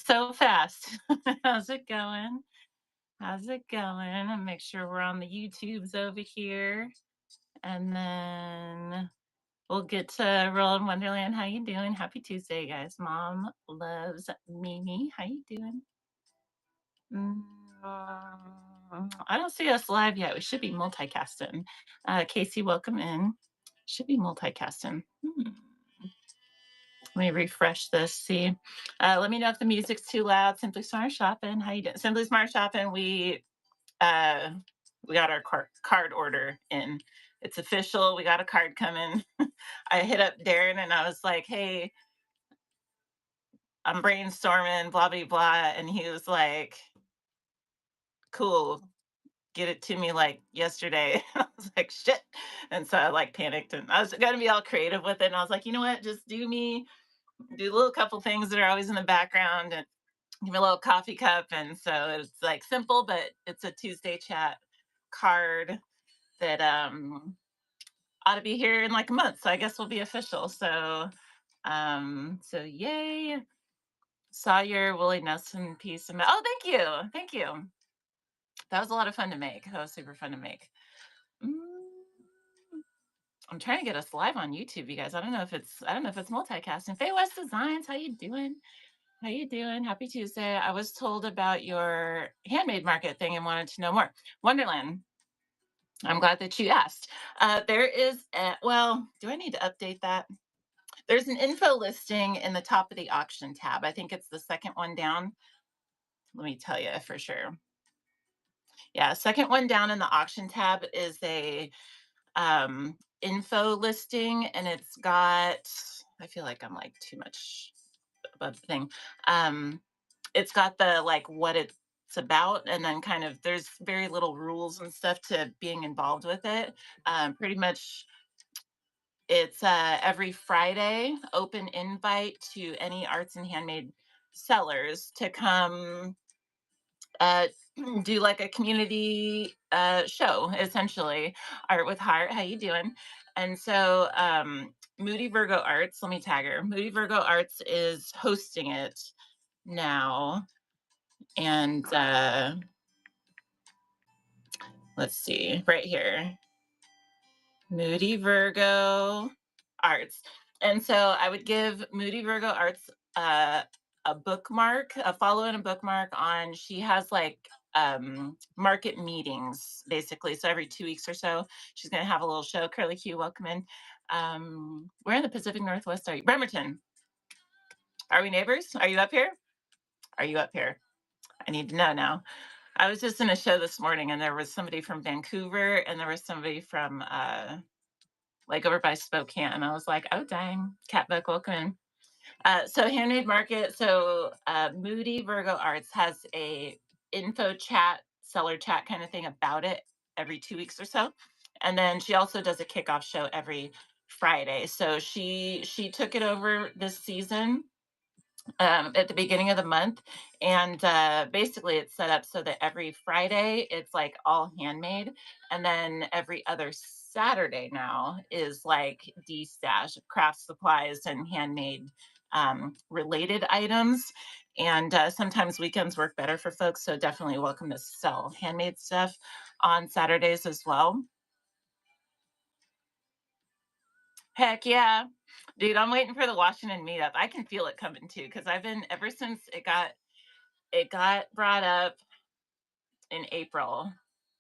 So fast. How's it going? How's it going? And make sure we're on the YouTubes over here. And then we'll get to Rolling Wonderland. How you doing? Happy Tuesday, guys. Mom loves Mimi. How you doing? Mm, I don't see us live yet. We should be multicasting. Casey, welcome in. Should be multicasting. Let me refresh this. See, let me know if the music's too loud. Simply Smart Shopping. How you doing? Simply Smart Shopping. Uh, we got our card order in. It's official. We got a card coming. I hit up Darren and I was like, "Hey, I'm brainstorming, blah blah blah," and he was like, "Cool, get it to me like yesterday." I was like, "Shit," and so I like panicked and I was gonna be all creative with it. And I was like, "You know what? Just do a little couple things that are always in the background and give me a little coffee cup." And so it's like simple, but it's a Tuesday chat card that ought to be here in like a month. So I guess we'll be official. So yay. Saw your Willie Nelson piece. Oh, thank you. Thank you. That was a lot of fun to make. That was super fun to make. Mm, I'm trying to get us live on YouTube, you guys. I don't know if it's multicasting. Faye West Designs, how you doing? How you doing? Happy Tuesday. I was told about your handmade market thing and wanted to know more. Wonderland. I'm glad that you asked. There is, well, do I need to update that? There's an info listing in the top of the auction tab. I think it's the second one down. Let me tell you for sure. Yeah, second one down in the auction tab is a info listing, and it's got, I feel like I'm like too much above the thing. Um, it's got the like what it's about, and then kind of there's very little rules and stuff to being involved with it. Pretty much it's every Friday open invite to any arts and handmade sellers to come uh do like a community show, essentially. Art with Heart, how you doing? And so Moody Virgo Arts, let me tag her. Moody Virgo Arts is hosting it now. And let's see, right here, Moody Virgo Arts. And so I would give Moody Virgo Arts a bookmark, a follow and a bookmark on. She has like market meetings basically. So every 2 weeks or so, she's going to have a little show. Curly Q, welcome in. Where in the Pacific Northwest are you? Bremerton. Are we neighbors? Are you up here? Are you up here? I need to know now. I was just in a show this morning and there was somebody from Vancouver and there was somebody from like over by Spokane. I was like, oh dang, Catbook, welcome in. So handmade market. So Moody Virgo Arts has a info chat, seller chat kind of thing about it every 2 weeks or so. And then she also does a kickoff show every Friday. So she took it over this season at the beginning of the month. And basically, it's set up so that every Friday it's like all handmade. And then every other Saturday now is like D stash, craft supplies, and handmade related items. And sometimes weekends work better for folks. So definitely welcome to sell handmade stuff on Saturdays as well. Heck yeah. Dude, I'm waiting for the Washington meetup. I can feel it coming too because I've been ever since it got brought up in April,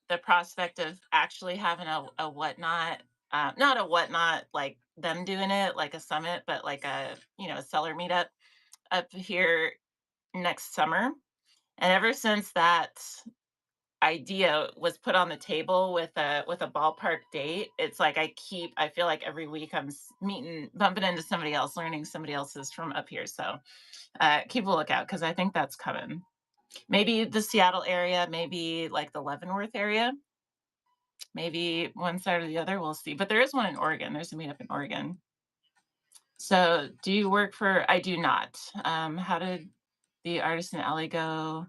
the prospect of actually having a whatnot, not a whatnot like them doing it like a summit, but like a seller meetup up here next summer. And ever since that idea was put on the table with a ballpark date, it's like I feel like every week I'm meeting, bumping into somebody else, learning somebody else's from up here. So keep a lookout because I think that's coming. Maybe the Seattle area, maybe like the Leavenworth area, maybe one side or the other. We'll see. But there is one in Oregon. There's a meetup in Oregon. So, do you work for? I do not. How did the Artisan Alley go?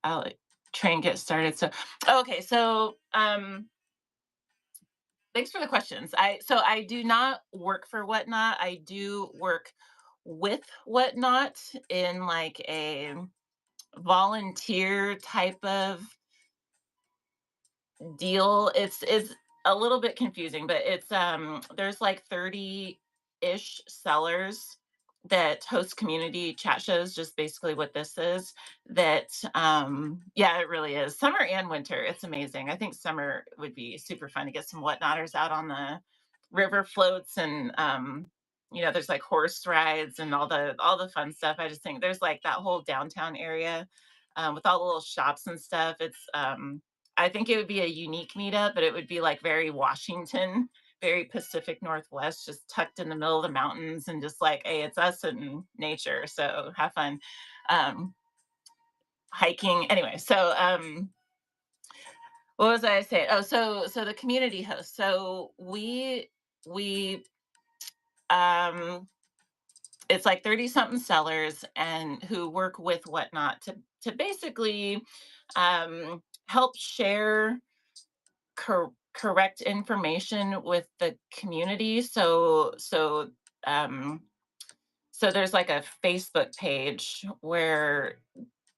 Alley train get started? So, okay. So, thanks for the questions. I do not work for Whatnot. I do work with Whatnot in like a volunteer type of deal. It's a little bit confusing, but it's there's like 30-ish sellers that host community chat shows, just basically what this is. That yeah, it really is. Summer and winter. It's amazing. I think summer would be super fun to get some whatnotters out on the river floats and there's like horse rides and all the fun stuff. I just think there's like that whole downtown area with all the little shops and stuff. It's I think it would be a unique meetup, but it would be like very Washington, very Pacific Northwest, just tucked in the middle of the mountains and just like, hey, it's us and nature. So have fun. Um, Hiking. Anyway, so what was I saying? Oh, so the community host. So we um it's like 30 something sellers and who work with Whatnot to basically help share correct information with the community. Um, so there's like a Facebook page where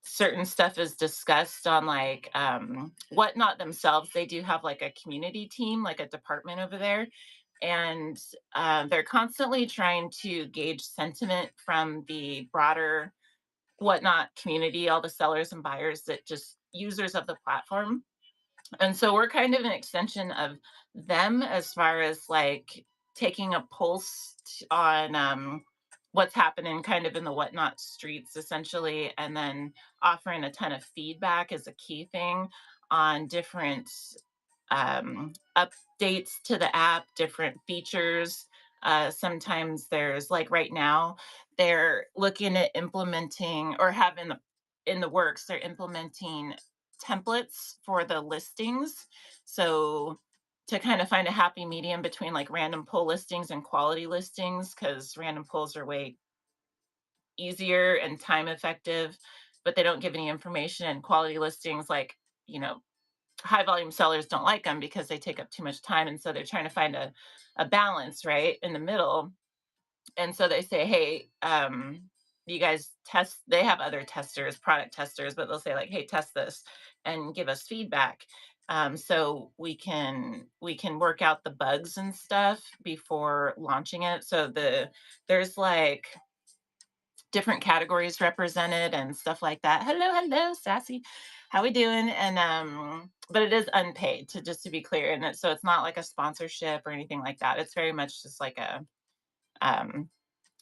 certain stuff is discussed on like Whatnot themselves. They do have like a community team, like a department over there. And they're constantly trying to gauge sentiment from the broader Whatnot community, all the sellers and buyers that just users of the platform. And so we're kind of an extension of them as far as like taking a pulse on what's happening kind of in the Whatnot streets essentially, and then offering a ton of feedback is a key thing on different updates to the app, different features. Sometimes there's like right now, they're looking at implementing or have in the works, they're implementing templates for the listings. So to kind of find a happy medium between like random pull listings and quality listings, because random pulls are way easier and time effective, but they don't give any information. And quality listings, like, you know, high volume sellers don't like them because they take up too much time. And so they're trying to find a balance right in the middle. And so they say, hey, you guys test, they have other testers, product testers, but they'll say like, hey, test this and give us feedback. So we can work out the bugs and stuff before launching it. So there's like different categories represented and stuff like that. Hello, hello, sassy. How we doing? And but it is unpaid, to just to be clear. And so it's not like a sponsorship or anything like that. It's very much just like a um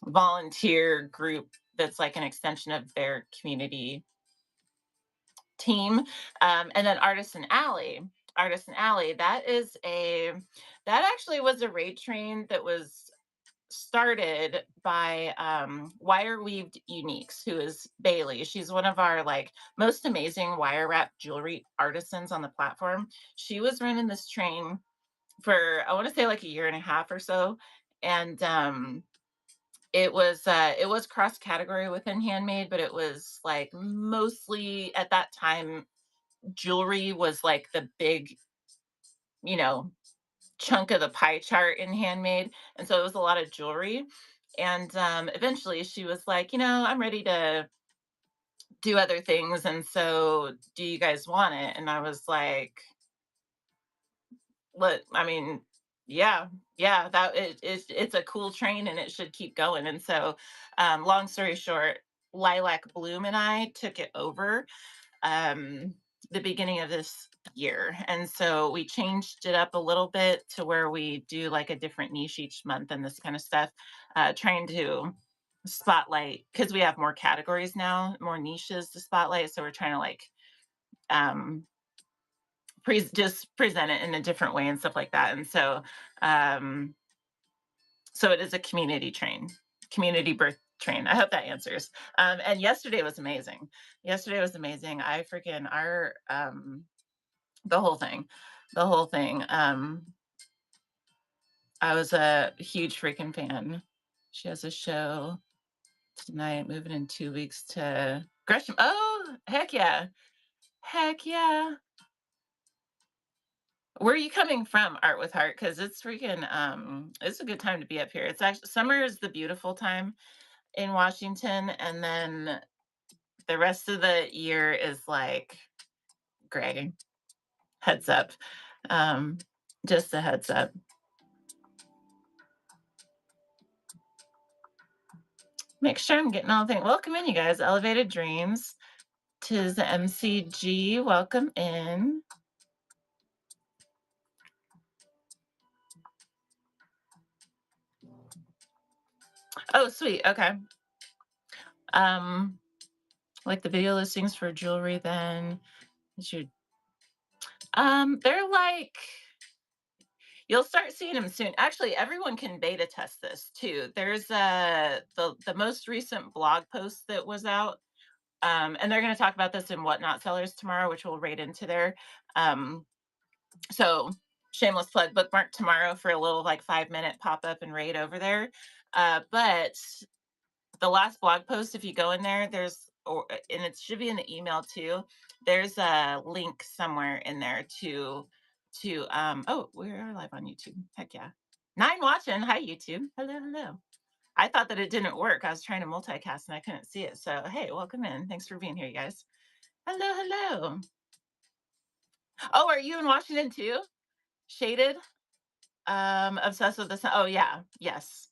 volunteer group that's like an extension of their community team. And then Artisan Alley. Artisan Alley, that actually was a raid train that was started by Wire Weaved Uniques, who is Bailey. She's one of our like most amazing wire wrap jewelry artisans on the platform. She was running this train for I want to say like a year and a half or so. And it was cross category within handmade, but it was like mostly at that time jewelry was like the big, you know, chunk of the pie chart in handmade. And so it was a lot of jewelry. And eventually she was like, I'm ready to do other things. And so do you guys want it? And I was like, what? I mean, yeah, yeah, it's a cool train and it should keep going. And so, long story short, Lilac Bloom and I took it over um, the beginning of this year. And so we changed it up a little bit to where we do like a different niche each month and this kind of stuff, trying to spotlight because we have more categories now, more niches to spotlight. So we're trying to like um, just present it in a different way and stuff like that. And um, so it is a community train, community birth train. I hope that answers. And yesterday was amazing. Yesterday was amazing. I freaking our the whole thing, the whole thing. I was a huge freaking fan. She has a show tonight, moving in 2 weeks to Gresham. Oh, heck yeah. Heck yeah. Where are you coming from, Art with Heart? Because it's freaking it's a good time to be up here. It's actually summer is the beautiful time. in Washington, and then the rest of the year is like gray. Heads up. Um, just a heads up. Make sure I'm getting all the things. Welcome in, you guys. Elevated Dreams. Tis the MCG. Welcome in. Oh, sweet. Okay. Um, like the video listings for jewelry then. They're like you'll start seeing them soon. Actually, everyone can beta test this too. There's the most recent blog post that was out. And they're going to talk about this in Whatnot Sellers tomorrow, which we'll raid into there. Um, so shameless plug, bookmark tomorrow for a little like 5 minute pop up and raid over there. But the last blog post, if you go in there, and it should be in the email too. There's a link somewhere in there to oh, we are live on YouTube. Heck yeah. 9 watching. Hi YouTube. Hello, hello. I thought that it didn't work. I was trying to multicast and I couldn't see it. So hey, welcome in. Thanks for being here, you guys. Hello, hello. Oh, are you in Washington too? Shaded? Obsessed with the sun. Oh yeah, yes.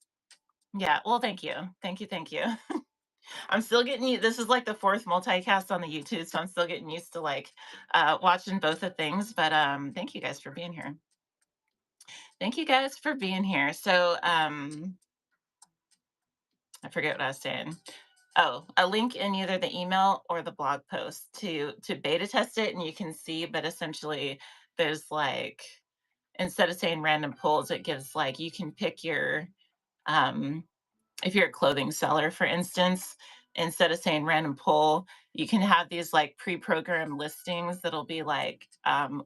Yeah. Well, thank you. Thank you, thank you. I'm still getting you. This is like the 4th multicast on the YouTube, so I'm still getting used to like watching both the things. But thank you guys for being here. Thank you guys for being here. So I forget what I was saying. Oh, a link in either the email or the blog post to beta test it, and you can see. But essentially, there's like instead of saying random pulls, it gives like you can pick your if you're a clothing seller, for instance, instead of saying random pull, you can have these like pre-programmed listings that'll be like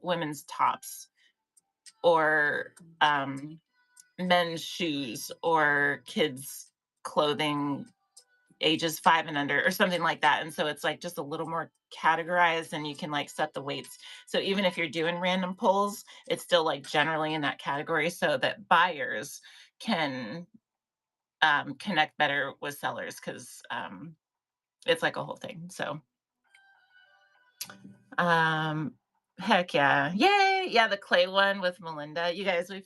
women's tops or men's shoes or kids clothing ages 5 and under or something like that. And so it's like just a little more categorized and you can like set the weights. So even if you're doing random pulls, it's still like generally in that category so that buyers can connect better with sellers because it's like a whole thing. So um heck yeah. Yay. Yeah, the clay one with Melinda. You guys, we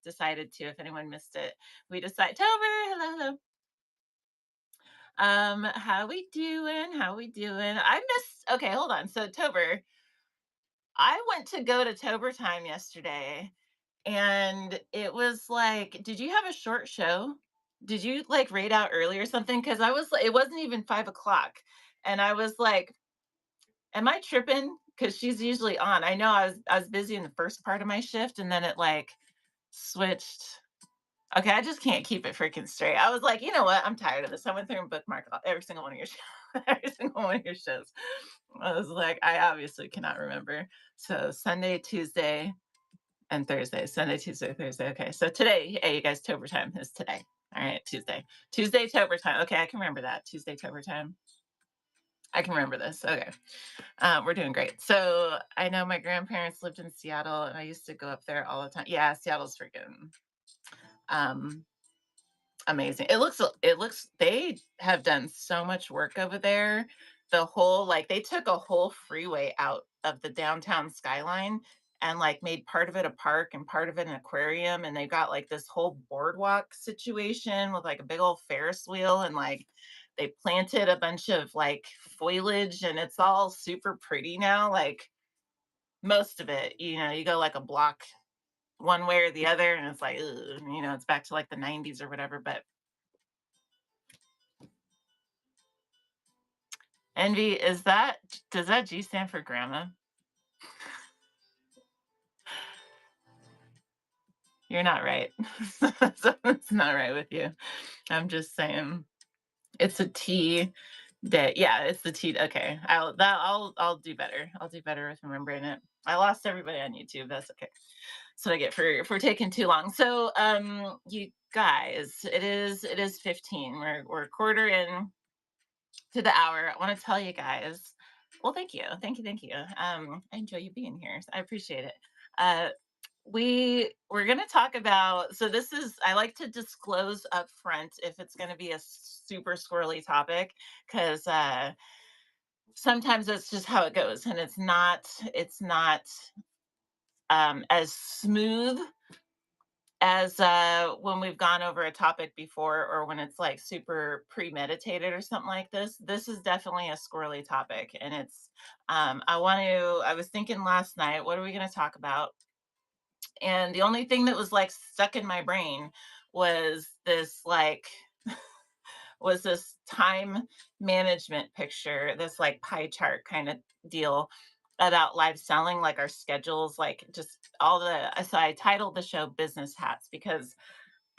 decided to, if anyone missed it, we decided Tober, hello, hello. How we doing? How we doing? I missed okay, hold on. So Tober, I went to go to Tober time yesterday and it was like, did you have a short show? Did you like raid out early or something? Because it wasn't even 5 o'clock. And I was like, am I tripping? Because she's usually on. I know I was busy in the first part of my shift and then it like switched. Okay, I just can't keep it freaking straight. I was like, you know what? I'm tired of this. I went through and bookmarked every single one of your every single one of your shows. I was like, I obviously cannot remember. So Sunday, Tuesday, and Thursday. Sunday, Tuesday, Thursday. Okay, so today, hey, you guys, Tober time is today. All right, Tuesday. Tuesday, Tober time. Okay, I can remember that. Tuesday, Tober time. I can remember this. Okay. We're doing great. So I know my grandparents lived in Seattle and I used to go up there all the time. Yeah, Seattle's freaking um amazing. It looks they have done so much work over there. The whole like they took a whole freeway out of the downtown skyline and like made part of it a park and part of it an aquarium and they got like this whole boardwalk situation with like a big old Ferris wheel and like they planted a bunch of like foliage and it's all super pretty now like most of it, you go like a block one way or the other and it's like ugh, it's back to like the 90s or whatever but Envy, does that G stand for grandma? You're not right. Something's not right with you. I'm just saying. It's a T that yeah, it's the T. Okay. I'll do better. I'll do better with remembering it. I lost everybody on YouTube. That's okay. That's what I get for taking too long. So you guys, it is 15. We're a quarter in to the hour. I want to tell you guys. Well, thank you. Thank you. Thank you. I enjoy you being here. I appreciate it. Uh we're going to talk about, so this is, I like to disclose up front if it's going to be a super squirrely topic, because sometimes that's just how it goes, and it's not as smooth as when we've gone over a topic before, or when it's like super premeditated or something like this. This is definitely a squirrely topic, and it's I was thinking last night, what are we going to talk about? And the only thing that was like stuck in my brain was this time management picture, this like pie chart kind of deal about live selling, like our schedules, like just all the. So I titled the show Business Hats, because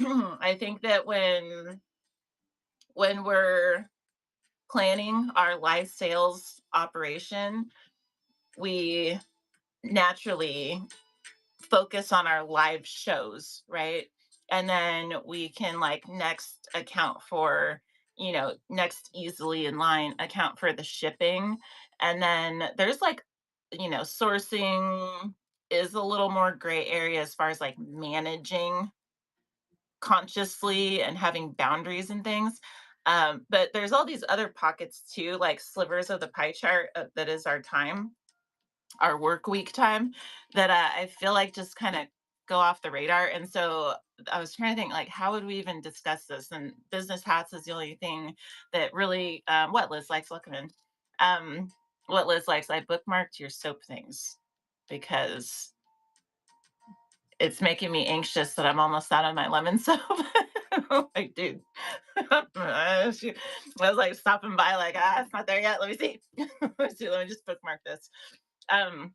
I think that when we're planning our live sales operation, we naturally focus on our live shows, right? And then we can like next account for, next easily in line account for the shipping. And then there's like, sourcing is a little more gray area as far as like managing consciously and having boundaries and things. But there's all these other pockets too, like slivers of the pie chart that is our time, our work week time, that I feel like just kind of go off the radar. And so I was trying to think, like, how would we even discuss this? And business hats is the only thing that really, what Liz likes, welcome in. Um, what Liz likes, I bookmarked your soap things because it's making me anxious that I'm almost out of my lemon soap. Like, dude, I was like stopping by, like, it's not there yet. Let me see. Let me see. Let me just bookmark this. Um,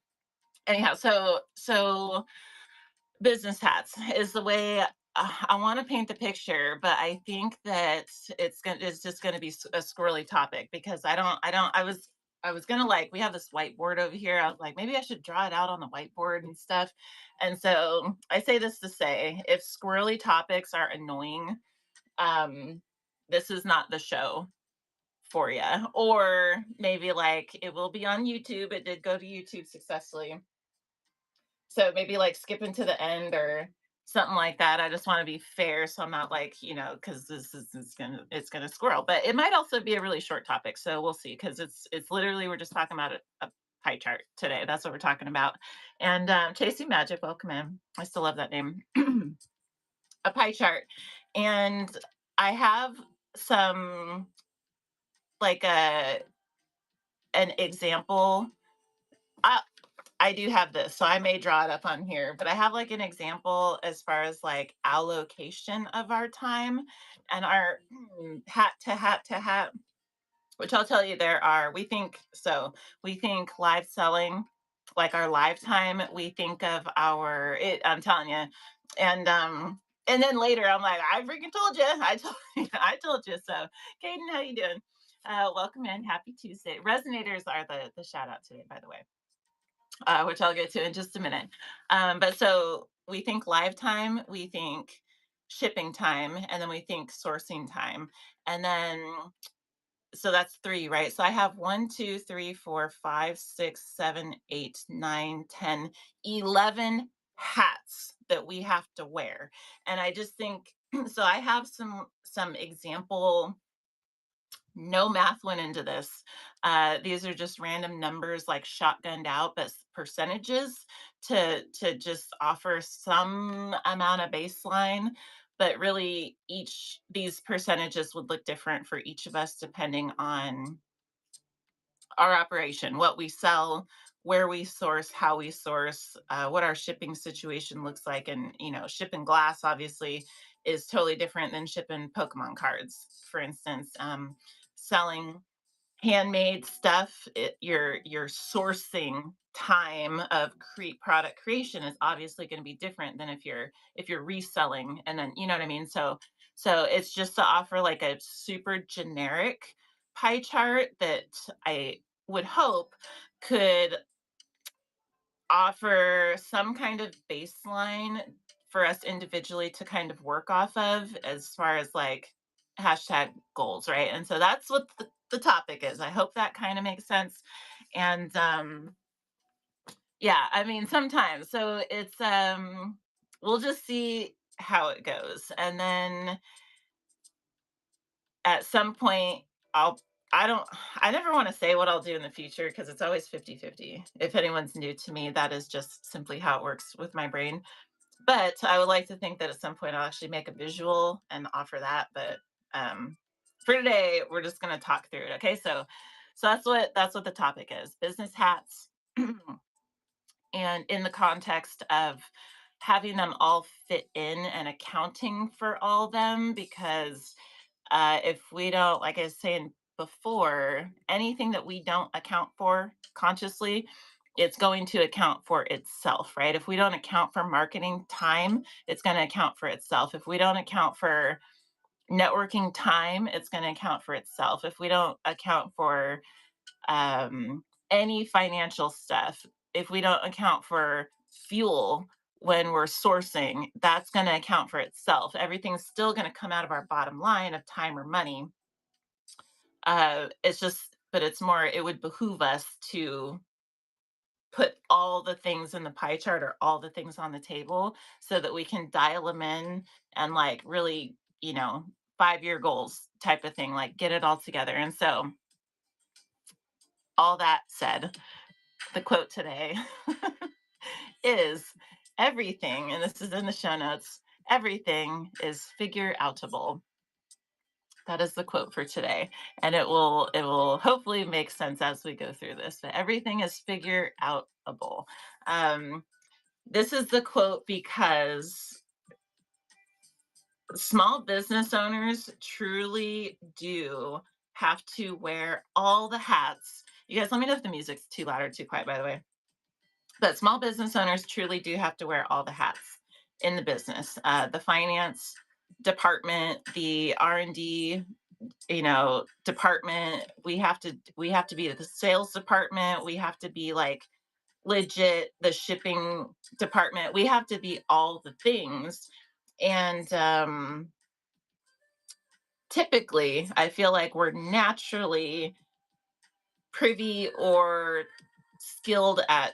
anyhow, so business hats is the way I want to paint the picture, but I think that it's just gonna be a squirrely topic, because I was gonna, like, we have this whiteboard over here. I was like, maybe I should draw it out on the whiteboard and stuff. And so I say this to say, if squirrely topics are annoying, um, this is not the show for you. Or maybe like it will be on YouTube. It did go to YouTube successfully, so maybe like skipping to the end or something like that. I just want to be fair, so I'm not like, because it's gonna squirrel. But it might also be a really short topic, so we'll see. Because it's literally, we're just talking about a pie chart today. That's what we're talking about. And Chasing Magic, welcome in. I still love that name. A pie chart, and I have some, like, an example. I, I do have this, so I may draw it up on here, but I have like an example as far as like allocation of our time and our hat to hat to hat, which I'll tell you, we think live selling, like our live time, we think of I'm telling you. And then later I'm like, I freaking told you. I told you, I told you so. Kaden, how you doing? Welcome in. Happy Tuesday. Resonators are the shout out today, by the way, which I'll get to in just a minute. But so we think live time, we think shipping time, and then we think sourcing time. And then, so that's three, right? So I have 1, 2, 3, 4, 5, 6, 7, 8, 9, 10, 11 hats that we have to wear. And I just think, so I have some example. No math went into this. These are just random numbers, like shotgunned out, but percentages to just offer some amount of baseline. But really, each these percentages would look different for each of us depending on our operation, what we sell, where we source, how we source, what our shipping situation looks like. And, shipping glass obviously is totally different than shipping Pokemon cards, for instance. Selling handmade stuff, your sourcing time of create product creation is obviously going to be different than if you're reselling, and then, you know what I mean. So it's just to offer like a super generic pie chart that I would hope could offer some kind of baseline for us individually to kind of work off of, as far as like hashtag goals, right? And so that's what the topic is. I hope that kind of makes sense. And Yeah, I mean, sometimes. So it's we'll just see how it goes. And then at some point I'll I don't I never want to say what I'll do in the future because it's always 50-50. If anyone's new to me, that is just simply how it works with my brain. But I would like to think that at some point I'll actually make a visual and offer that. But um for today, we're just gonna talk through it. Okay. So that's what the topic is. Business hats. And in the context of having them all fit in and accounting for all them because if we don't, like I was saying before, anything that we don't account for consciously, it's going to account for itself, right? If we don't account for marketing time, it's going to account for itself. If we don't account for networking time, it's going to account for itself. If we don't account for any financial stuff, if we don't account for fuel when we're sourcing, that's going to account for itself. Everything's still going to come out of our bottom line of time or money. It's just, but it's more, it would behoove us to put all the things in the pie chart or all the things on the table so that we can dial them in and like really, 5-year goals type of thing, like get it all together. And so, all that said, the quote today is everything, and this is in the show notes, everything is figure outable. That is the quote for today. And it will hopefully make sense as we go through this. But everything is figure outable. Um, this is the quote because small business owners truly do have to wear all the hats. You guys, let me know if the music's too loud or too quiet, by the way. But small business owners truly do have to wear all the hats in the business. The finance department, the R&D, department. We have to be the sales department. We have to be like legit the shipping department. We have to be all the things. And typically, I feel like we're naturally privy or skilled at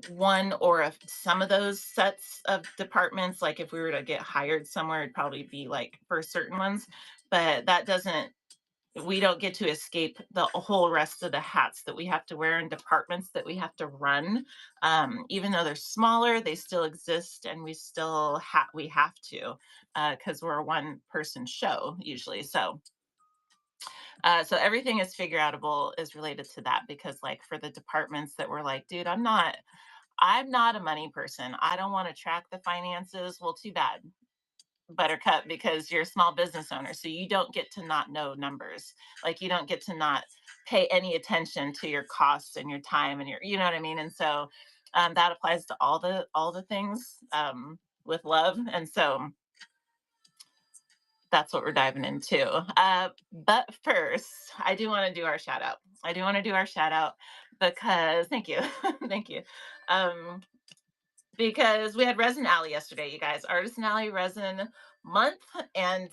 one or some of those sets of departments. Like if we were to get hired somewhere, it'd probably be like for certain ones, but that doesn't we don't get to escape the whole rest of the hats that we have to wear in departments that we have to run. Even though they're smaller, they still exist, and we have to because we're a one person show usually. So everything is figure outable is related to that because like for the departments that were like, dude, I'm not a money person. I don't want to track the finances. Well, too bad, Buttercup, because you're a small business owner. So you don't get to not know numbers. Like you don't get to not pay any attention to your costs and your time and you know what I mean? And so that applies to all the things with love. And so that's what we're diving into. But first, I do want to do our shout out. I do want to do our shout out because thank you. Thank you. Um, because we had Resin Alley yesterday, you guys. Artisan Alley Resin Month, and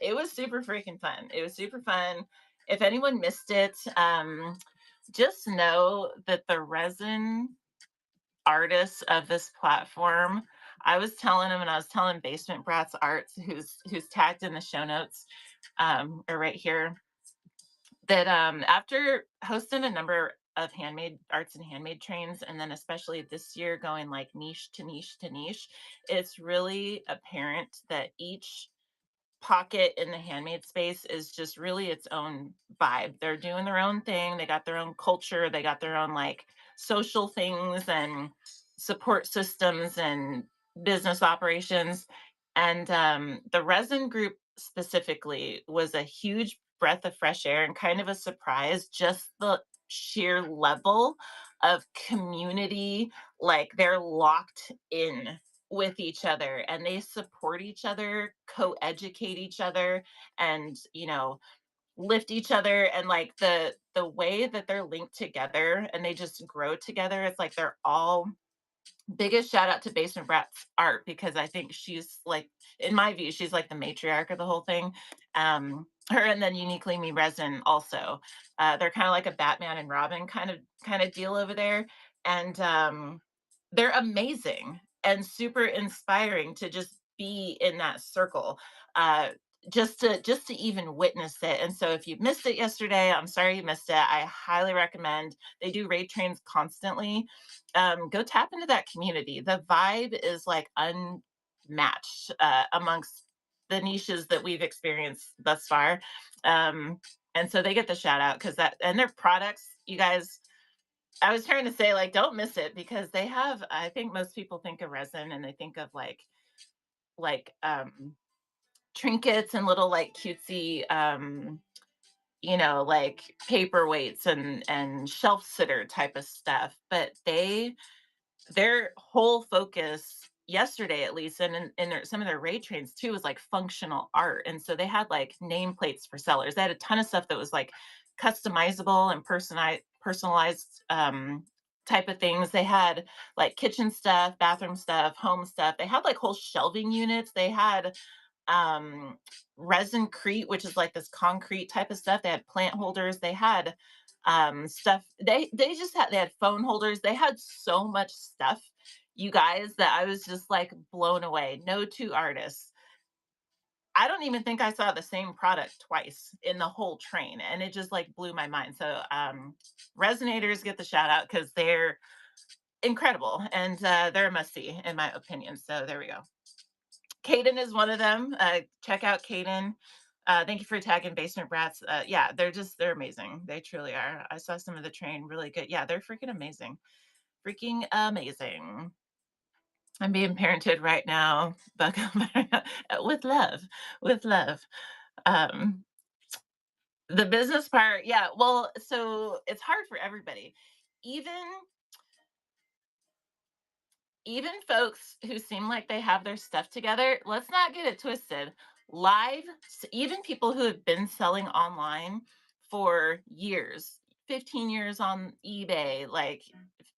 it was super freaking fun. It was super fun. If anyone missed it, just know that the resin artists of this platform. I was telling him, and I was telling Basement Brats Arts, who's tagged in the show notes, or right here, that after hosting a number of handmade arts and handmade trains, and then especially this year going like niche to niche to niche, it's really apparent that each pocket in the handmade space is just really its own vibe. They're doing their own thing. They got their own culture. They got their own like social things and support systems and business operations. And the resin group specifically was a huge breath of fresh air and kind of a surprise, just the sheer level of community. Like they're locked in with each other and they support each other, co-educate each other, and lift each other. And like the way that they're linked together and they just grow together, it's like they're all biggest shout out to Basement Brat's art because I think she's like, in my view, she's like the matriarch of the whole thing. Her and then Uniquely Me Resin also. They're kind of like a Batman and Robin kind of deal over there. And they're amazing and super inspiring to just be in that circle. Uh, just to even witness it. And so if you missed it yesterday, I'm sorry you missed it. I highly recommend. They do raid trains constantly. Go tap into that community. The vibe is like unmatched amongst the niches that we've experienced thus far. Um, and so they get the shout out because that and their products, you guys, I was trying to say, like, don't miss it because they have, I think most people think of resin and they think of like trinkets and little like cutesy like paperweights and shelf sitter type of stuff. But their whole focus yesterday at least and in some of their raid trains too was like functional art, and so they had like nameplates for sellers. They had a ton of stuff that was like customizable and personalized type of things. They had like kitchen stuff, bathroom stuff, home stuff. They had like whole shelving units. They had um resin-crete, which is like this concrete type of stuff. They had plant holders. They had stuff. They had phone holders. They had so much stuff, you guys, that I was just like blown away. No two artists. I don't even think I saw the same product twice in the whole train, and it just like blew my mind. So resonators get the shout out because they're incredible, and they're a must see in my opinion. So there we go. Caden is one of them. Check out Caden. Thank you for tagging Basement Brats. Yeah, they're amazing. They truly are. I saw some of the train, really good. Yeah, they're freaking amazing. Freaking amazing. I'm being parented right now, but with love, with love. Um, the business part, yeah. Well, so it's hard for everybody. Even even folks who seem like they have their stuff together, let's not get it twisted. Even people who have been selling online for years, 15 years on eBay, like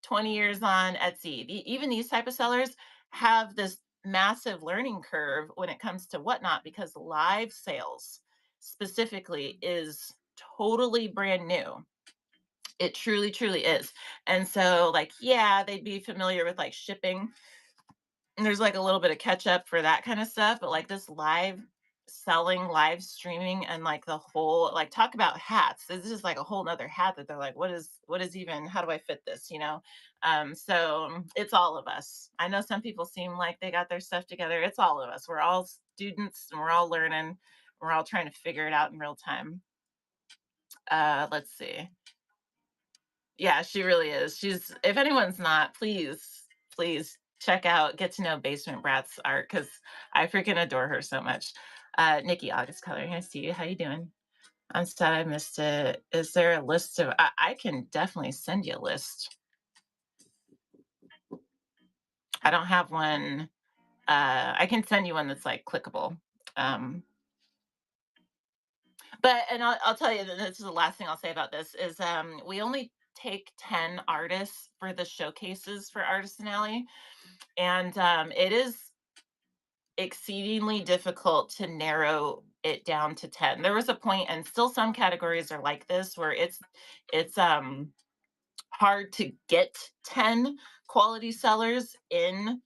20 years on Etsy, even these type of sellers have this massive learning curve when it comes to whatnot because live sales specifically is totally brand new. It truly, truly is. And so, like, yeah, they'd be familiar with like shipping, and there's like a little bit of catch up for that kind of stuff, but like this live selling, live streaming, and like the whole like talk about hats. This is like a whole nother hat that they're like, what is even how do I fit this, you know? So it's all of us. I know some people seem like they got their stuff together. It's all of us. We're all students and we're all learning. We're all trying to figure it out in real time. Let's see. Yeah, she really is. She's if anyone's not, please check out, get to know Basement Brat's art because I freaking adore her so much. Nikki August Coloring, I see you. How you doing? I'm sad I missed it. Is there a list of I can definitely send you a list. I don't have one. I can send you one that's like clickable. Um, but and I'll tell you that this is the last thing I'll say about this is we only take 10 artists for the showcases for Artisan Alley. And it is exceedingly difficult to narrow it down to 10. There was a point, and still some categories are like this, where it's hard to get 10 quality sellers in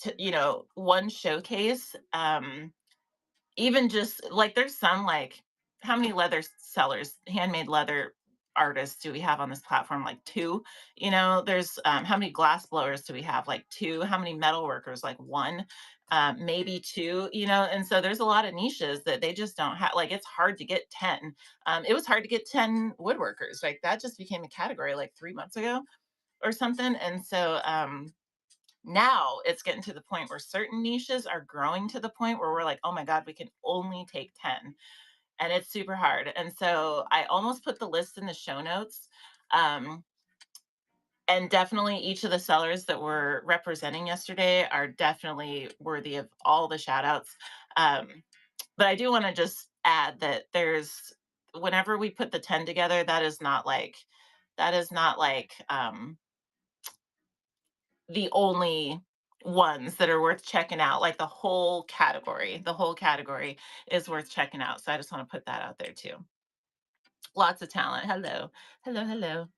to, one showcase. Even just like there's some like how many leather sellers, handmade leather artists do we have on this platform? Like two. There's how many glass blowers do we have? Like two. How many metal workers? Like one. Maybe two, and so there's a lot of niches that they just don't have. Like it's hard to get 10. It was hard to get 10 woodworkers. Like that just became a category like 3 months ago or something. And so now it's getting to the point where certain niches are growing to the point where we're like, oh my God, we can only take 10. And it's super hard. And so I almost put the list in the show notes. Um, and definitely each of the sellers that were representing yesterday are definitely worthy of all the shout outs. But I do want to just add that whenever we put the 10 together, that is not like the only ones that are worth checking out. Like the whole category is worth checking out. So I just want to put that out there too. Lots of talent. Hello, hello, hello.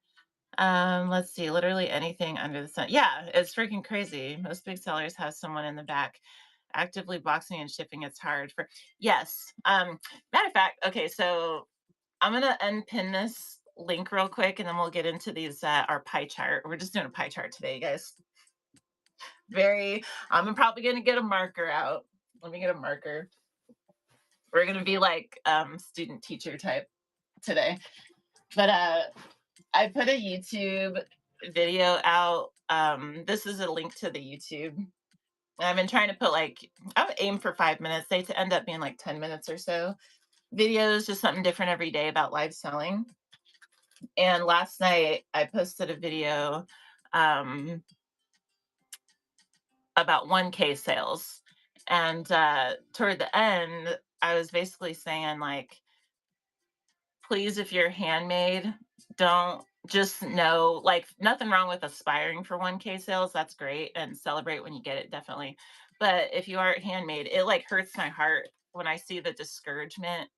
Let's see, literally anything under the sun. Yeah, it's freaking crazy. Most big sellers have someone in the back actively boxing and shipping. It's hard for yes. Matter of fact, okay, so I'm gonna unpin this link real quick and then we'll get into these our pie chart. We're just doing a pie chart today, guys. Very I'm probably gonna get a marker out. Let me get a marker. We're gonna be like student teacher type today. But I put a YouTube video out. This is a link to the YouTube. And I've been trying to put like I would aim for 5 minutes. They to end up being like 10 minutes or so. Videos, just something different every day about live selling. And last night I posted a video um, about 1K sales. And toward the end, I was basically saying like please, if you're handmade, don't just know like nothing wrong with aspiring for 1K sales. That's great and celebrate when you get it, definitely. But if you are handmade, it like hurts my heart when I see the discouragement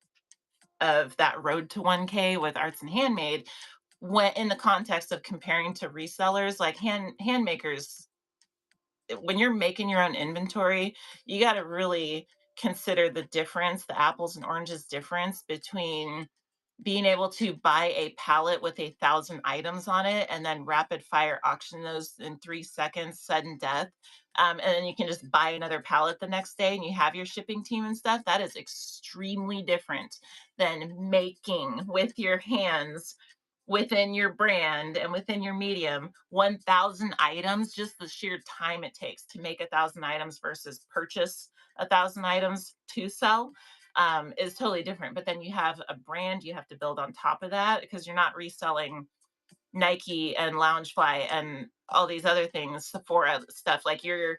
of that road to 1K with arts and handmade when in the context of comparing to resellers like handmakers when you're making your own inventory, you got to really consider the difference, the apples and oranges difference between being able to buy a pallet with 1,000 items on it and then rapid fire auction those in 3 seconds, sudden death. And then you can just buy another pallet the next day and you have your shipping team and stuff. That is extremely different than making with your hands within your brand and within your medium 1,000 items, just the sheer time it takes to make 1,000 items versus purchase 1,000 items to sell is totally different. But then you have a brand you have to build on top of that because you're not reselling Nike and Loungefly and all these other things, Sephora stuff. Like you're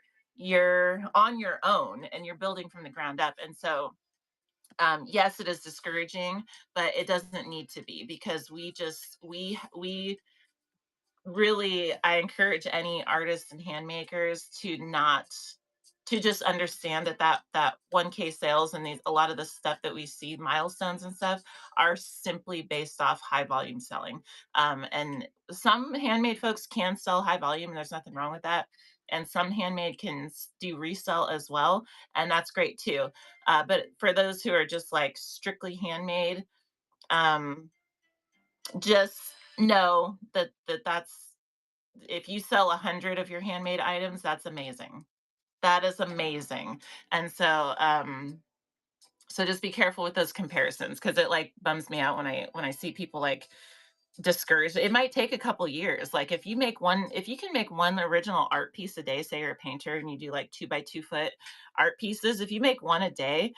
on your own and you're building from the ground up. And so yes, it is discouraging, but it doesn't need to be because we really I encourage any artists and handmakers to not to just understand that 1K sales and these a lot of the stuff that we see milestones and stuff are simply based off high volume selling. And some handmade folks can sell high volume and there's nothing wrong with that. And some handmade can do resell as well, and that's great too. But for those who are just like strictly handmade, um, just know that's if you sell 100 of your handmade items, that's amazing. That is amazing. And so so just be careful with those comparisons because it like bums me out when I see people like discouraged. It might take a couple years. Like if you can make one original art piece a day, say you're a painter and you do like 2 by 2 foot art pieces, if you make one a day,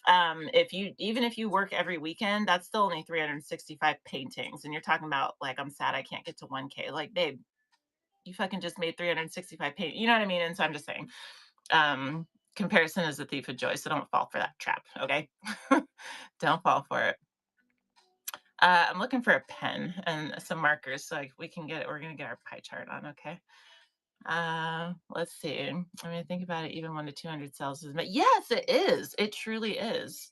if you even if you work every weekend, that's still only 365 paintings. And you're talking about like I'm sad I can't get to 1K. Like, babe, you fucking just made 365 paint. You know what I mean? And so I'm just saying, um, comparison is the thief of joy. So don't fall for that trap. Okay. Don't fall for it. I'm looking for a pen and some markers so like we can get it. We're gonna get our pie chart on. Okay. Let's see. I mean, think about it. Even 1 to 200 cells is, but yes, it is. It truly is.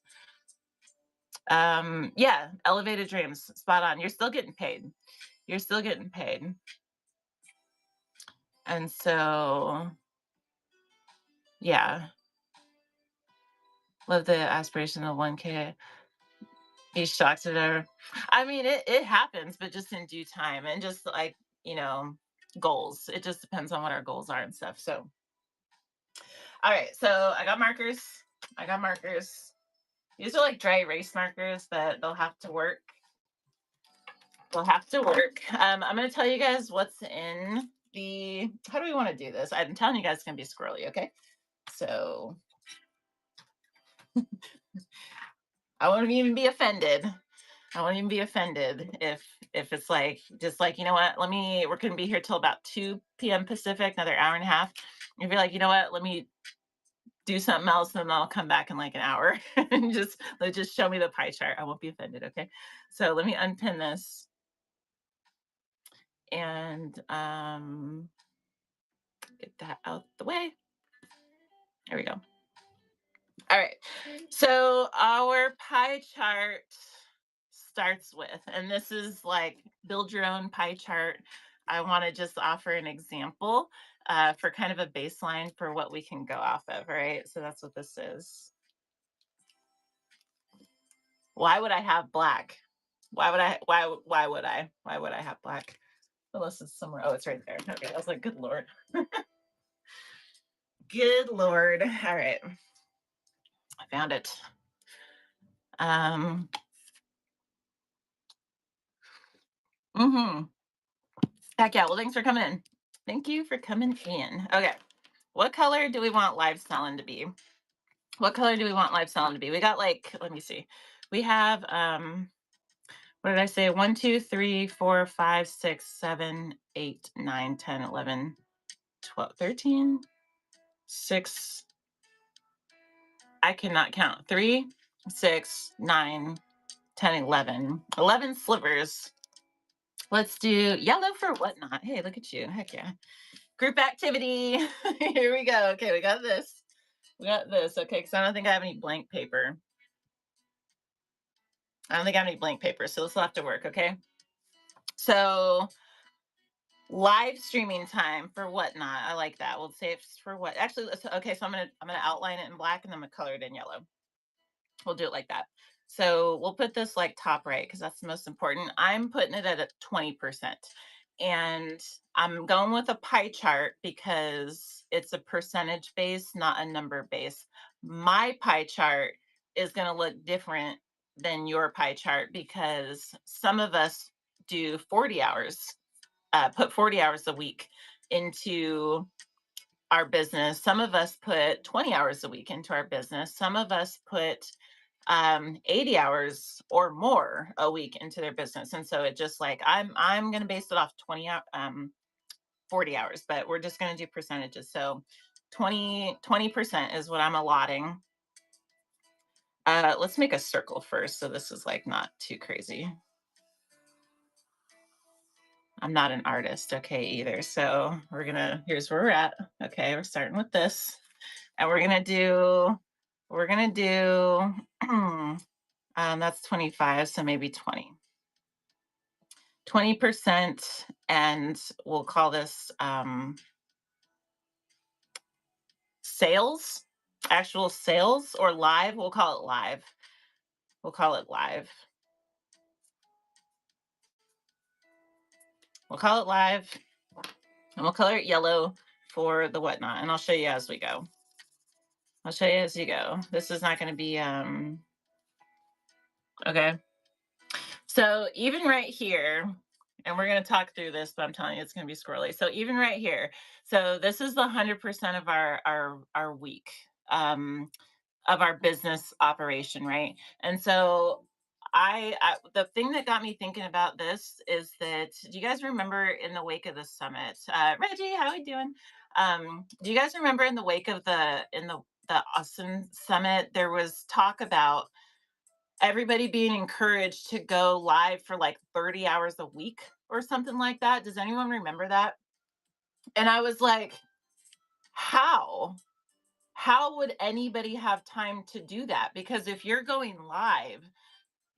Yeah, elevated dreams, spot on. You're still getting paid. You're still getting paid. And so, yeah, love the aspiration of 1K. He's shocked at her. I mean, it happens, but just in due time and just like, you know, goals. It just depends on what our goals are and stuff. So, all right. So I got markers. I got markers. These are like dry erase markers, but they'll have to work. They'll have to work. I'm going to tell you guys what's in the, how do we want to do this? I'm telling you guys it's going to be squirrely. Okay. So I won't even be offended. I won't even be offended if it's like just like you know what, we're gonna be here till about 2 p.m. Pacific, another hour and a half. If you're like, you know what, let me do something else, and then I'll come back in like an hour and just show me the pie chart. I won't be offended. Okay, so let me unpin this and get that out the way. There we go. All right. So our pie chart starts with. And this is like build your own pie chart. I want to just offer an example for kind of a baseline for what we can go off of, right? So that's what this is. Why would I have black? Why would I have black? Unless it's somewhere. Oh, it's right there. Okay. I was like, good Lord. Good Lord. All right. I found it. Mm-hmm. Heck yeah. Well, thanks for coming in. Thank you for coming in. Okay. What color do we want live selling to be? What color do we want live selling to be? We got like, let me see. We have what did I say? 1, 2, 3, 4, 5, 6, 7, 8, 9, 10, 11, 12, 13, 6. I cannot count. 3, 6, 9, 10, 11. 11 slivers. Let's do yellow for whatnot. Hey, look at you. Heck yeah. Group activity. Here we go. Okay, we got this. We got this. Okay, because I don't think I have any blank paper. I don't think I have any blank paper, so this will have to work, okay? So live streaming time for whatnot. I like that. We'll say it's for what actually okay, so I'm gonna outline it in black and then I'm gonna color it in yellow. We'll do it like that. So we'll put this like top right because that's the most important. I'm putting it at a 20%. And I'm going with a pie chart because it's a percentage base, not a number base. My pie chart is going to look different than your pie chart because some of us do 40 hours, put 40 hours a week into our business. Some of us put 20 hours a week into our business. Some of us put 80 hours or more a week into their business. And so it just like I'm going to base it off 40 hours, but we're just going to do percentages. So 20% is what I'm allotting. Let's make a circle first. So this is like not too crazy. I'm not an artist, okay, either. So here's where we're at. Okay, we're starting with this. And we're gonna do that's 25, so maybe 20. 20%, and we'll call this sales, actual sales or live. We'll call it live. We'll call it live. We'll call it live, and we'll color it yellow for the whatnot, and I'll show you as we go. I'll show you as you go. This is not going to be okay. So even right here, and we're going to talk through this, but I'm telling you it's going to be squirrely. So even right here, so this is the 100% of our week of our business operation, right? And so the thing that got me thinking about this is that, do you guys remember in the wake of the summit, Reggie, how are we doing? Do you guys remember in the wake of the Austin summit, there was talk about everybody being encouraged to go live for like 30 hours a week or something like that? Does anyone remember that? And I was like, how? How would anybody have time to do that? Because if you're going live,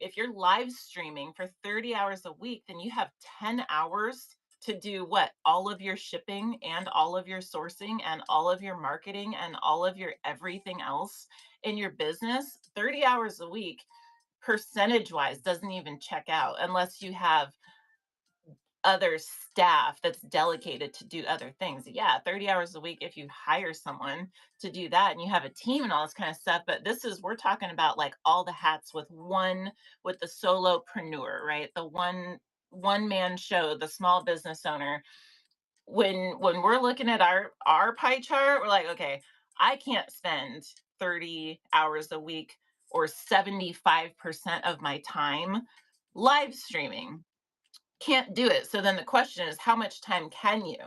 if you're live streaming for 30 hours a week, then you have 10 hours to do what? All of your shipping and all of your sourcing and all of your marketing and all of your everything else in your business. 30 hours a week, percentage wise, doesn't even check out unless you have other staff that's delegated to do other things. Yeah, 30 hours a week if you hire someone to do that and you have a team and all this kind of stuff. But we're talking about like all the hats with the solopreneur, right? The one man show, the small business owner. When we're looking at our pie chart, we're like, okay, I can't spend 30 hours a week or 75% of my time live streaming. Can't do it. So then the question is, how much time can you,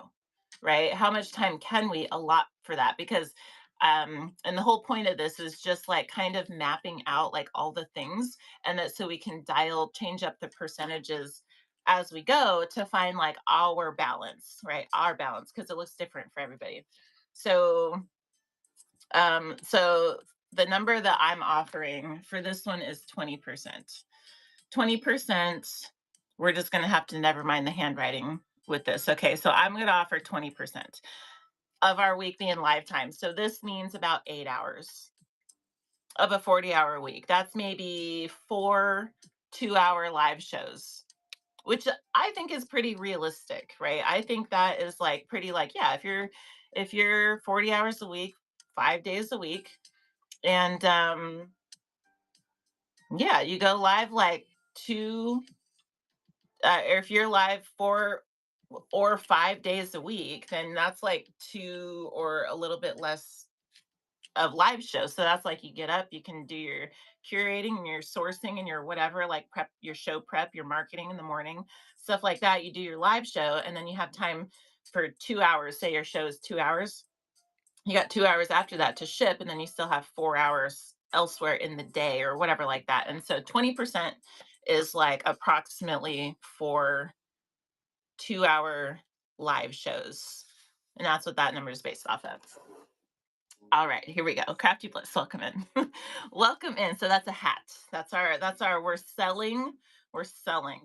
right? How much time can we allot for that? Because and the whole point of this is just like kind of mapping out like all the things, and that so we can change up the percentages as we go to find like our balance, right? Our balance, because it looks different for everybody. So so the number that I'm offering for this one is 20%. 20%. We're just going to have to never mind the handwriting with this. Okay, so I'm going to offer 20% of our week being live time. So this means about 8 hours of a 40-hour week. That's maybe 4 2-hour live shows, which I think is pretty realistic, right? I think that is like pretty like, yeah, if you're 40 hours a week, 5 days a week, and yeah, you go live like two, or if you're live 4 or 5 days a week, then that's like two or a little bit less of live shows. So that's like you get up, you can do your curating and your sourcing and your whatever, like prep, your show prep, your marketing in the morning, stuff like that. You do your live show, and then you have time for 2 hours. Say your show is 2 hours. You got 2 hours after that to ship, and then you still have 4 hours elsewhere in the day or whatever like that. And so 20% is like approximately for 2 hour live shows. And that's what that number is based off of. All right, here we go. Crafty Bliss, welcome in. Welcome in. So that's a hat. That's our we're selling.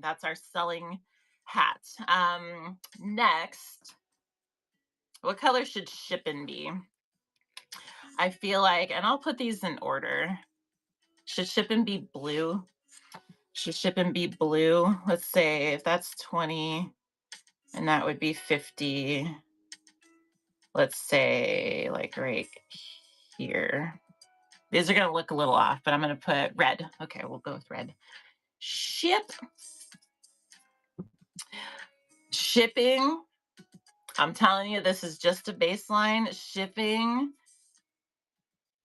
That's our selling hat. Next, what color should shipping be? I feel like, and I'll put these in order. Should shipping be blue? Should shipping be blue? Let's say if that's 20 and that would be 50. Let's say like right here. These are going to look a little off, but I'm going to put red. Okay, we'll go with red. Shipping. I'm telling you, this is just a baseline. Shipping,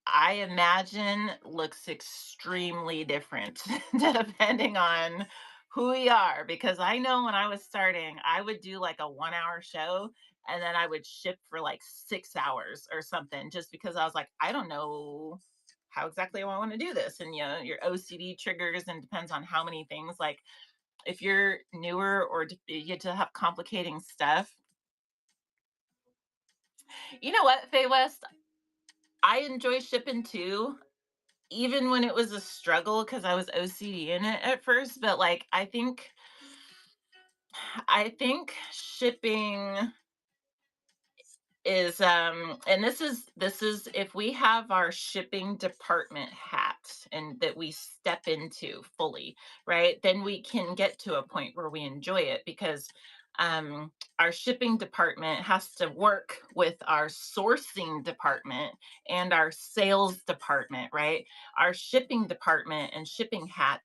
I imagine, looks extremely different depending on who we are. Because I know when I was starting, I would do like a 1 hour show and then I would ship for like 6 hours or something, just because I was like, I don't know how exactly I want to do this. And, your OCD triggers and depends on how many things. Like if you're newer or you get to have complicating stuff, you know what, Faye West? I enjoy shipping too, even when it was a struggle because I was OCD in it at first. But like, I think shipping is and this is if we have our shipping department hat and that we step into fully, right, then we can get to a point where we enjoy it, because our shipping department has to work with our sourcing department and our sales department, right? Our shipping department and shipping hat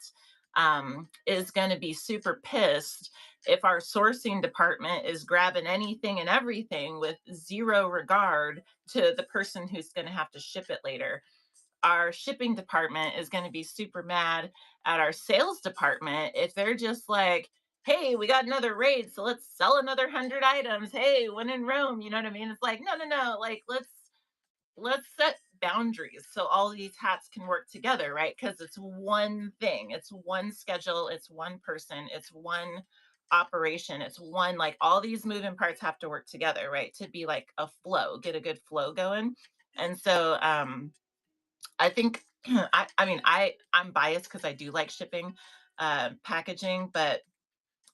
is going to be super pissed if our sourcing department is grabbing anything and everything with zero regard to the person who's going to have to ship it later. Our shipping department is going to be super mad at our sales department if they're just like, hey, we got another raid, so let's sell another 100 items. Hey, when in Rome, you know what I mean? It's like, no, no, no. Like, let's set boundaries so all these hats can work together, right? Because it's one thing, it's one schedule, it's one person, it's one operation, it's one, like, all these moving parts have to work together, right, to be like a flow, get a good flow going. And so I think I'm biased because I do like shipping, packaging, but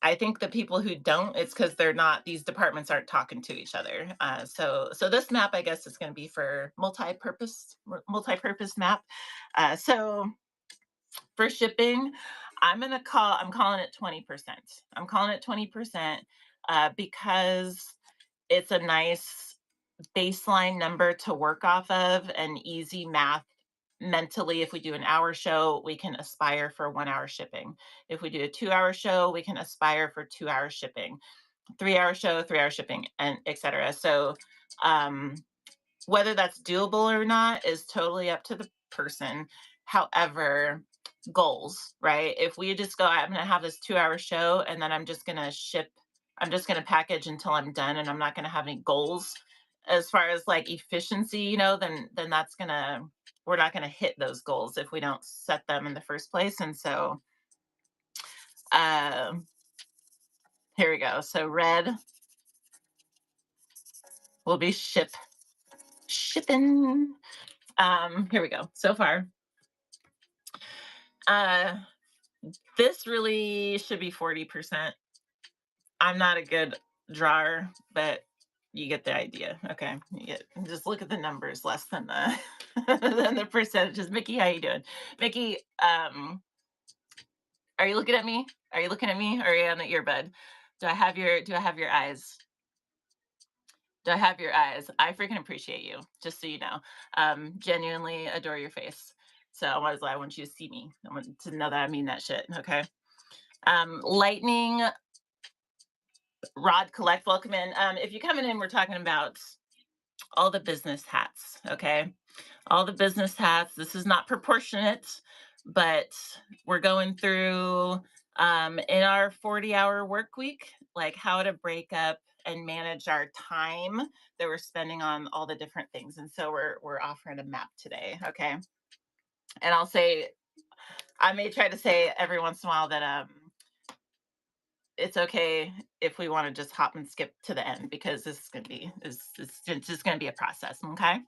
I think the people who don't, it's because they're not, these departments aren't talking to each other. So this map, I guess, is going to be for multi-purpose map. So for shipping, I'm calling it 20%. I'm calling it 20% because it's a nice baseline number to work off of, and easy math mentally. If we do an hour show, we can aspire for 1 hour shipping. If we do a 2 hour show, we can aspire for 2 hour shipping. 3 hour show, 3 hour shipping, and etc. So um whether that's doable or not is totally up to the person. However, goals, right? If we just go, I'm going to have this 2 hour show and then I'm just going to ship, I'm just going to package until I'm done, and I'm not going to have any goals as far as like efficiency, then we're not going to hit those goals if we don't set them in the first place. And so, um, here we go. So red will be shipping. Here we go. So far, uh, This really should be 40%. I'm not a good drawer, but you get the idea. Okay. You get, just look at the numbers less than the than the percentages. Mickey, how you doing? Mickey, are you looking at me? Are you looking at me? Or are you on the earbud? Do I have your eyes? Do I have your eyes? I freaking appreciate you, just so you know. Genuinely adore your face. So I want you to see me. I want to know that I mean that shit. Okay. Lightning Rod Collect, welcome in. If you're coming in, we're talking about all the business hats. Okay. All the business hats. This is not proportionate, but we're going through in our 40-hour work week, like how to break up and manage our time that we're spending on all the different things. And so we're offering a map today. Okay. And I may try to say every once in a while that it's okay if we want to just hop and skip to the end because this is going to be it's just going to be a process. Okay.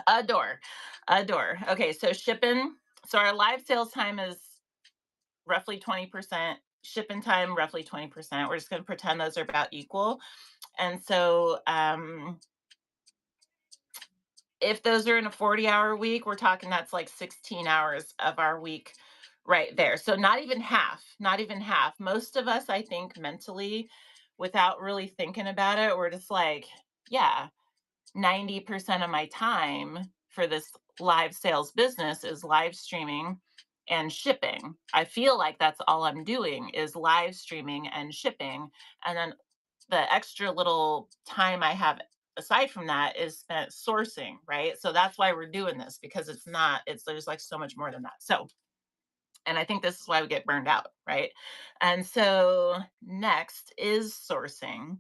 Adore. Adore. Okay, so shipping. So our live sales time is roughly 20%. Shipping time, roughly 20%. We're just going to pretend those are about equal. And so if those are in a 40-hour week, we're talking that's like 16 hours of our week right there. So not even half, not even half. Most of us, I think, mentally, without really thinking about it, we're just like, yeah, 90% of my time for this live sales business is live streaming and shipping. I feel like that's all I'm doing is live streaming and shipping. And then the extra little time I have aside from that is spent sourcing, right? So that's why we're doing this because there's like so much more than that. So, and I think this is why we get burned out, right? And so next is sourcing.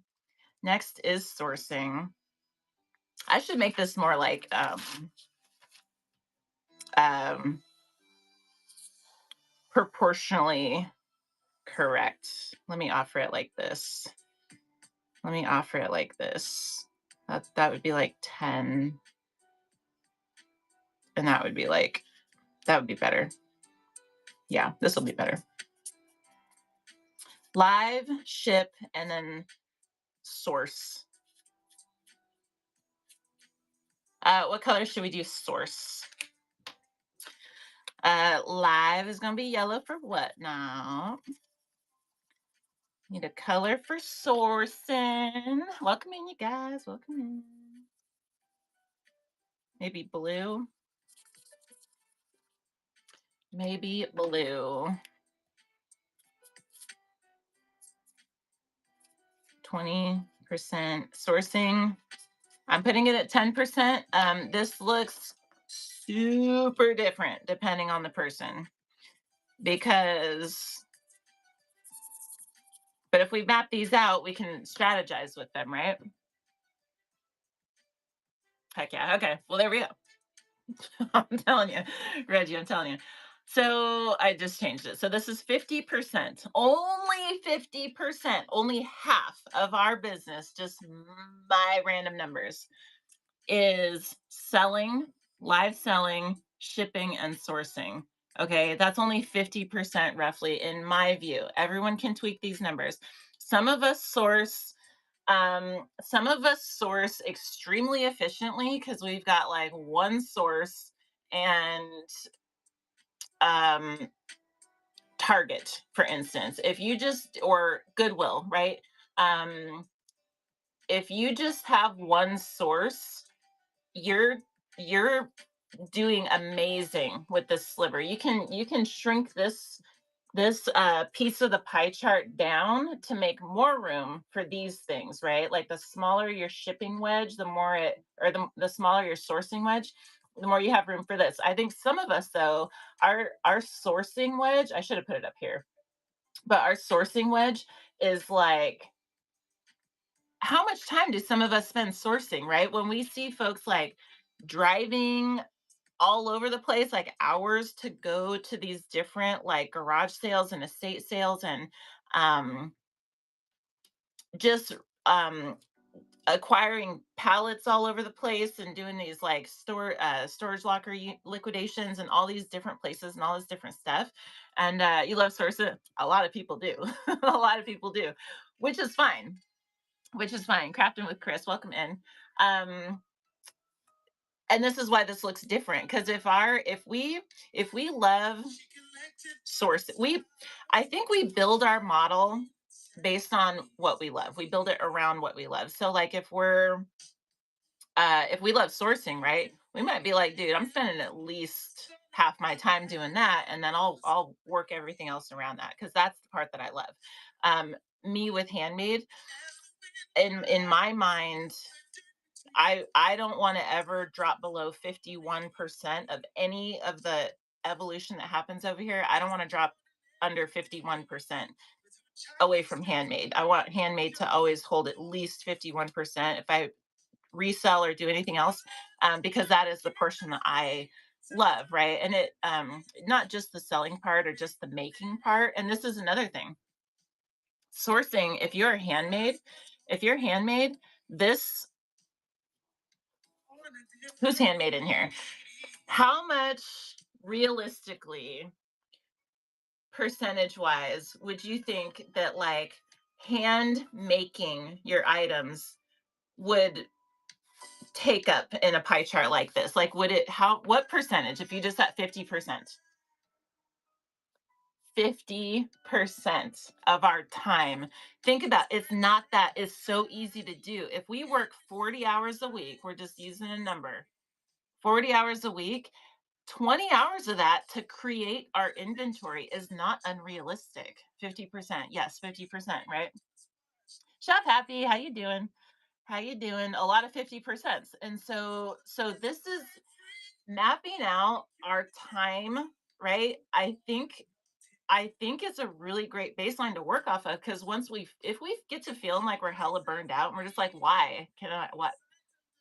Next is sourcing. I should make this more like um, proportionally correct. Let me offer it like this. Let me offer it like this. That would be like 10. And that would be better. Yeah, this will be better. Live, ship, and then source. What color should we do source? Live is going to be yellow for what now? Need a color for sourcing. Welcome in, you guys. Welcome in. Maybe blue. Maybe blue. 20% sourcing. I'm putting it at 10%. This looks super different depending on the person because, but if we map these out, we can strategize with them, right? Heck yeah. Okay. Well, there we go. I'm telling you, Reggie, I'm telling you. So I just changed it. So this is 50%, only 50%, only half of our business, just my random numbers, is selling, live selling, shipping, and sourcing. Okay, that's only 50% roughly in my view. Everyone can tweak these numbers. Some of us source extremely efficiently because we've got like one source and um, Target, for instance. If you just, or Goodwill, right? Um, if you just have one source, you're you're doing amazing with this sliver. You can shrink this piece of the pie chart down to make more room for these things, right? Like the smaller your shipping wedge, the more it, or the smaller your sourcing wedge, the more you have room for this. I think some of us though, our sourcing wedge, I should have put it up here, but our sourcing wedge is like, how much time do some of us spend sourcing, right? When we see folks like driving all over the place, like hours to go to these different like garage sales and estate sales and um just um acquiring pallets all over the place and doing these like storage locker liquidations and all these different places and all this different stuff. And you love sourcing. A lot of people do. A lot of people do, which is fine. Which is fine. Crafting with Chris, welcome in. Um, and this is why this looks different, because if we love source, I think we build our model based on what we love. We build it around what we love. So like if we love sourcing, right, we might be like, dude, I'm spending at least half my time doing that, and then I'll work everything else around that, because that's the part that I love. um Me with handmade, in my mind, I don't want to ever drop below 51% of any of the evolution that happens over here. I don't want to drop under 51% away from handmade. I want handmade to always hold at least 51% if I resell or do anything else, because that is the portion that I love, right? And it, not just the selling part or just the making part. And this is another thing, sourcing. If you're handmade, this, who's handmade in here? How much, realistically, percentage wise, would you think that like hand making your items would take up in a pie chart like this? Like, would it, what percentage, if you just at 50%? 50% of our time. Think about, it's not that, it's so easy to do. If we work 40 hours a week, we're just using a number, 40 hours a week, 20 hours of that to create our inventory is not unrealistic. 50%. Yes, 50%, right? Chef Happy, how you doing? How you doing? A lot of 50%. And so this is mapping out our time, right? I think it's a really great baseline to work off of, because if we get to feeling like we're hella burned out and we're just like, why can I, what?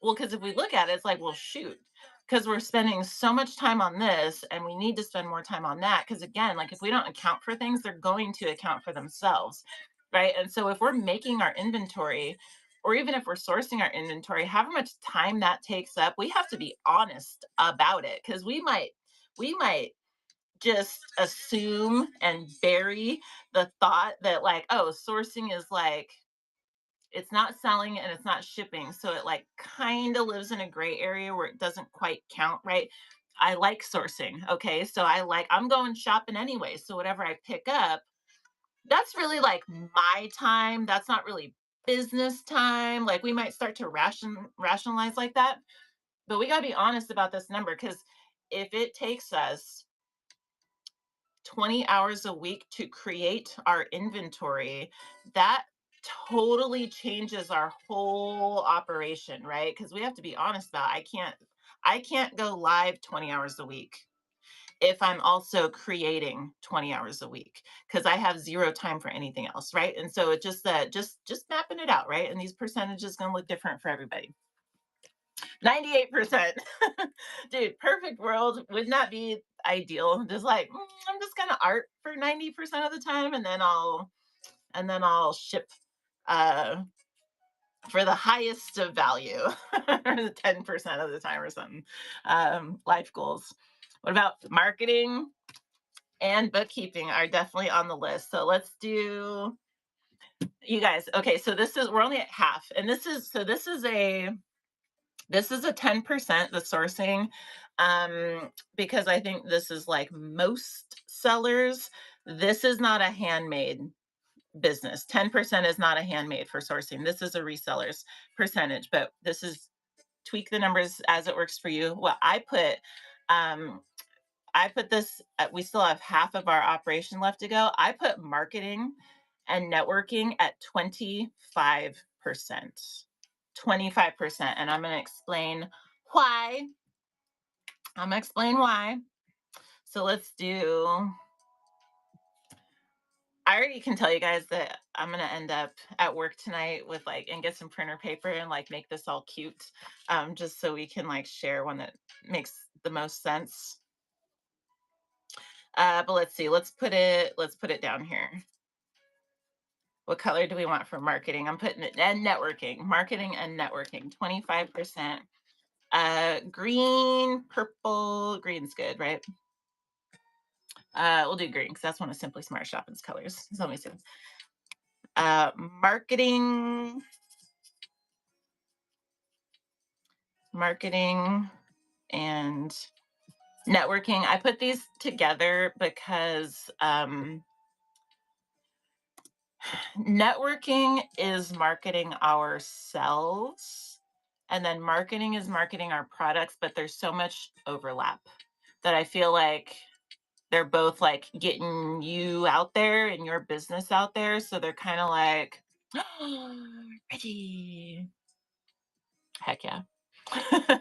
Well, because if we look at it, it's like, well, shoot, because we're spending so much time on this and we need to spend more time on that. Because again, like if we don't account for things, they're going to account for themselves, right? And so if we're making our inventory, or even if we're sourcing our inventory, however much time that takes up, we have to be honest about it, because we might just assume and bury the thought that like, oh, sourcing is like, it's not selling and it's not shipping, so it like kind of lives in a gray area where it doesn't quite count, right? I like sourcing, okay, so I'm going shopping anyway, so whatever I pick up, that's really like my time. That's not really business time. Like we might start to rationalize like that, but we got to be honest about this number, because if it takes us 20 hours a week to create our inventory, that totally changes our whole operation, right? Because we have to be honest about, I can't go live 20 hours a week if I'm also creating 20 hours a week, because I have zero time for anything else, right? And so it just just mapping it out, right? And these percentages going to look different for everybody. 98%. Dude, perfect world would not be ideal. Just like, I'm just gonna art for 90% of the time, and then I'll ship uh for the highest of value 10% of the time or something. Life goals. What about marketing and bookkeeping are definitely on the list. So let's do, you guys. Okay, so we're only at half, and this is a 10%, the sourcing, because I think this is like most sellers. This is not a handmade business. 10% is not a handmade for sourcing. This is a reseller's percentage, but this is, tweak the numbers as it works for you. Well, um, I put this, we still have half of our operation left to go. I put marketing and networking at 25%. 25%. And I'm going to explain why. I'm going to explain why. So let's do, I already can tell you guys that I'm going to end up at work tonight with like, and get some printer paper and like make this all cute, just so we can like share one that makes the most sense. But let's see, let's put it down here. What color do we want for marketing? I'm putting it, and networking, marketing and networking, 25%. Green, purple, green's good, right? We'll do green because that's one of Simply Smart Shopping's colors. So let me see. Marketing, marketing, and networking. I put these together because networking is marketing ourselves, and then marketing is marketing our products, but there's so much overlap that I feel like they're both like getting you out there and your business out there. So they're kind of like, ready. Heck yeah.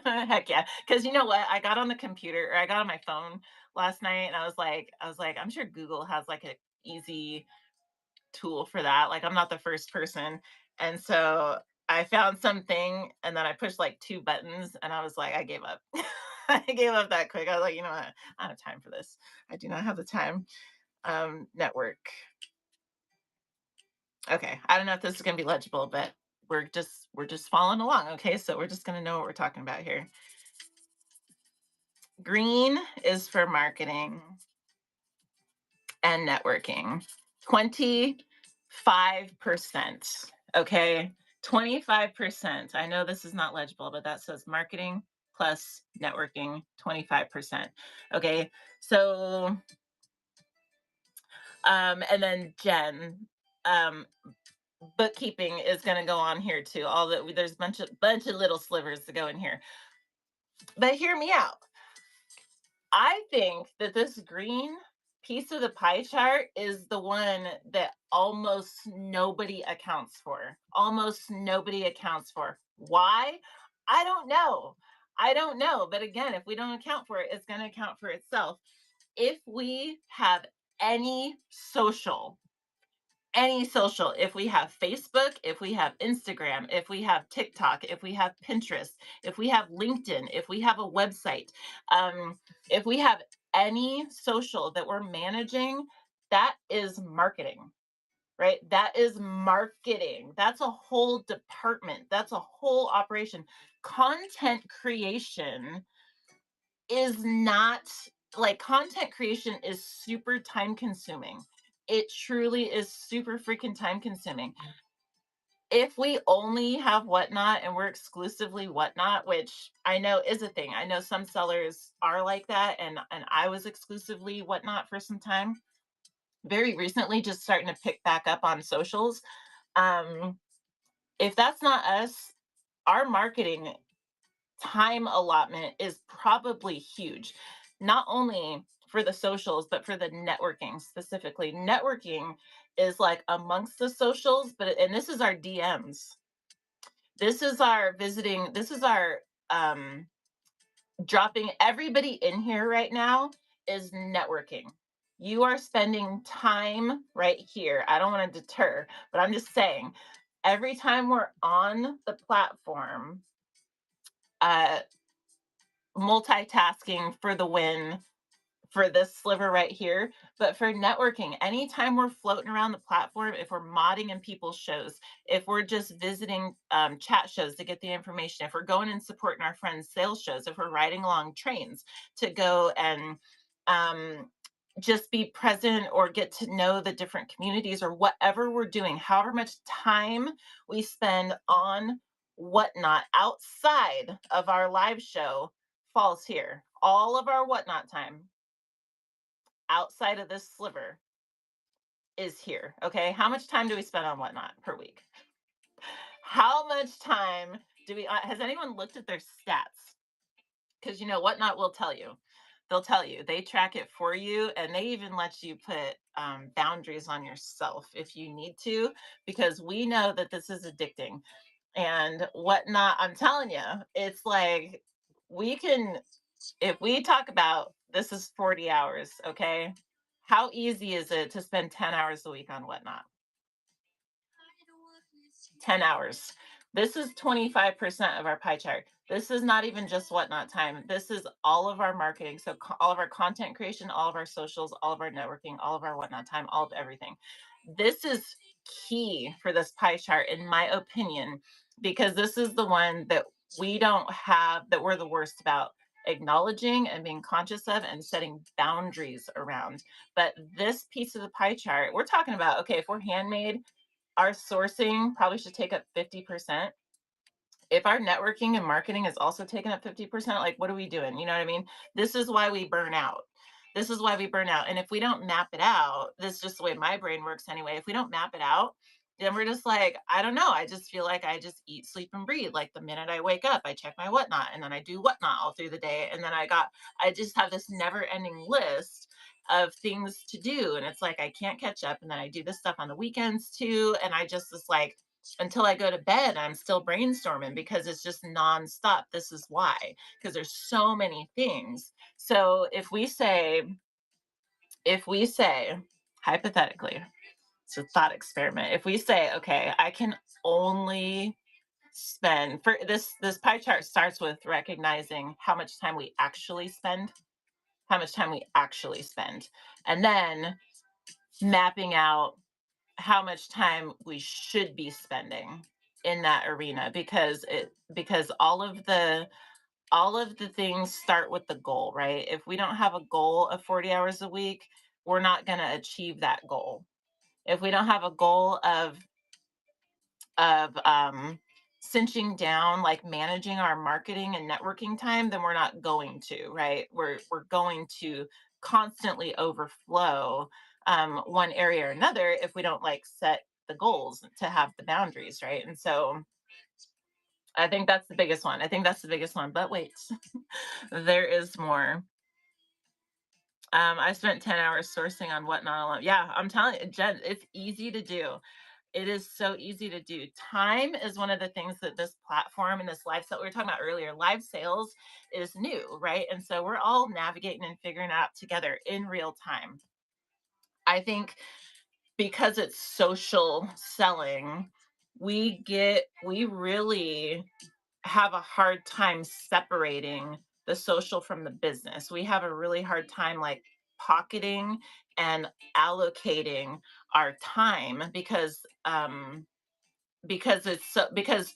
Heck yeah. Because you know what? I got on the computer or I got on my phone last night and I was like, I'm sure Google has like an easy tool for that. Like I'm not the first person. And so I found something and then I pushed like two buttons and I was like, I gave up. I gave up that quick. I was like, you know what? I don't have time for this. I do not have the time. Network. Okay. I don't know if this is gonna be legible, but we're just following along. Okay. So we're just gonna know what we're talking about here. Green is for marketing and networking. 25%. Okay. 25%. I know this is not legible, but that says marketing plus networking, 25%. Okay. So, and then Jen, um, bookkeeping is going to go on here too. All that there's bunch of little slivers to go in here. But hear me out. I think that this green piece of the pie chart is the one that almost nobody accounts for. Almost nobody accounts for. Why? I don't know. I don't know. But again, if we don't account for it, it's going to account for itself. If we have any social, if we have Facebook, if we have Instagram, if we have TikTok, if we have Pinterest, if we have LinkedIn, if we have a website, if we have any social that we're managing, that is marketing, right? That is marketing. That's a whole department, that's a whole operation. Content creation is not like content creation is super time consuming. It truly is super freaking time consuming. If we only have Whatnot and we're exclusively Whatnot, which I know is a thing. I know some sellers are like that, and I was exclusively Whatnot for some time. Very recently, just starting to pick back up on socials. If that's not us, our marketing time allotment is probably huge, not only for the socials, but for the networking specifically. Networking is like amongst the socials, and this is our DMs. This is our visiting, this is our dropping everybody in here right now is networking. You are spending time right here. I don't want to deter, but I'm just saying every time we're on the platform, uh, multitasking for the win for this sliver right here. But for networking, anytime we're floating around the platform, if we're modding in people's shows, if we're just visiting chat shows to get the information, if we're going and supporting our friends' sales shows, if we're riding along trains to go and just be present or get to know the different communities or whatever we're doing, however much time we spend on Whatnot outside of our live show falls here. All of our Whatnot time outside of this sliver is here. Okay. How much time do we spend on Whatnot per week? How much time do we, has anyone looked at their stats? Because you know, Whatnot will tell you. They'll tell you, they track it for you, and they even let you put boundaries on yourself if you need to, because we know that this is addicting. And Whatnot, I'm telling you, it's like we can, if we talk about this is 40 hours, okay? How easy is it to spend 10 hours a week on Whatnot? 10 hours. This is 25% of our pie chart. This is not even just Whatnot time. This is all of our marketing. So, all of our content creation, all of our socials, all of our networking, all of our Whatnot time, all of everything. This is key for this pie chart, in my opinion, because this is the one that we don't have, that we're the worst about acknowledging and being conscious of and setting boundaries around. But this piece of the pie chart, we're talking about, okay, if we're handmade, our sourcing probably should take up 50%. If our networking and marketing is also taking up 50%, like what are we doing? You know what I mean? This is why we burn out. This is why we burn out. And if we don't map it out, this is just the way my brain works anyway. If we don't map it out, then we're just like, I don't know. I just feel like I just eat, sleep, and breathe. Like the minute I wake up, I check my whatnot and then I do whatnot all through the day. And then I just have this never ending list of things to do. And it's like I can't catch up. And then I do this stuff on the weekends too. And I just is like, until I go to bed, I'm still brainstorming because it's just nonstop. This is why, because there's so many things. So if we say, hypothetically, it's a thought experiment. If we say, okay, I can only spend for this pie chart starts with recognizing how much time we actually spend, how much time we actually spend, and then mapping out how much time we should be spending in that arena, because all of the things start with the goal, right? If we don't have a goal of 40 hours a week, we're not going to achieve that goal. If we don't have a goal of cinching down, like managing our marketing and networking time, then we're not going to, right? We're going to constantly overflow one area or another if we don't like set the goals to have the boundaries, right? And so I think that's the biggest one. I think that's the biggest one. But wait, there is more. I spent 10 hours sourcing on whatnot alone. Yeah, I'm telling you, Jen, it's easy to do. It is so easy to do. Time is one of the things that this platform and this live sale we were talking about earlier, live sales is new, right? And so we're all navigating and figuring out together in real time. I think because it's social selling, we really have a hard time separating the social from the business. We have a really hard time like pocketing and allocating our time because it's so because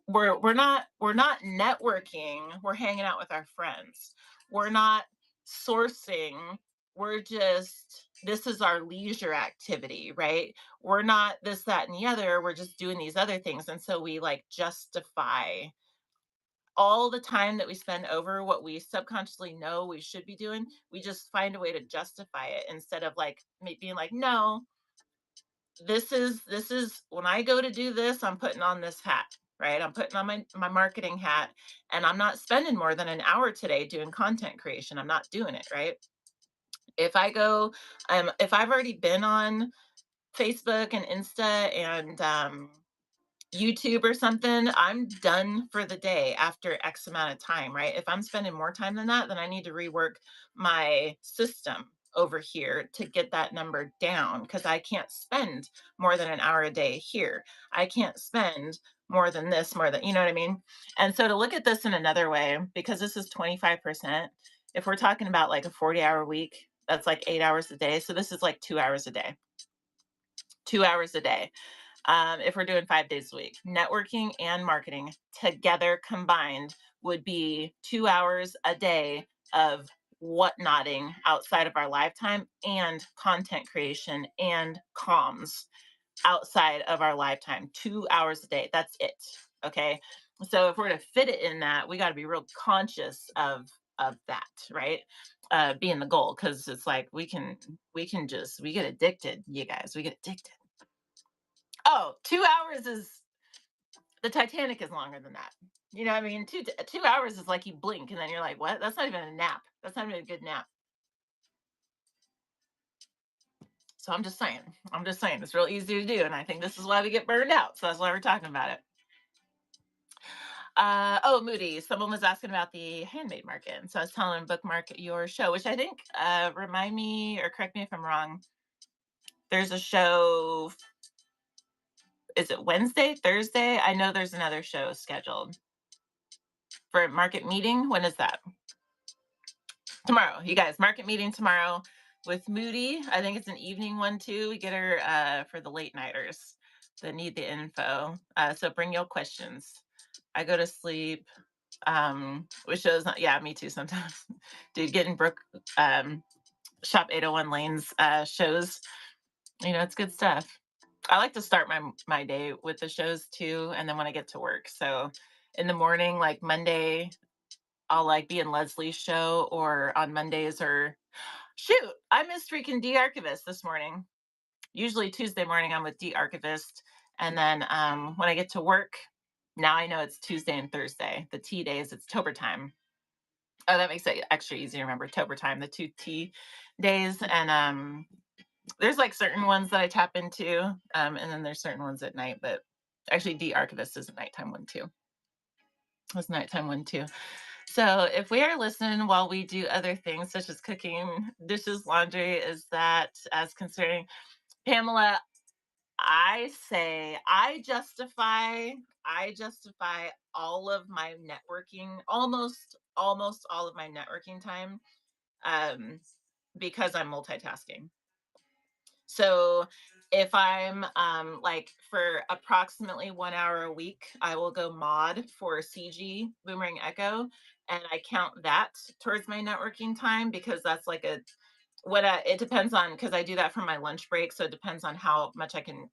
we're not networking, we're hanging out with our friends. We're not sourcing, we're just this is our leisure activity, right? We're not this, that, and the other. We're just doing these other things. And so we like justify all the time that we spend over what we subconsciously know we should be doing. We just find a way to justify it instead of like being like, no, this is when I go to do this, I'm putting on this hat, right? I'm putting on my marketing hat, and I'm not spending more than an hour today doing content creation. I'm not doing it, right? If I go, if I've already been on Facebook and Insta and YouTube or something, I'm done for the day after X amount of time, right? If I'm spending more time than that, then I need to rework my system over here to get that number down because I can't spend more than an hour a day here. I can't spend more than this, more than, you know what I mean? And so to look at this in another way, because this is 25%, if we're talking about like a 40-hour week, that's like 8 hours a day. So this is like 2 hours a day, 2 hours a day, if we're doing 5 days a week. Networking and marketing together combined would be 2 hours a day of whatnotting outside of our lifetime and content creation and comms outside of our lifetime. 2 hours a day. That's it. Okay. So if we're to fit it in that, we got to be real conscious of that, right? Being the goal, because it's like we get addicted, you guys. We get addicted. Oh, 2 hours is the Titanic is longer than that. You know what I mean? 2 hours is like you blink and then you're like, what? That's not even a nap. That's not even a good nap. So I'm just saying. I'm just saying it's real easy to do. And I think this is why we get burned out. So that's why we're talking about it. Oh, Moody, someone was asking about the handmade market. And so I was telling him bookmark your show, which I think remind me or correct me if I'm wrong. There's a show. Is it Wednesday, Thursday? I know there's another show scheduled for market meeting. When is that? Tomorrow, you guys. Market meeting tomorrow. with Moody. I think it's an evening one too. We get her for the late nighters that need the info. So bring your questions. I go to sleep. With shows, yeah, me too sometimes. Dude, getting Brooke Shop 801 Lanes shows, it's good stuff. I like to start my day with the shows too, and then when I get to work. So in the morning, like Monday, I'll like be in Leslie's show, or on Mondays, or shoot, I missed freaking D Archivist this morning. Usually Tuesday morning I'm with D Archivist, and then when I get to work, now I know it's Tuesday and Thursday. The T days, it's Tober time. Oh, that makes it extra easy to remember. Tober time, the two T days, and there's like certain ones that I tap into, and then there's certain ones at night. But actually, D Archivist is a nighttime one too. It's a nighttime one too. So if we are listening while we do other things such as cooking, dishes, laundry, is that as concerning? Pamela, I say I justify all of my networking, almost all of my networking time, um, because I'm multitasking. So if I'm like for approximately 1 hour a week, I will go mod for CG Boomerang Echo, and I count that towards my networking time because that's like a what it depends on, because I do that for my lunch break, so it depends on how much I can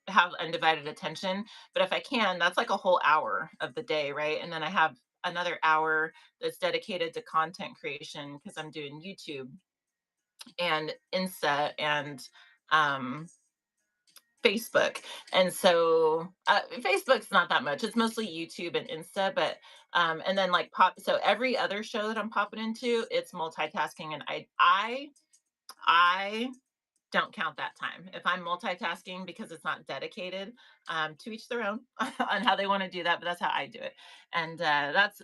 have undivided attention. But if I can, that's like a whole hour of the day, right? And then I have another hour that's dedicated to content creation because I'm doing YouTube and Insta and um Facebook. And so Facebook's not that much. It's mostly YouTube and Insta, but and then like pop so every other show that I'm popping into, it's multitasking, and I don't count that time. If I'm multitasking because it's not dedicated, to each their own on how they want to do that, but that's how I do it. And that's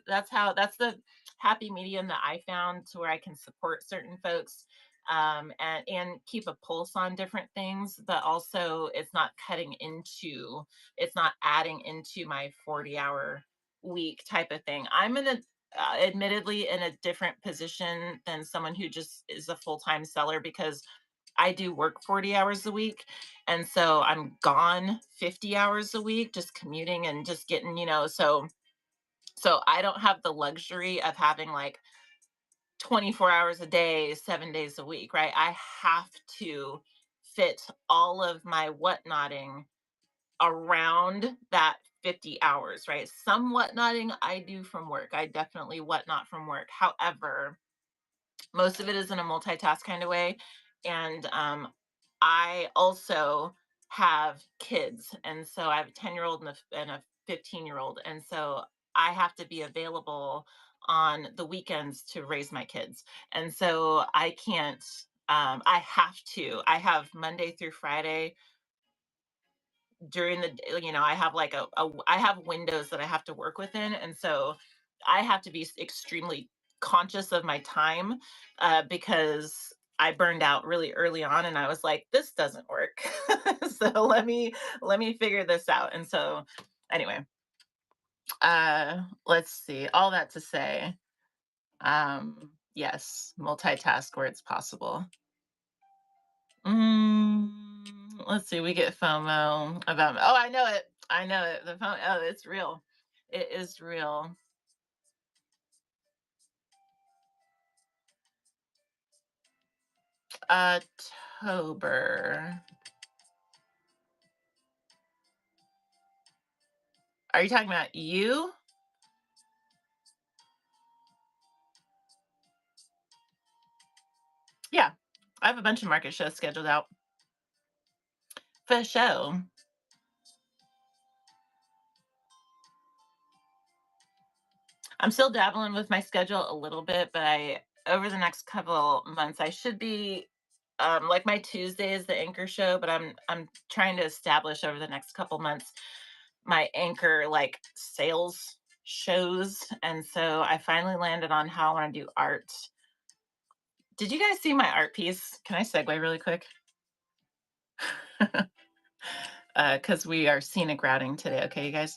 the happy medium that I found to where I can support certain folks, and keep a pulse on different things, but also it's not adding into my 40-hour week type of thing. I'm in a admittedly in a different position than someone who just is a full-time seller, because I do work 40 hours a week. And so I'm gone 50 hours a week, just commuting and just getting, so I don't have the luxury of having like 24 hours a day, 7 days a week, right? I have to fit all of my whatnotting around that 50 hours, right? Some whatnotting I do from work. I definitely whatnot from work. However, most of it is in a multitask kind of way. And I also have kids. And so I have a 10-year-old and a 15-year-old. And so I have to be available on the weekends to raise my kids. And so I can't, I have Monday through Friday during the I have like I have windows that I have to work within, and so I have to be extremely conscious of my time, because I burned out really early on, and I was like, this doesn't work. So let me figure this out. And so anyway, let's see, all that to say, yes, multitask where it's possible. Let's see. We get FOMO about. Oh, I know it. I know it. The phone. Oh, it's real. It is real. October. Are you talking about you? Yeah, I have a bunch of market shows scheduled out for show. I'm still dabbling with my schedule a little bit, but I over the next couple months I should be like my Tuesday is the anchor show, but I'm trying to establish over the next couple months my anchor like sales shows. And so I finally landed on how I want to do art. Did you guys see my art piece? Can I segue really quick? Because we are scenic routing today. Okay, you guys.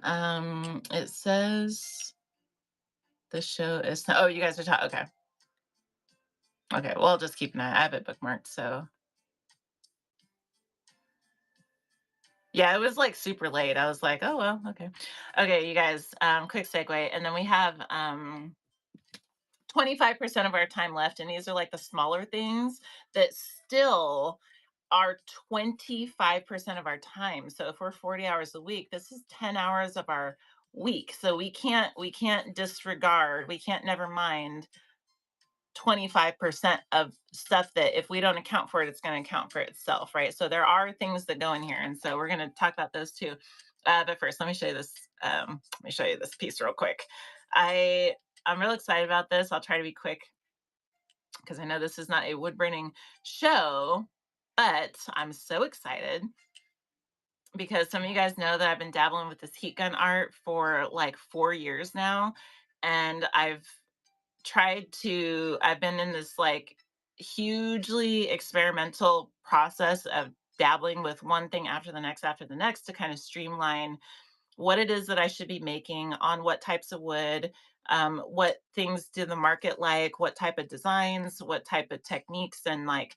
It says the show is. Oh, you guys are talking. Okay. Okay, well, I'll just keep an eye. I have it bookmarked, so yeah, it was like super late. I was like, oh well, okay. Okay, you guys, quick segue. And then we have 25% of our time left. And these are like the smaller things that still are 25% of our time. So if we're 40 hours a week, this is 10 hours of our week. So we can't disregard, we can't never mind 25% of stuff that if we don't account for it, it's going to account for itself, right? So there are things that go in here. And so we're going to talk about those too. But first, let me show you this. Let me show you this piece real quick. I'm real excited about this. I'll try to be quick because I know this is not a wood burning show, but I'm so excited because some of you guys know that I've been dabbling with this heat gun art for like 4 years now. And I've been in this like hugely experimental process of dabbling with one thing after the next to kind of streamline what it is that I should be making on what types of wood, what things do the market like, what type of designs, what type of techniques, and like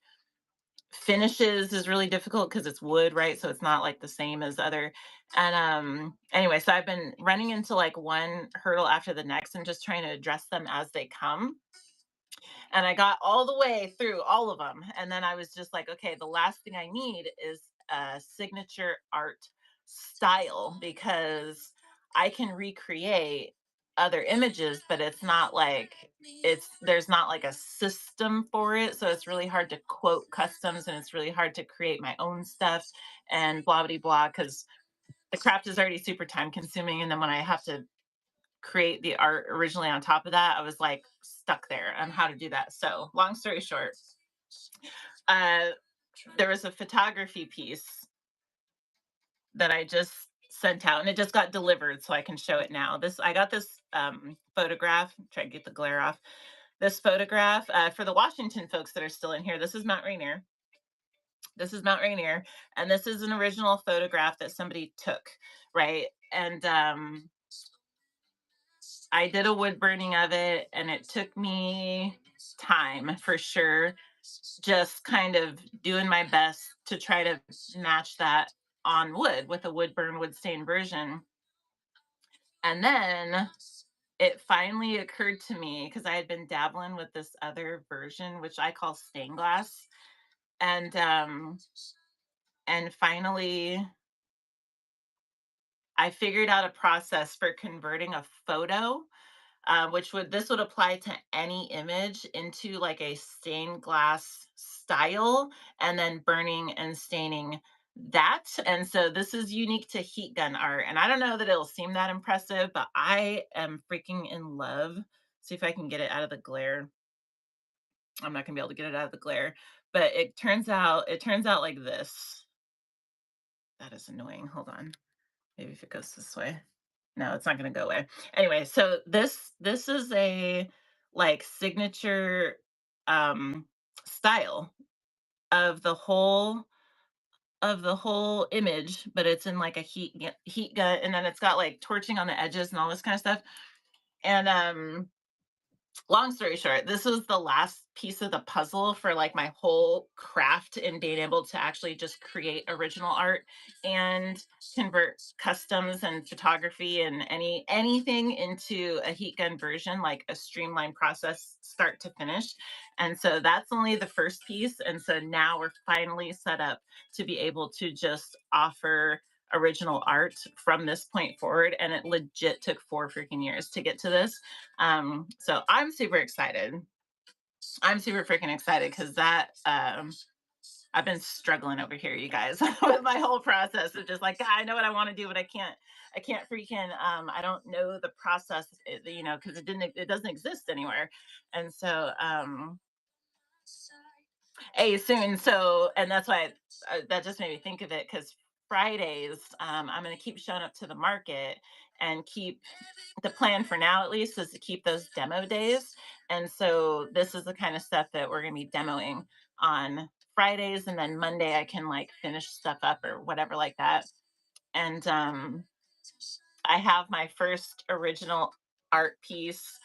finishes is really difficult because it's wood, right? So it's not like the same as other. And anyway, so I've been running into like one hurdle after the next and just trying to address them as they come, and I got all the way through all of them. And then I was just like, okay, the last thing I need is a signature art style because I can recreate other images, but it's not like there's not like a system for it. So it's really hard to quote customs and it's really hard to create my own stuff and blah blah blah because the craft is already super time consuming. And then when I have to create the art originally on top of that, I was like stuck there on how to do that. So, long story short, uh, there was a photography piece that I just sent out and it just got delivered so I can show it now. I got this photograph, try to get the glare off. This photograph for the Washington folks that are still in here. This is Mount Rainier. This is Mount Rainier, and this is an original photograph that somebody took, right? And I did a wood burning of it, and it took me time for sure, just kind of doing my best to try to match that on wood with a wood burn, wood stain version. And then it finally occurred to me because I had been dabbling with this other version, which I call stained glass. And finally I figured out a process for converting a photo, which would apply to any image into like a stained glass style and then burning and staining that. And so this is unique to heat gun art. And I don't know that it'll seem that impressive, but I am freaking in love. See if I can get it out of the glare. I'm not gonna be able to get it out of the glare, but it turns out like this. That is annoying. Hold on. Maybe if it goes this way. No, it's not gonna go away. Anyway, so this is a like signature um style of the whole image, but it's in like a heat gun, and then it's got like torching on the edges and all this kind of stuff. And long story short, this was the last piece of the puzzle for like my whole craft in being able to actually just create original art and convert customs and photography and anything into a heat gun version, like a streamlined process start to finish. And so that's only the first piece, and so now we're finally set up to be able to just offer original art from this point forward, and it legit took 4 freaking years to get to this. So I'm super excited. I'm super freaking excited because that I've been struggling over here, you guys, with my whole process of just like, "God, I know what I want to do, but I can't freaking I don't know the process, because it doesn't exist anywhere. And so hey, soon. So, and that's why that just made me think of it because Fridays, I'm going to keep showing up to the market and keep the plan for now, at least, is to keep those demo days. And so, this is the kind of stuff that we're going to be demoing on Fridays. And then Monday, I can like finish stuff up or whatever like that. And I have my first original art piece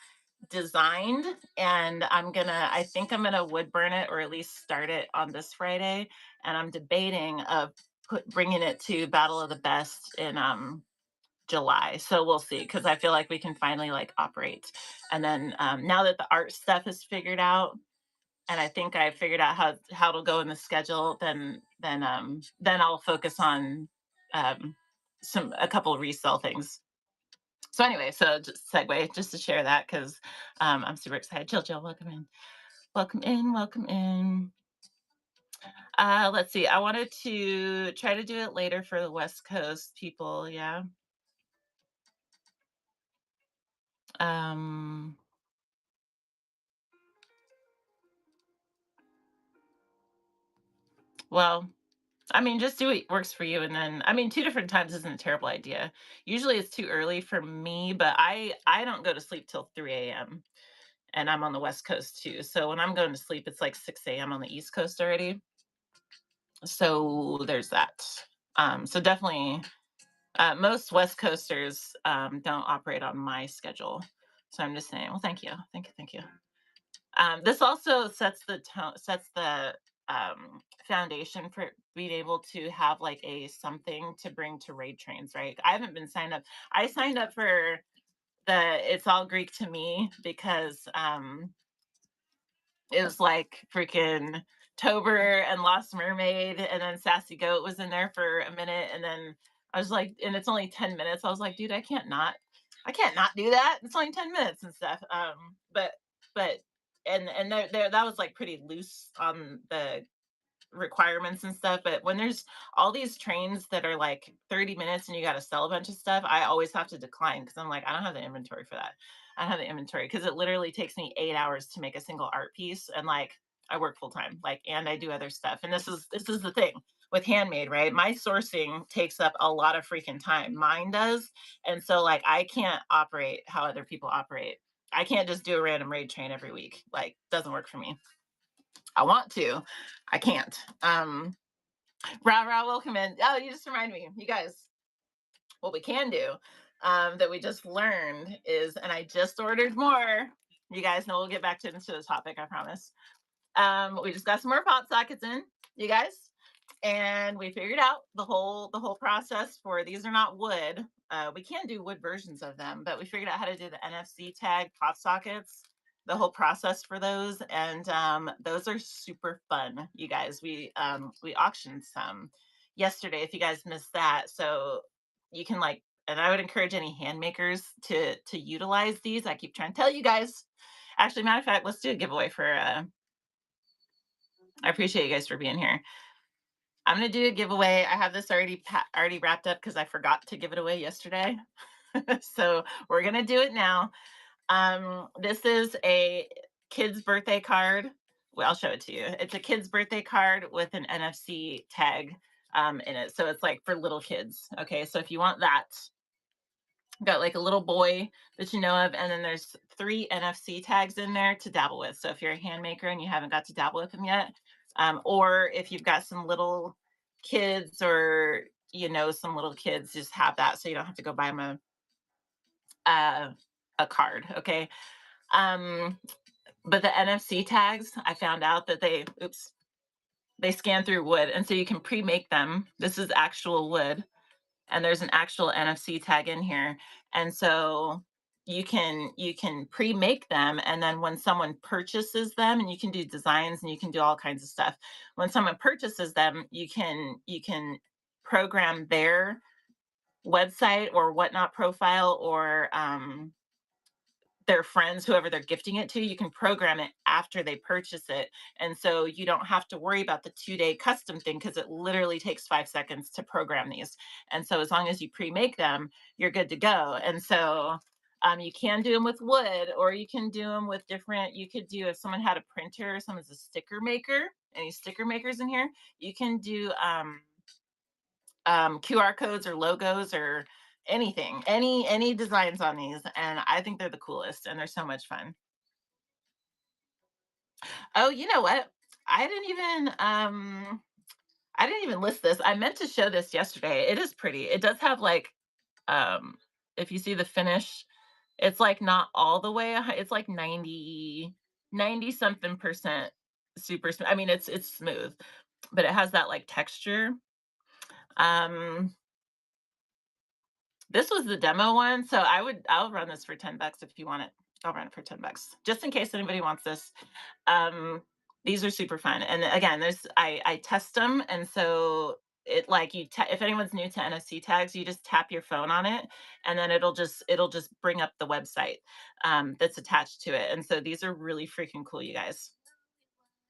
designed, and I think I'm gonna wood burn it or at least start it on this Friday. And I'm debating of bringing it to Battle of the Best in July. So we'll see, because I feel like we can finally like operate. And then now that the art stuff is figured out, and I think I figured out how to go in the schedule, then I'll focus on um, a couple of resell things. So anyway, so just segue just to share that, because I'm super excited. Jill, Jill, welcome in, welcome in, welcome in. Let's see. I wanted to try to do it later for the West Coast people. Yeah. Um, well, I mean, just do what works for you, and then I mean, two different times isn't a terrible idea. Usually, it's too early for me, but I don't go to sleep till 3 a.m. and I'm on the West Coast too. So when I'm going to sleep, it's like 6 a.m. on the East Coast already. So there's that. So definitely, most West Coasters don't operate on my schedule. So I'm just saying, well, thank you, thank you, thank you. This also sets the tone, sets the foundation for being able to have like a something to bring to raid trains, right? I haven't been signed up. I signed up for the It's All Greek to Me because it was like freaking Tober and Lost Mermaid, and then Sassy Goat was in there for a minute, and then I was like, and it's only 10 minutes. I was like, dude, I can't not do that. It's only 10 minutes and stuff. But and there that was like pretty loose on the requirements and stuff. But when there's all these trains that are like 30 minutes and you got to sell a bunch of stuff, I always have to decline because I'm like, I don't have the inventory for that. I don't have the inventory because it literally takes me 8 hours to make a single art piece. And like, I work full time, like, and I do other stuff. And this is the thing with handmade, right? My sourcing takes up a lot of freaking time. Mine does. And so like, I can't operate how other people operate. I can't just do a random raid train every week. Like, doesn't work for me. I want to, I can't. Rah rah, welcome in. Oh, you just remind me, you guys. What we can do, that we just learned is, and I just ordered more. You guys know we'll get back to the topic. I promise. We just got some more pop sockets in, you guys, and we figured out the whole process for these are not wood. We can do wood versions of them, but we figured out how to do the NFC tag pop sockets, the whole process for those, and those are super fun, you guys. We auctioned some yesterday. If you guys missed that, so you can like, and I would encourage any hand makers to utilize these. I keep trying to tell you guys. Actually, matter of fact, let's do a giveaway for I appreciate you guys for being here. I'm gonna do a giveaway. I have this already wrapped up because I forgot to give it away yesterday. So we're gonna do it now. This is a kid's birthday card. Well, I'll show it to you. It's a kid's birthday card with an NFC tag in it. So it's like for little kids. Okay, so if you want that, got like a little boy that you know of, and then there's 3 NFC tags in there to dabble with. So if you're a hand maker and you haven't got to dabble with them yet, or if you've got some little kids or some little kids, just have that so you don't have to go buy them a card. Okay. Um, but the NFC tags, I found out that they scan through wood, and so you can pre-make them. This is actual wood, and there's an actual NFC tag in here. And so you can pre-make them, and then when someone purchases them, and you can do designs and you can do all kinds of stuff. When someone purchases them, you can program their website or whatnot profile, or their friends, whoever they're gifting it to. You can program it after they purchase it. And so you don't have to worry about the 2-day custom thing because it literally takes 5 seconds to program these. And so as long as you pre-make them, you're good to go. And so you can do them with wood, or you can do them with different, you could do, if someone had a printer, someone's a sticker maker, any sticker makers in here, you can do QR codes or logos or anything, any designs on these, and I think they're the coolest, and they're so much fun. Oh, you know what? I didn't even I didn't even list this. I meant to show this yesterday. It is pretty. It does have like um if you see the finish, It's like not all the way, it's like 90 something percent super smooth. I mean, it's smooth, but it has that like texture. Um, this was the demo one, so I'll run this for $10 if you want it. I'll run it for $10 just in case anybody wants this. Um, these are super fun, and again, I test them, and so it like if anyone's new to NFC tags, you just tap your phone on it, and then it'll just bring up the website that's attached to it, and so these are really freaking cool, you guys.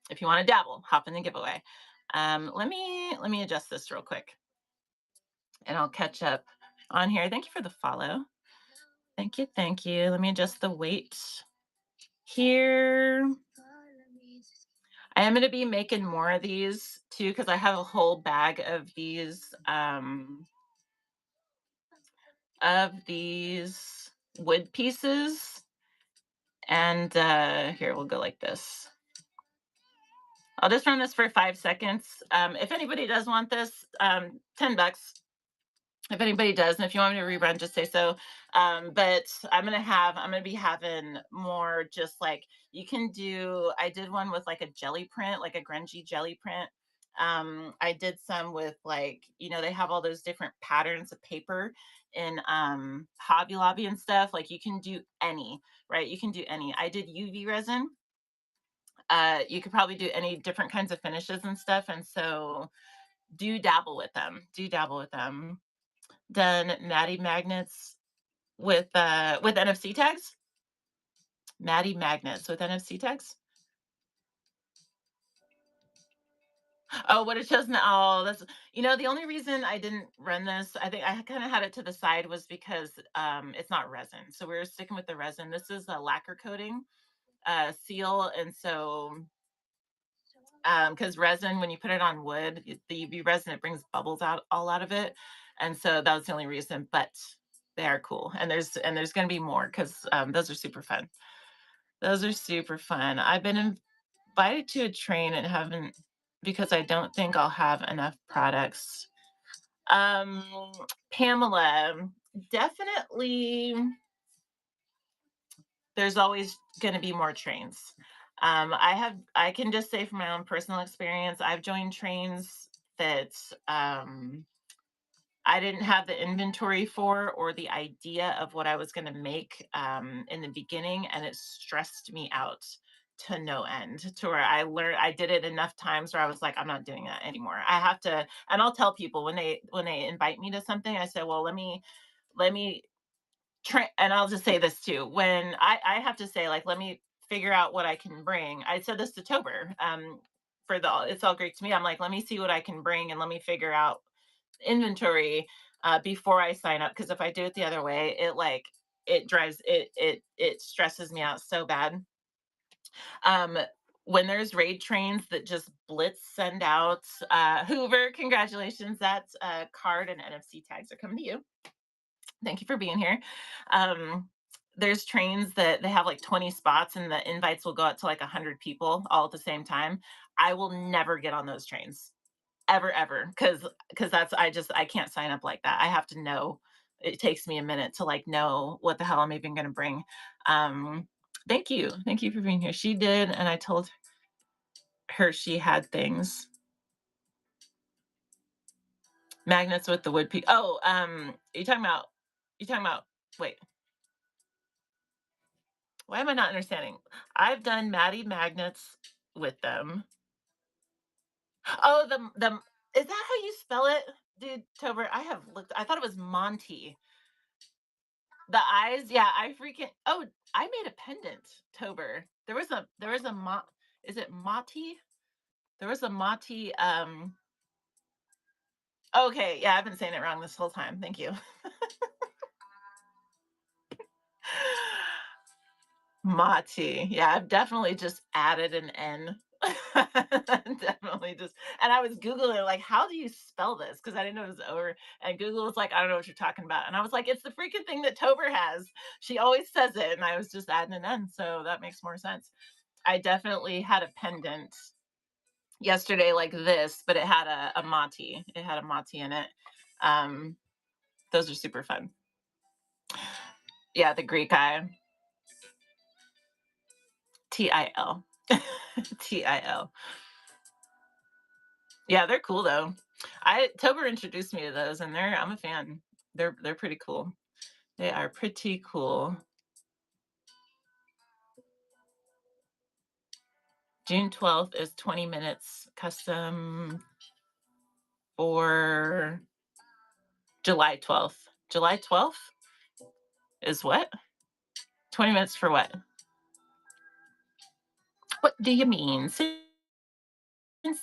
If you want to dabble, hop in the giveaway. Let me adjust this real quick, and I'll catch up on here. Thank you for the follow. Thank you, thank you. Let me adjust the weight here. I am going to be making more of these too because I have a whole bag of these wood pieces. And here we'll go like this. I'll just run this for 5 seconds. If anybody does want this, $10. If anybody does, and if you want me to rerun, just say so. But I'm gonna be having more, just like you can do. I did one with like a jelly print, like a grungy jelly print. I did some with like, they have all those different patterns of paper in Hobby Lobby and stuff. Like you can do any, right? You can do any. I did UV resin. You could probably do any different kinds of finishes and stuff. And so do dabble with them. Do dabble with them. Done Maddie magnets with NFC tags. Maddie magnets with NFC tags. Oh, what it shows now. Oh, that's the only reason I didn't run this, I think I kind of had it to the side, was because it's not resin. So we are sticking with the resin. This is a lacquer coating seal, and so because resin, when you put it on wood, the UV resin, it brings bubbles out all out of it, and so that was the only reason. But they are cool, and there's going to be more because those are super fun. Those are super fun. I've been invited to a train and haven't, because I don't think I'll have enough products. Um, Pamela, definitely. There's always going to be more trains. I can just say from my own personal experience, I've joined trains that I didn't have the inventory for, or the idea of what I was going to make in the beginning, and it stressed me out to no end, to where I did it enough times where I was like, I'm not doing that anymore. I have to, and I'll tell people when they invite me to something, I say, well, let me try, and I'll just say this too. When I have to say, like, let me figure out what I can bring. I said this to Tober for the It's All Greek to Me. I'm like, let me see what I can bring, and let me figure out inventory before I sign up, because if I do it the other way, it stresses me out so bad. Um, when there's raid trains that just blitz send out, Hoover, congratulations, that card and NFC tags are coming to you. Thank you for being here. Um, there's trains that they have like 20 spots, and the invites will go out to like 100 people all at the same time. I will never get on those trains, ever, because I can't sign up like that. I have to know. It takes me a minute to like know what the hell I'm even going to bring. Um, thank you for being here. She did, and I told her she had things. Magnets with the wood peak. Oh, you talking about wait, why am I not understanding? I've done Maddie magnets with them. Oh, the is that how you spell it, dude? Tober, I have looked. I thought it was Monty. The eyes, yeah. I freaking. Oh, I made a pendant, Tober. There was a Is it Mati? There was a Mati. Okay, yeah. I've been saying it wrong this whole time. Thank you. Mati. Yeah, I've definitely just added an N. Definitely just, and I was Googling like, how do you spell this? Because I didn't know it was over. And Google was like, I don't know what you're talking about. And I was like, it's the freaking thing that Tober has. She always says it. And I was just adding an N. So that makes more sense. I definitely had a pendant yesterday like this, but it had a Mati. It had a Mati in it. Um, those are super fun. Yeah, the Greek eye. TIL. TIL. Yeah, they're cool though. I Tober introduced me to those and I'm a fan. They're pretty cool. They are pretty cool. June 12th is 20 minutes custom for July 12th. July 12th is what? 20 minutes for what? What do you mean? Sin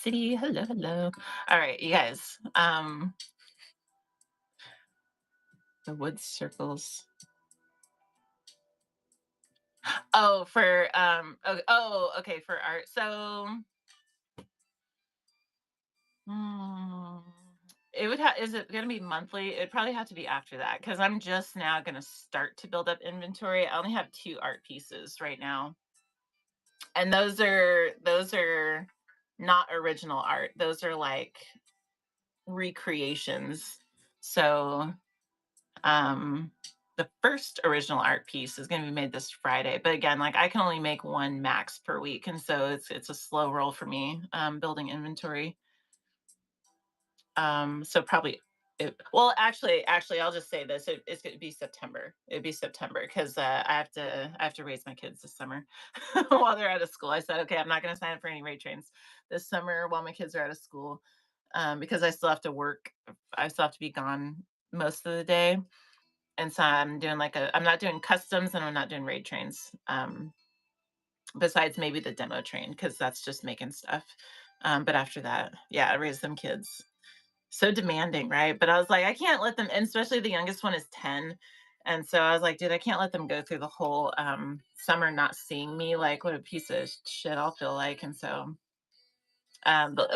City. Hello, hello. All right, you guys. The wood circles. Oh, for okay, for art. So mm, it would have is it gonna be monthly? It'd probably have to be after that because I'm just now gonna start to build up inventory. I only have two art pieces right now. And those are not original art. Those are like recreations. So um the first original art piece is going to be made this Friday. But again, like I can only make one max per week, and so it's a slow roll for me building inventory. So probably well, actually, I'll just say this: it's going to be September. It'd be September because I have to raise my kids this summer while they're out of school. I said, okay, I'm not going to sign up for any rate trains this summer while my kids are out of school because I still have to work. I still have to be gone most of the day, and so I'm not doing customs and I'm not doing raid trains. Besides maybe the demo train because that's just making stuff. But after that, yeah, I raise them kids. So demanding, right? But I was like, I can't let them, and especially the youngest one is 10. And so I was like, dude, I can't let them go through the whole summer not seeing me. Like, what a piece of shit I'll feel like. And so,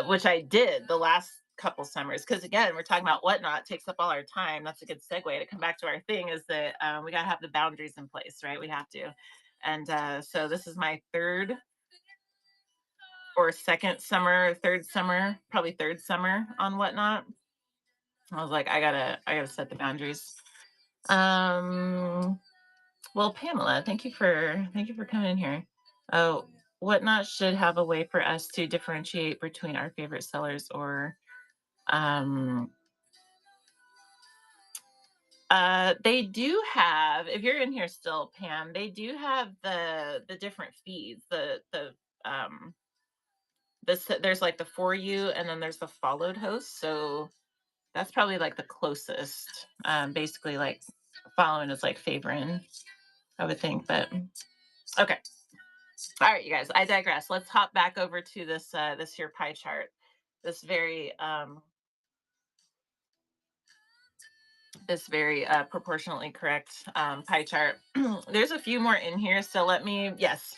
which I did the last couple summers. Because again, we're talking about whatnot takes up all our time. That's a good segue to come back to our thing is that we got to have the boundaries in place, right? We have to. And so this is my third or second summer, third summer, probably third summer on whatnot. I was like, I gotta set the boundaries. Um, well, Pamela, thank you for coming in here. Oh, whatnot should have a way for us to differentiate between our favorite sellers or um they do have, if you're in here still, Pam, they do have the different feeds, um there's like the for you and then there's the followed host. So that's probably like the closest. Basically like following is like favoring, I would think. But okay. All right, you guys, I digress. Let's hop back over to this here pie chart. This very proportionally correct pie chart. There's a few more in here, so yes.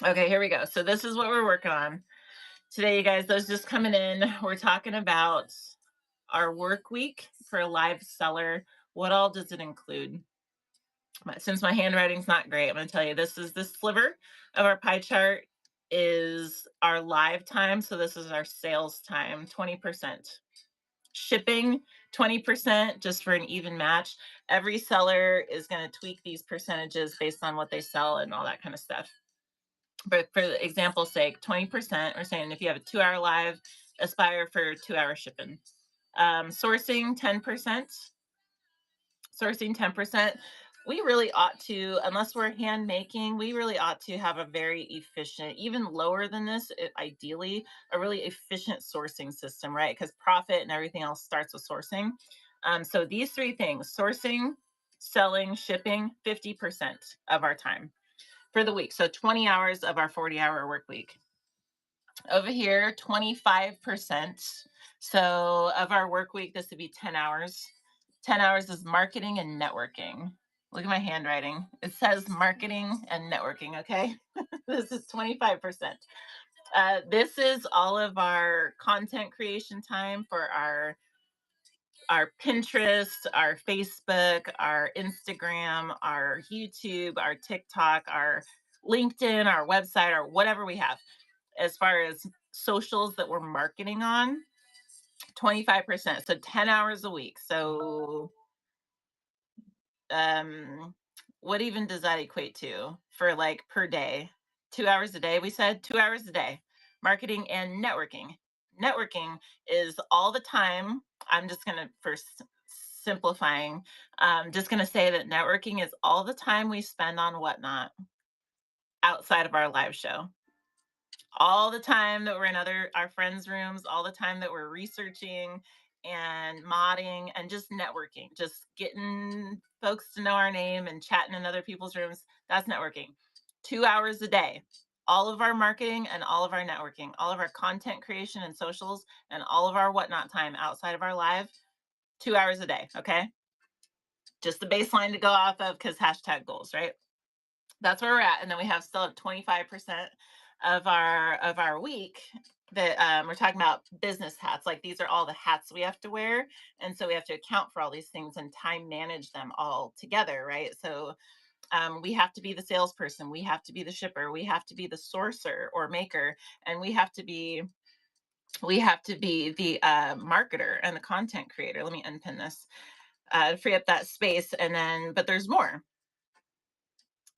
Okay, here we go. So this is what we're working on today, you guys. Those just coming in. We're talking about our work week for a live seller. What all does it include? Since my handwriting's not great, I'm going to tell you this is the sliver of our pie chart is our live time. So this is our sales time, 20%. Shipping, 20%, just for an even match. Every seller is going to tweak these percentages based on what they sell and all that kind of stuff. But for example's sake, 20%, we're saying if you have a 2-hour live, aspire for 2-hour shipping. Sourcing, 10%. Sourcing 10%. We really ought to, unless we're hand making, we really ought to have a very efficient, even lower than this, ideally, a really efficient sourcing system, right? Because profit and everything else starts with sourcing. So these three things, sourcing, selling, shipping, 50% of our time for the week. So 20 hours of our 40-hour work week. Over here, 25%. So of our work week, this would be 10 hours. 10 hours is marketing and networking. Look at my handwriting. It says marketing and networking, okay? This is 25%. This is all of our content creation time for our Pinterest, our Facebook, our Instagram, our YouTube, our TikTok, our LinkedIn, our website, or whatever we have. As far as socials that we're marketing on, 25%. So 10 hours a week. So what even does that equate to for like per day? 2 hours a day, we said 2 hours a day. Marketing and networking. Networking is all the time. I'm just going to, simplifying, just going to say that networking is all the time we spend on Whatnot outside of our live show, all the time that we're in other our friends' rooms, all the time that we're researching and modding and just networking, just getting folks to know our name and chatting in other people's rooms. That's networking. 2 hours a day. All of our marketing and all of our networking, all of our content creation and socials, and all of our Whatnot time outside of our live, 2 hours a day. Okay. Just the baseline to go off of because hashtag goals, right? That's where we're at. And then we have still 25% of our week that we're talking about business hats. Like these are all the hats we have to wear, and so we have to account for all these things and time manage them all together, right? So we have to be the salesperson, we have to be the shipper, we have to be the sourcer or maker, and we have to be the marketer and the content creator. Let me unpin this, free up that space. And then, but there's more.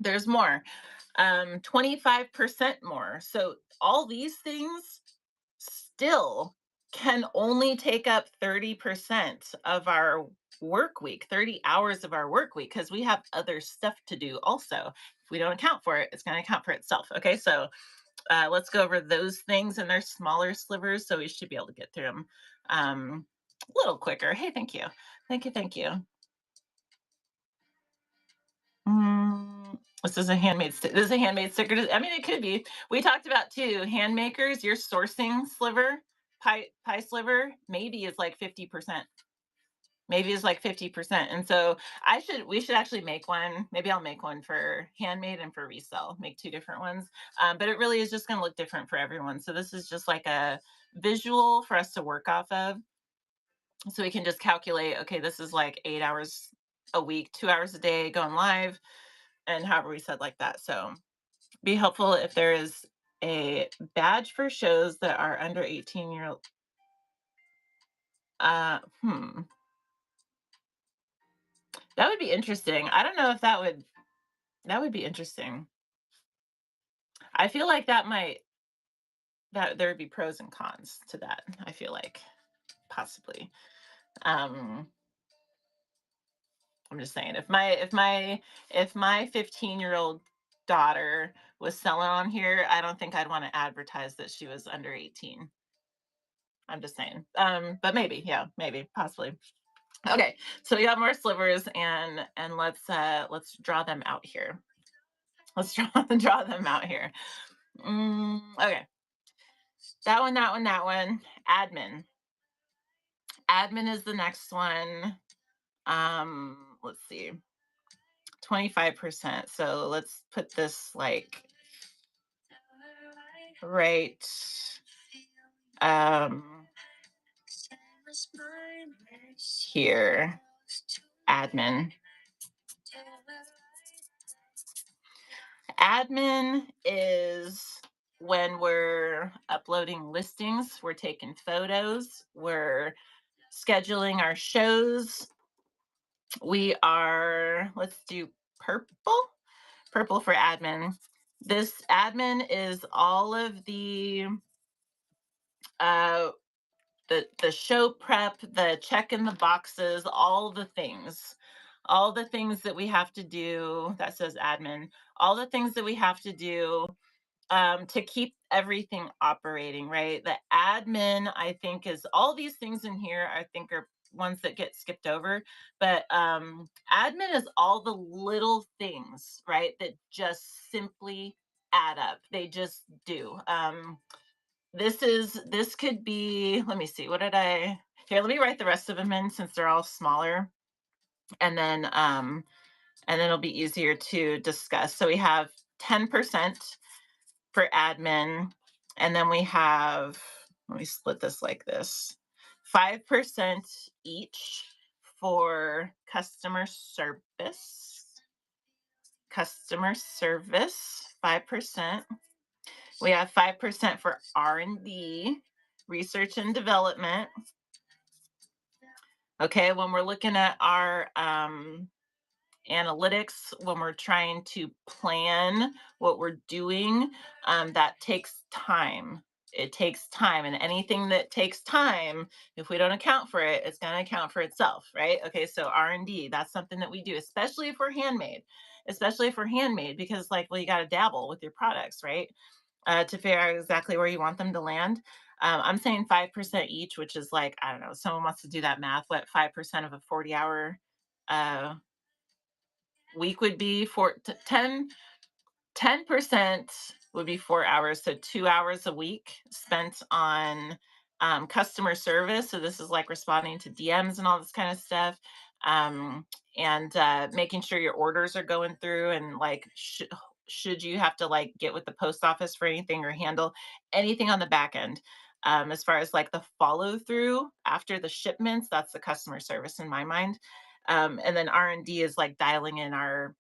There's more. 25% more. So all these things still can only take up 30% of our work week, 30 hours of our work week, because we have other stuff to do also. If we don't account for it, it's going to account for itself. Okay, so let's go over those things, and they're smaller slivers, so we should be able to get through them a little quicker. Hey, thank you. Thank you. Thank you. This is a handmade this is a handmade sticker. I mean, it could be. We talked about too, hand makers, your sourcing sliver, pie sliver, maybe is like 50%. Maybe it's like 50%. And so we should actually make one. Maybe I'll make one for handmade and for resell, make two different ones. But it really is just going to look different for everyone. So this is just like a visual for us to work off of. So we can just calculate, okay, this is like 8 hours a week, 2 hours a day going live, and however we said like that. So be helpful if there is a badge for shows that are under 18-year-old. Uh, hmm. That would be interesting. I don't know if that would be interesting. I feel like that there would be pros and cons to that. I feel like possibly. Um, I'm just saying if my 15-year-old daughter was selling on here, I don't think I'd want to advertise that she was under 18. I'm just saying. But maybe, yeah, maybe, possibly. Okay, so we got more slivers, and let's draw them out here. Let's draw them out here. Okay, that one, that one, that one. Admin. Admin is the next one. Let's see. 25%. So let's put this like right um here. Admin. Admin is when we're uploading listings, we're taking photos, we're scheduling our shows. We are, let's do purple for admin. This admin is all of uh the show prep, the check in the boxes, all the things that we have to do. That says admin. All the things that we have to do to keep everything operating, right? The admin, I think, is all these things in here, I think, are ones that get skipped over. But admin is all the little things, right, that just simply add up. They just do. This could be, let me see, what did I, here, let me write the rest of them in since they're all smaller. And then it'll be easier to discuss. So we have 10% for admin. And then we have, let me split this like this, 5% each for customer service. Customer service, 5%. We have 5% for R&D, research and development. Okay, when we're looking at our analytics, when we're trying to plan what we're doing, that takes time. It takes time, and anything that takes time, if we don't account for it, it's going to account for itself, right? Okay, so R&D, that's something that we do, especially if we're handmade, because like, well, you got to dabble with your products, right? To figure out exactly where you want them to land. I'm saying 5% each, which is like, I don't know, someone wants to do that math, what 5% of a 40-hour uh, week would be. 10% would be 4 hours. So 2 hours a week spent on customer service. So this is like responding to DMs and all this kind of stuff. Um, and making sure your orders are going through, and like, should you have to like get with the post office for anything or handle anything on the back end. As far as like the follow through after the shipments, that's the customer service in my mind. And then R&D is like dialing in our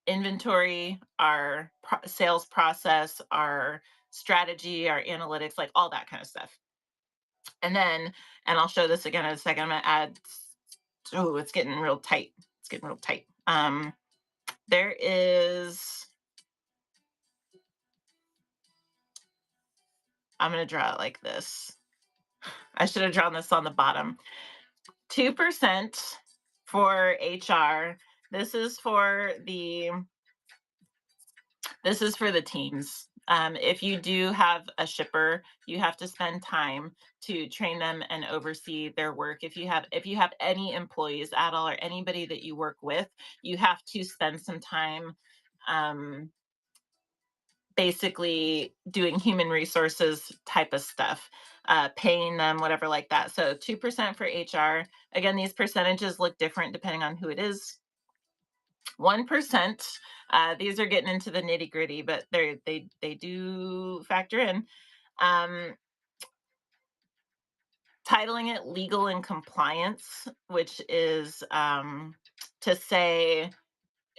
inventory, our sales process, our strategy, our analytics, like all that kind of stuff. And then, and I'll show this again in a second. I'm gonna add. Oh, it's getting real tight. It's getting real tight. There is. I'm gonna draw it like this. I should have drawn this on the bottom. 2% for HR. This is for the This is for the teams. If you do have a shipper, you have to spend time to train them and oversee their work. If you have any employees at all, or anybody that you work with, you have to spend some time, um, basically doing human resources type of stuff, paying them, whatever like that. So 2% for HR. Again, these percentages look different depending on who it is. 1%. These are getting into the nitty gritty, but they do factor in. Um, Titling it legal and compliance, which is, to say,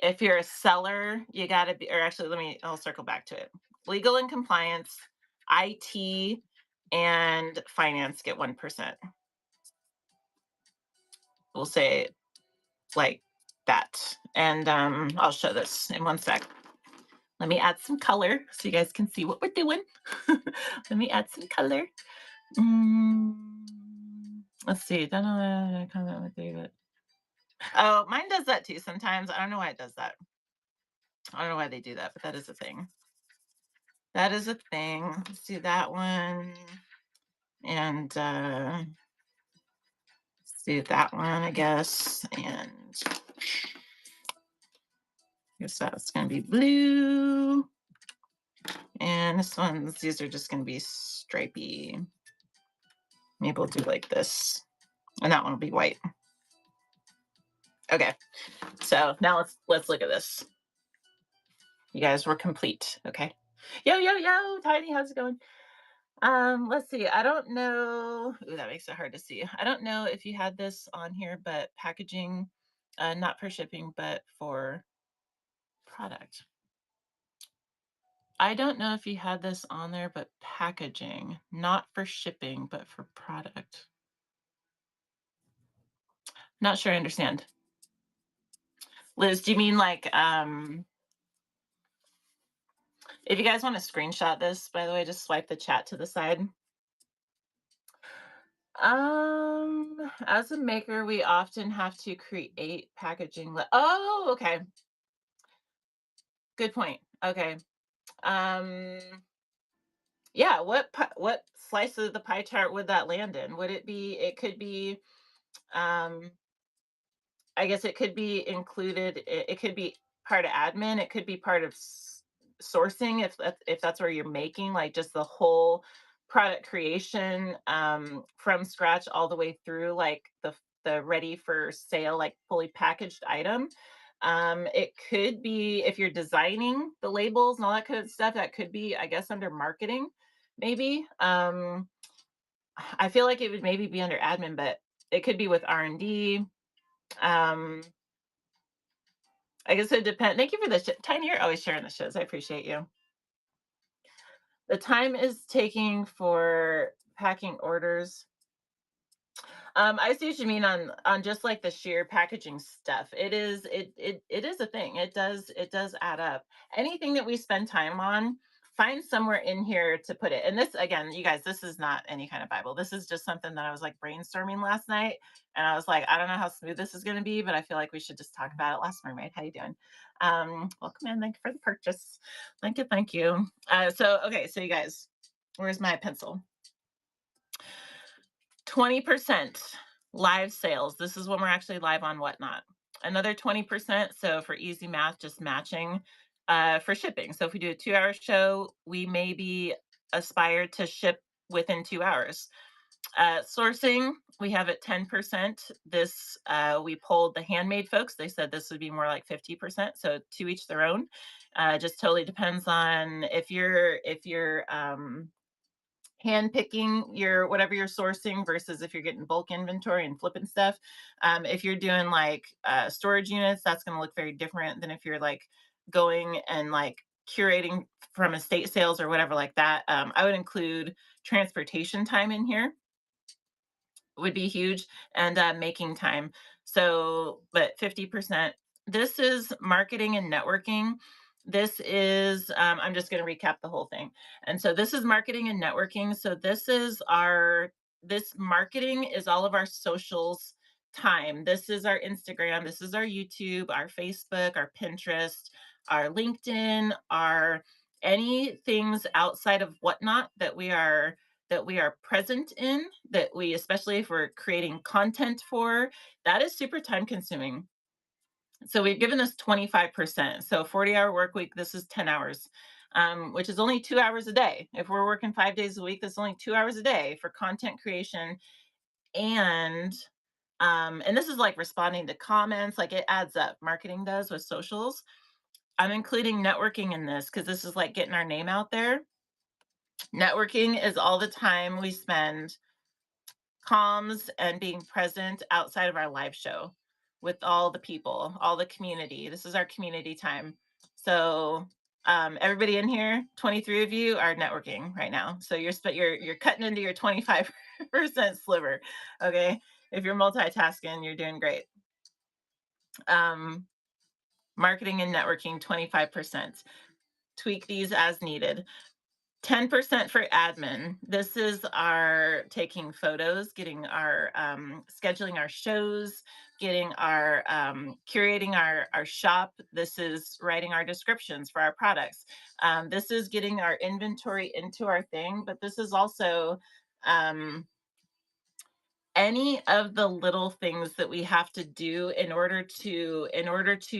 if you're a seller, you got to be, or actually, I'll circle back to it. Legal and compliance, IT, and finance get 1%. We'll say like that. And I'll show this in one sec. Let me add some color so you guys can see what we're doing. Let me add some color. Let's see. Oh, mine does that too sometimes. I don't know why it does that. I don't know why they do that, but that is a thing. That is a thing. Let's do that one. And let's do that one, I guess. And I guess that's going to be blue. And these are just going to be stripy. Maybe we'll do like this. And that one will be white. Okay. So now let's look at this. You guys were complete. Okay. Yo, yo, yo, Tiny, how's it going? Let's see. I don't know. Ooh, that makes it hard to see. I don't know if you had this on here, but packaging, not for shipping, but for product. I don't know if you had this on there, but packaging, not for shipping, but for product. Not sure I understand. Liz, do you mean like, if you guys want to screenshot this, by the way, just swipe the chat to the side. As a maker, we often have to create packaging. Oh, okay. Good point. Okay. Um, yeah. What slice of the pie chart would that land in? Would it be? It could be. Um, I guess it could be included. It could be part of admin. It could be part of sourcing, if that's where you're making like just the whole product creation, from scratch all the way through like the ready for sale, like fully packaged item. It could be if you're designing the labels and all that kind of stuff. That could be, I guess, under marketing, maybe. I feel like it would maybe be under admin, but it could be with R&D. Um, I guess it depends. Thank you for the Tiny. You're always sharing the shows. I appreciate you. The time is taking for packing orders. I see what you mean on just like the sheer packaging stuff. It is a thing. It does add up. Anything that we spend time on, find somewhere in here to put it. And this again, you guys, this is not any kind of Bible. This is just something that I was like brainstorming last night, and I was like, I don't know how smooth this is going to be, but I feel like we should just talk about it. Last Mermaid, how you doing? Welcome in. Thank you for the purchase. Thank you, thank you. So okay, so you guys, where's my pencil? 20% live sales. This is when we're actually live on Whatnot. Another 20%. So for easy math, just matching for shipping. So if we do a 2 hour show, we maybe aspire to ship within 2 hours. Sourcing, we have it 10%. This we polled the handmade folks. They said this would be more like 50%. So to each their own. Just totally depends on if you're hand picking your whatever you're sourcing versus if you're getting bulk inventory and flipping stuff. If you're doing like storage units, that's going to look very different than if you're like going and like curating from estate sales or whatever like that. I would include transportation time in here would be huge, and making time. So, but 50%. This is marketing and networking. This is, I'm just going to recap the whole thing. And so this is marketing and networking. So this marketing is all of our socials time. This is our Instagram. This is our YouTube, our Facebook, our Pinterest, our LinkedIn, our any things outside of Whatnot that we are present in, that we, especially if we're creating content for, that is super time consuming. So we've given this 25%. So 40-hour work week, this is 10 hours, which is only 2 hours a day. If we're working 5 days a week, that's only 2 hours a day for content creation. And and this is like responding to comments, like it adds up. Marketing does with socials. I'm including networking in this because this is like getting our name out there. Networking is all the time we spend comms and being present outside of our live show with all the people, all the community. This is our community time. So everybody in here, 23 of you are networking right now. So you're cutting into your 25% sliver. Okay. If you're multitasking, you're doing great. Um, Marketing and networking, 25%. Tweak these as needed. 10% for admin. This is our taking photos, getting our scheduling our shows, getting our curating our shop. This is writing our descriptions for our products. This is getting our inventory into our thing, but this is also um, any of the little things that we have to do in order to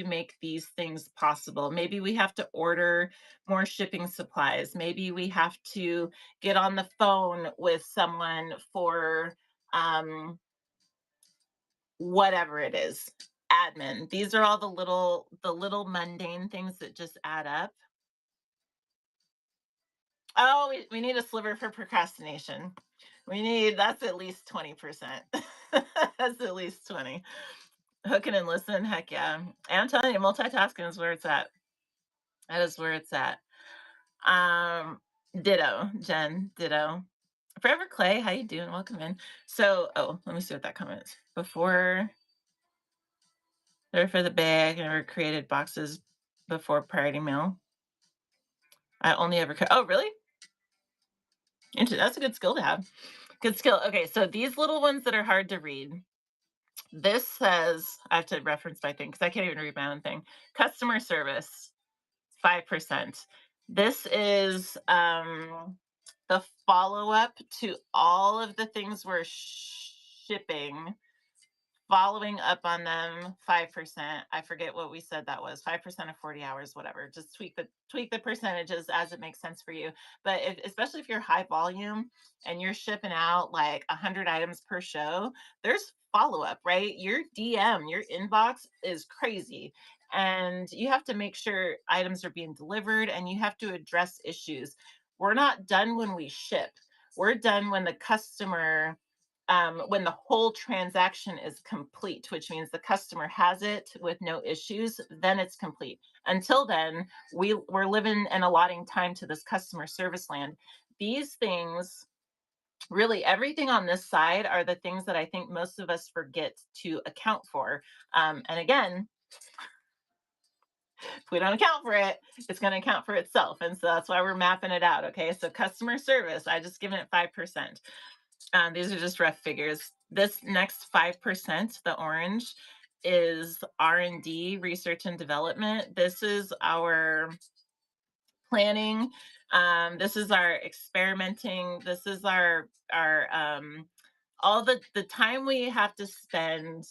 make these things possible. Maybe we have to order more shipping supplies. Maybe we have to get on the phone with someone for whatever it is. Admin. These are all the little mundane things that just add up. Oh, we need a sliver for procrastination. That's at least 20%. That's at least 20. Hooking and listen, heck yeah. And I'm telling you, multitasking is where it's at. That is where it's at. Um, Ditto, Jen, ditto. Forever Clay, how you doing? Welcome in. So, oh, let me see what that comment is. Before, there for the bag, I never created boxes before priority mail. I only ever, oh, really? That's a good skill to have. Good skill. Okay, so these little ones that are hard to read. This says, I have to reference my thing because I can't even read my own thing. Customer service, 5%. This is the follow-up to all of the things we're shipping, following up on them, 5%. I forget what we said that was, 5% of 40 hours, whatever. Just tweak the percentages as it makes sense for you. But especially if you're high volume and you're shipping out like 100 items per show, there's follow-up, right? Your DM, your inbox is crazy. And you have to make sure items are being delivered and you have to address issues. We're not done when we ship. We're done when when the whole transaction is complete, which means the customer has it with no issues, then it's complete. Until then, we're living and allotting time to this customer service land. These things Really, everything on this side are the things that I think most of us forget to account for. And again, if we don't account for it, it's going to account for itself. And so that's why we're mapping it out. Okay. So customer service, I just given it 5%. These are just rough figures. This next 5%, the orange, is R&D, research and development. This is our planning. This is our experimenting. This is our all the time we have to spend.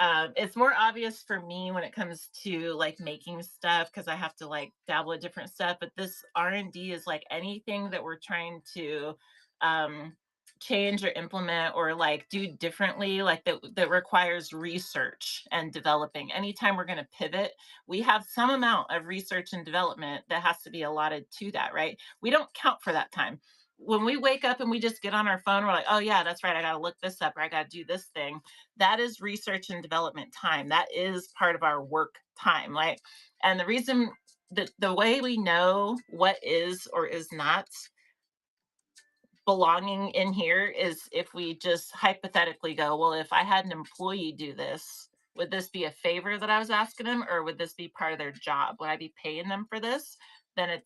It's more obvious for me when it comes to like making stuff because I have to like dabble in different stuff. But this R&D is like anything that we're trying to um, change or implement or like do differently, like that requires research and developing. Anytime we're going to pivot, we have some amount of research and development that has to be allotted to that, right? We don't count for that time. When we wake up and we just get on our phone, we're like, oh, yeah, that's right. I got to look this up or I got to do this thing. That is research and development time. That is part of our work time. Like, and the reason that the way we know what is or is not belonging in here is if we just hypothetically go, well, if I had an employee do this, would this be a favor that I was asking them, or would this be part of their job? Would I be paying them for this? Then it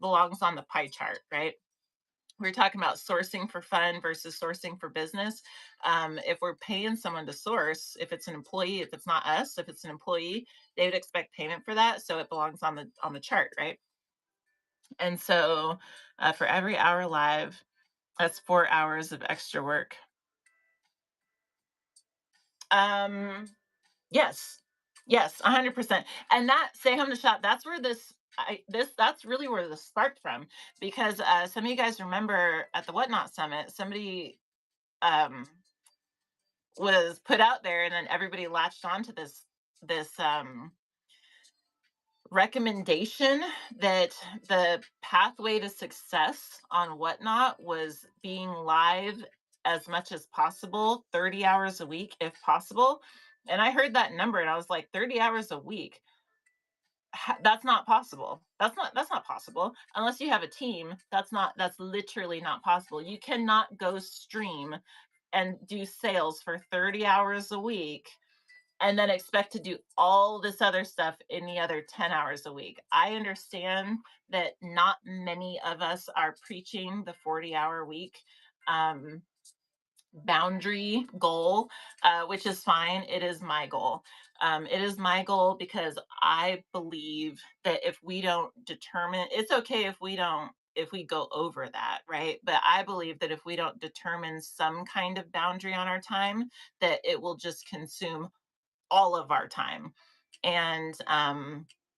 belongs on the pie chart, right? We're talking about sourcing for fun versus sourcing for business. If we're paying someone to source, if it's an employee, if it's not us, if it's an employee, they would expect payment for that, so it belongs on the chart, right? And so, for every hour live, that's 4 hours of extra work. Um, yes, yes, 100%. And that say home to shop, that's where that's really where this sparked from, because some of you guys remember at the Whatnot Summit, somebody um was put out there, and then everybody latched onto this recommendation that the pathway to success on Whatnot was being live as much as possible, 30 hours a week if possible. And I heard that number and I was like, 30 hours a week. That's not possible. That's not possible unless you have a team. That's literally not possible. You cannot go stream and do sales for 30 hours a week and then expect to do all this other stuff in the other 10 hours a week. I understand that not many of us are preaching the 40-hour week um, boundary goal, which is fine. It is my goal. It is my goal because I believe that if we don't determine, it's okay if we go over that, right? But I believe that if we don't determine some kind of boundary on our time, that it will just consume all of our time. And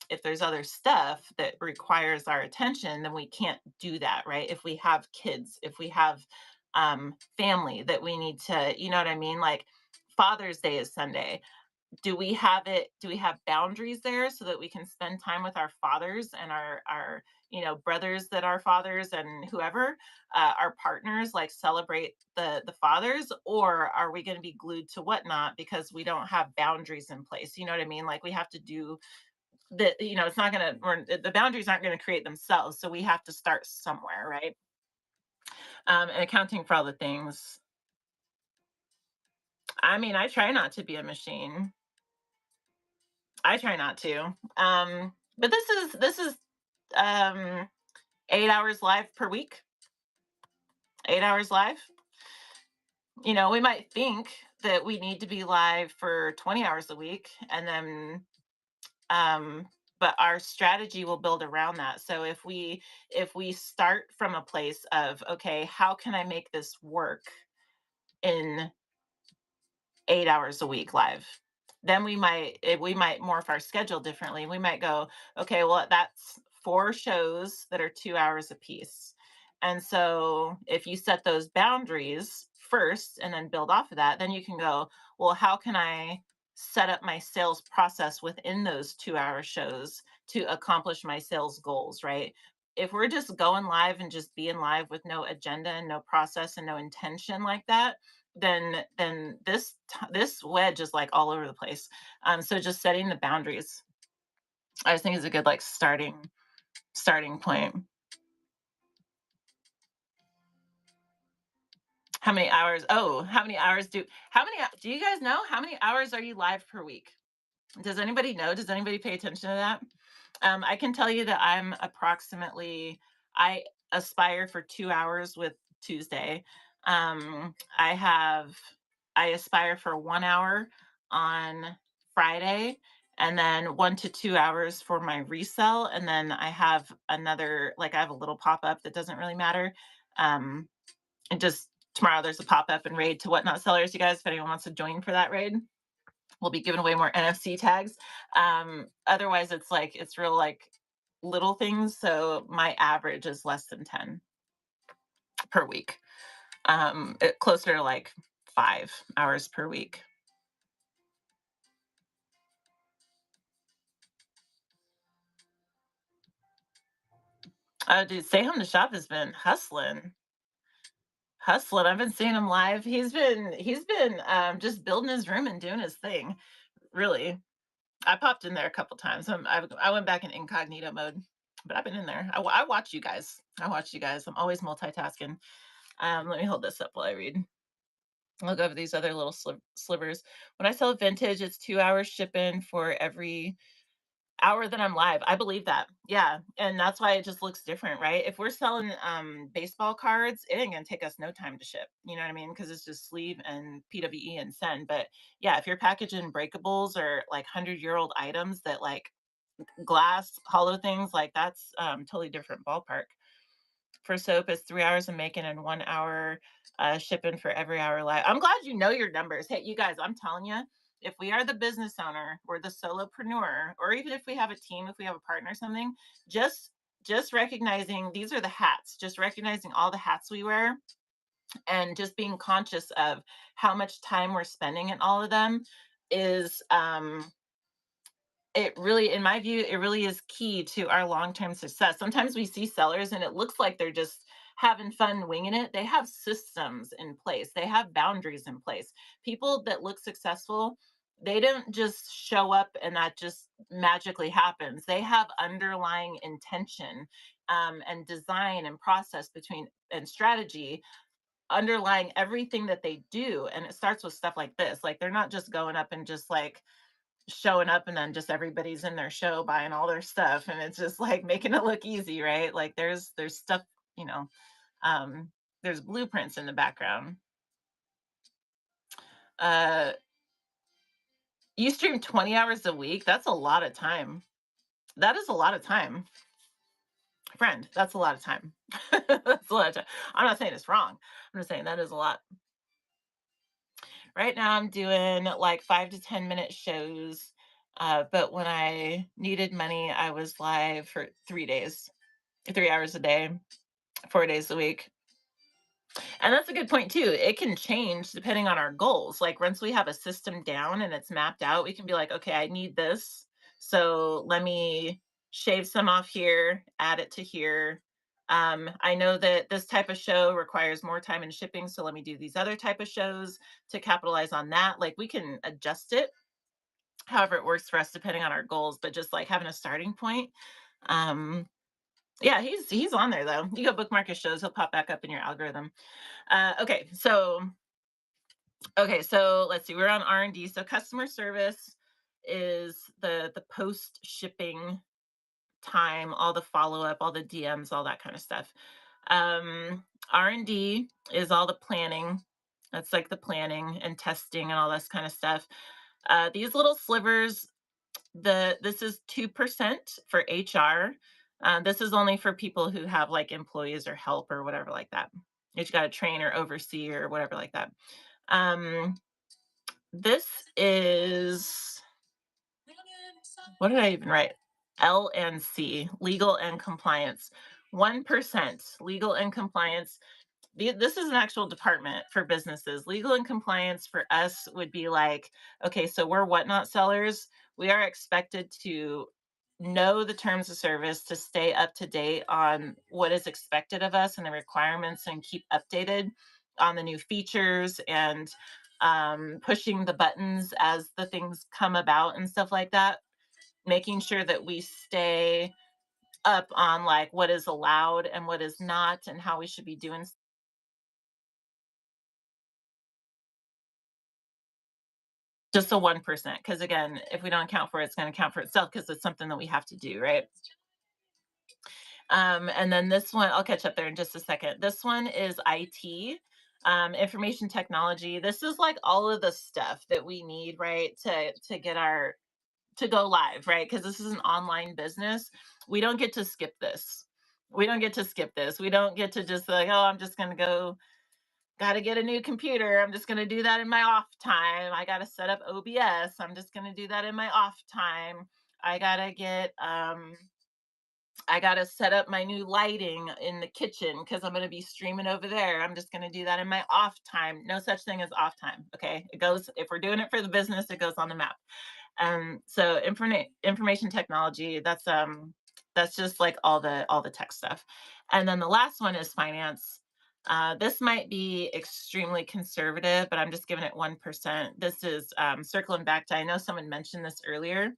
if there's other stuff that requires our attention, then we can't do that, right? If we have kids, if we have family that we need to, you know what I mean? Like Father's Day is Sunday. Do we have boundaries there so that we can spend time with our fathers and our brothers that are fathers and whoever our partners, like celebrate the fathers, or are we going to be glued to Whatnot because we don't have boundaries in place? You know what I mean? Like we have to do it's not going to, the boundaries aren't going to create themselves, so we have to start somewhere, right? And accounting for all the things. I mean, I try not to be a machine. I try not to. But this is um 8 hours live per week. 8 hours live. We might think that we need to be live for 20 hours a week, and then but our strategy will build around that. So if we start from a place of, okay, how can I make this work in 8 hours a week live, then we might morph our schedule differently. We might go, okay, well, that's 4 shows that are 2 hours a piece. And so if you set those boundaries first and then build off of that, then you can go, well, how can I set up my sales process within those 2 hour shows to accomplish my sales goals, right? If we're just going live and just being live with no agenda and no process and no intention like that, then this wedge is like all over the place. So just setting the boundaries, I just think is a good like starting point. How many hours? Oh, how many do you guys know how many hours are you live per week? Does anybody know? Does anybody pay attention to that? I can tell you that I aspire for 2 hours with Tuesday. I have, I aspire for 1 hour on Friday, and then 1 to 2 hours for my resell. And then I have another, like, I have a little pop up that doesn't really matter. And just tomorrow there's a pop up and raid to Whatnot Sellers, you guys, if anyone wants to join for that raid. We'll be giving away more NFC tags. Otherwise, it's like it's real like little things. So my average is less than 10 per week. Closer to like 5 hours per week. Dude, Stay Home to Shop has been hustling, hustling. I've been seeing him live. He's been just building his room and doing his thing. Really, I popped in there a couple times. I went back in incognito mode, but I've been in there. I watch you guys. I watch you guys. I'm always multitasking. Let me hold this up while I read. Look over these other little slivers. When I sell vintage, it's 2 hours shipping for every hour that I'm live. I believe that. Yeah. And that's why it just looks different, right? If we're selling baseball cards, it ain't gonna take us no time to ship. You know what I mean? Because it's just sleeve and PWE and send. But yeah, if you're packaging breakables or like 100-year-old items that like glass, hollow things, like that's totally different ballpark. For soap, it's 3 hours of making and 1 hour shipping for every hour live. I'm glad you know your numbers. Hey, you guys, I'm telling you, if we are the business owner or the solopreneur, or even if we have a team, if we have a partner or something, just just recognizing these are the hats, just recognizing all the hats we wear and just being conscious of how much time we're spending in all of them is it really, in my view, it really is key to our long-term success. Sometimes we see sellers and it looks like they're just having fun winging it. They have systems in place, they have boundaries in place. People that look successful, they don't just show up and that just magically happens. They have underlying intention, and design and process between and strategy underlying everything that they do. And it starts with stuff like this. Like they're not just going up and just like showing up and then just everybody's in their show buying all their stuff and it's just like making it look easy, right? Like there's stuff, you know, um there's blueprints in the background. uh you stream 20 hours a week, that's a lot of time. That is a lot of time, friend. That's a lot of time. That's a lot of time. I'm not saying it's wrong, I'm just saying that is a lot. Right now I'm doing like 5 to 10 minute shows. But when I needed money, I was live for 3 days, 3 hours a day, 4 days a week. And that's a good point too. It can change depending on our goals. Like once we have a system down and it's mapped out, we can be like, okay, I need this. So let me shave some off here, add it to here. I know that this type of show requires more time in shipping. So let me do these other type of shows to capitalize on that. Like we can adjust it however it works for us depending on our goals, but just like having a starting point. Um, yeah, he's on there though. You go bookmark his shows, he'll pop back up in your algorithm. Okay, so let's see. We're on R&D. So customer service is the post shipping time, all the follow up, all the DMs, all that kind of stuff. R&D is all the planning. That's like the planning and testing and all this kind of stuff. These little slivers, this is 2% for HR. This is only for people who have like employees or help or whatever like that. You got to train or oversee or whatever like that. Um, this is, what did I even write? LNC, legal and compliance. 1% legal and compliance. This is an actual department for businesses. Legal and compliance for us would be like, okay, so we're Whatnot Sellers. We are expected to know the terms of service, to stay up to date on what is expected of us and the requirements, and keep updated on the new features and pushing the buttons as the things come about and stuff like that, making sure that we stay up on like what is allowed and what is not and how we should be doing Just a 1%. Because again, if we don't account for it, it's going to account for itself because it's something that we have to do, right? And then this one, I'll catch up there in just a second. This one is IT, information technology. This is like all of the stuff that we need, right, to get our to go live, right? Because this is an online business. We don't get to skip this. We don't get to skip this. We don't get to just like, oh, I'm just gonna go, gotta get a new computer. I'm just gonna do that in my off time. I gotta set up OBS. I'm just gonna do that in my off time. I gotta get I got to set up my new lighting in the kitchen because I'm going to be streaming over there. I'm just going to do that in my off time. No such thing as off time. Okay. It goes, if we're doing it for the business, it goes on the map. So information technology, that's just like all the tech stuff. And then the last one is finance. This might be extremely conservative, but I'm just giving it 1%. This is circling back to, I know someone mentioned this earlier.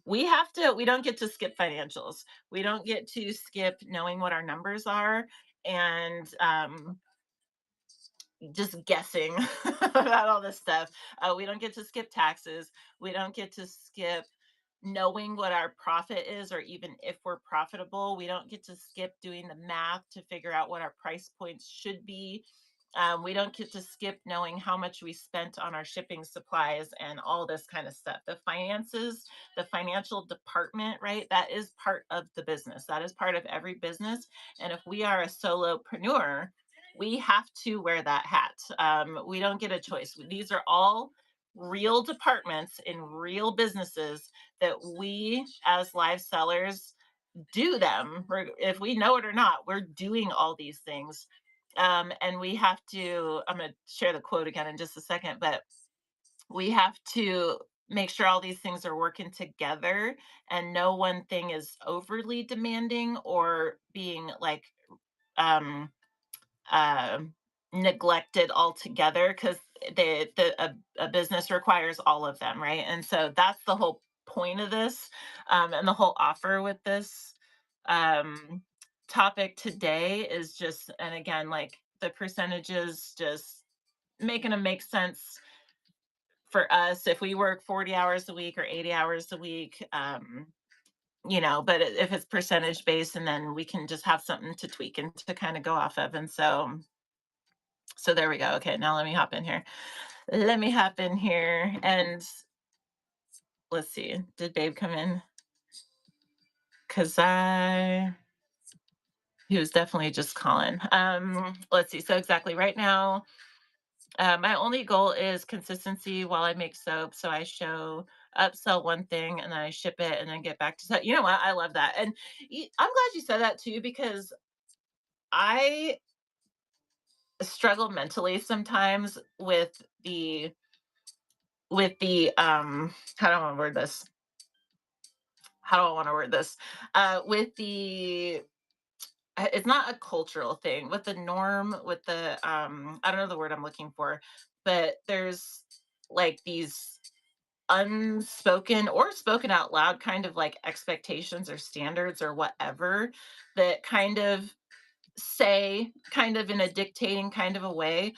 We don't get to skip financials. We don't get to skip knowing what our numbers are and just guessing about all this stuff. We don't get to skip taxes. We don't get to skip knowing what our profit is, or even if we're profitable. We don't get to skip doing the math to figure out what our price points should be. We don't get to skip knowing how much we spent on our shipping supplies and all this kind of stuff. The finances, the financial department, right? That is part of the business. That is part of every business. And if we are a solopreneur, we have to wear that hat. We don't get a choice. These are all real departments in real businesses that we as live sellers do them. If we know it or not, we're doing all these things. And we have to, I'm going to share the quote again in just a second, but we have to make sure all these things are working together and no one thing is overly demanding or being like um uh, neglected altogether, because a business requires all of them, right? And so that's the whole point of this, and the whole offer with this um, topic today is just, and again, like the percentages, just making them make sense for us if we work 40 hours a week or 80 hours a week. But if it's percentage based, and then we can just have something to tweak and to kind of go off of. And so there we go. Okay, now let me hop in here. Let me hop in here and let's see. Did Babe come in? Cause he was definitely just calling. Let's see. So exactly right now, my only goal is consistency while I make soap. So I show upsell one thing and then I ship it and then get back to that. You know what? I love that. And I'm glad you said that too, because I struggle mentally sometimes with the how do I want to word this? How do I want to word this? With the It's not a cultural thing, with the norm, with the I don't know the word I'm looking for, but there's like these unspoken or spoken out loud kind of like expectations or standards or whatever that kind of say, kind of in a dictating kind of a way,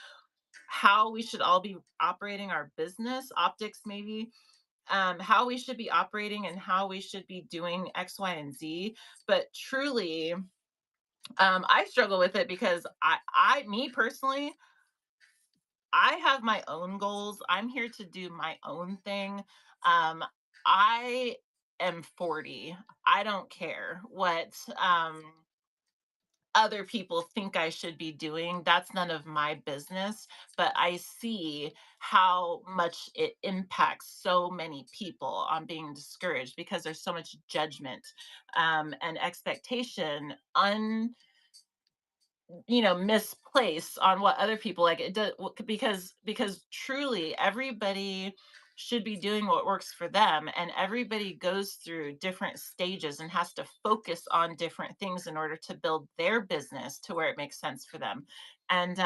how we should all be operating our business, optics maybe, how we should be operating and how we should be doing X, Y, and Z. But truly, I struggle with it because me personally, I have my own goals. I'm here to do my own thing. I am 40. I don't care what other people think I should be doing. That's none of my business. But I see how much it impacts so many people on being discouraged because there's so much judgment and expectation, misplaced on what other people like. It does, because truly everybody should be doing what works for them, and everybody goes through different stages and has to focus on different things in order to build their business to where it makes sense for them. And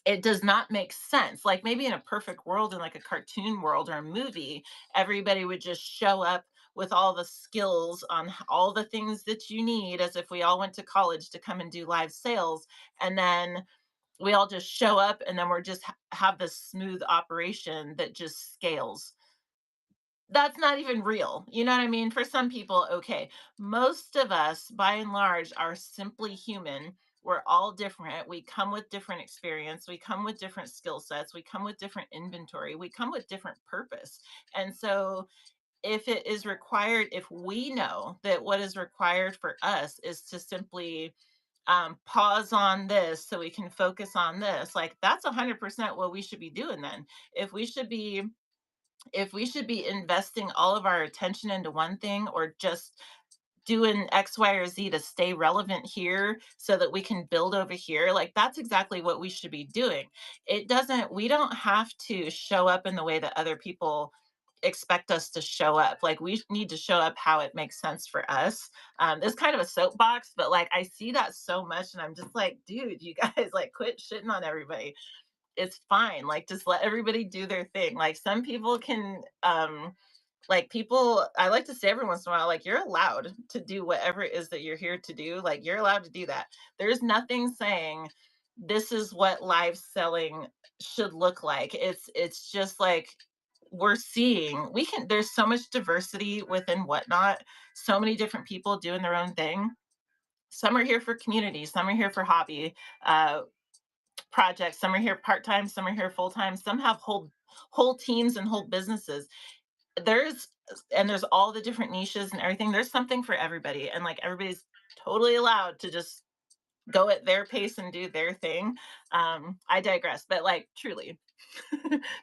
it does not make sense. Like maybe in a perfect world, in like a cartoon world or a movie, everybody would just show up with all the skills on all the things that you need, as if we all went to college to come and do live sales. And then we all just show up and then we're just have this smooth operation that just scales. That's not even real. You know what I mean? For some people, okay. Most of us, by and large, are simply human. We're all different. We come with different experience. We come with different skill sets. We come with different inventory. We come with different purpose. And so, if it is required, if we know that what is required for us is to simply pause on this so we can focus on this, like that's 100% what we should be doing then. If we should be if we should be investing all of our attention into one thing, or just doing X, Y, or Z to stay relevant here so that we can build over here, like that's exactly what we should be doing. We don't have to show up in the way that other people expect us to show up. Like we need to show up how it makes sense for us. It's kind of a soapbox, but like I see that so much and I'm just like, dude, you guys like quit shitting on everybody. It's fine. Like just let everybody do their thing. Like some people can like people, I like to say every once in a while, like you're allowed to do whatever it is that you're here to do. Like you're allowed to do that. There's nothing saying this is what live selling should look like. It's just like we're seeing we can there's so much diversity within Whatnot, so many different people doing their own thing. Some are here for community, some are here for hobby projects, some are here part-time, some are here full-time, some have whole teams and whole businesses. There's there's all the different niches and everything. There's something for everybody, and like everybody's totally allowed to just go at their pace and do their thing. I digress, but like truly,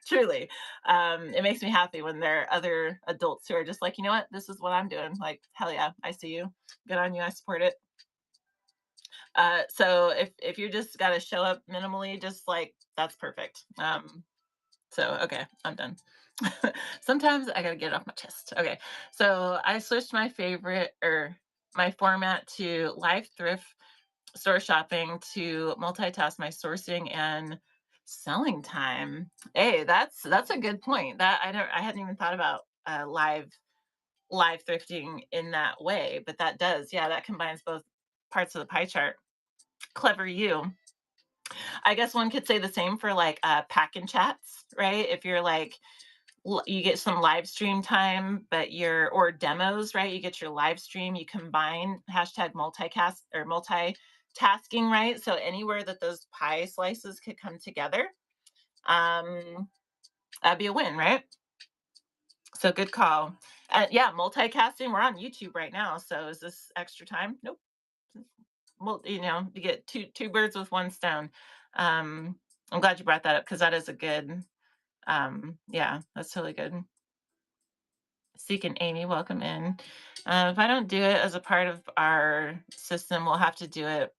truly, it makes me happy when there are other adults who are just like, you know what, this is what I'm doing. Like, hell yeah, I see you. Good on you. I support it. So if you just got to show up minimally, just like that's perfect. So, okay, I'm done. Sometimes I gotta get it off my chest. Okay, so I switched my favorite or my format to live thrift store shopping to multitask my sourcing and selling time. Hey, that's a good point. That I hadn't even thought about live thrifting in that way, but that does, yeah, that combines both parts of the pie chart. Clever you. I guess one could say the same for like pack and chats, right? If you're like you get some live stream time, but you're or demos, right? You get your live stream, you combine hashtag multicast or multitasking, right? So anywhere that those pie slices could come together, um, that'd be a win, right? So good call. Yeah, multicasting. We're on YouTube right now, so is this extra time? Nope. Well, you get two birds with one stone. Um, I'm glad you brought that up because that is a good. Yeah, that's totally good. Seek and Amy, welcome in. If I don't do it as a part of our system, we'll have to do it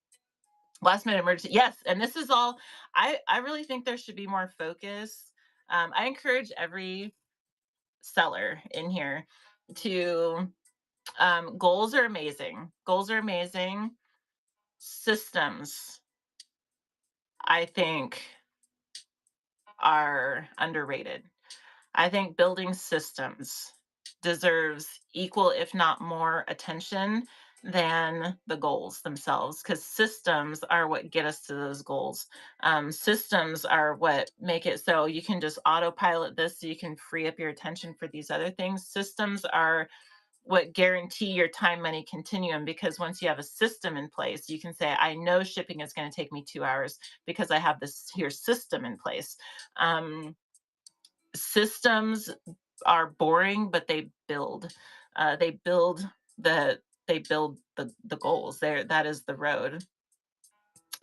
last minute emergency. Yes, and this is all. I really think there should be more focus. I encourage every seller in here to goals are amazing. Goals are amazing. Systems, I think, are underrated. I think building systems deserves equal, if not more, attention than the goals themselves, because systems are what get us to those goals. Systems are what make it so you can just autopilot this so you can free up your attention for these other things. Systems are what guarantee your time money continuum, because once you have a system in place you can say I know shipping is going to take me 2 hours because I have this here system in place. Systems are boring, but they build the goals. There, that is the road.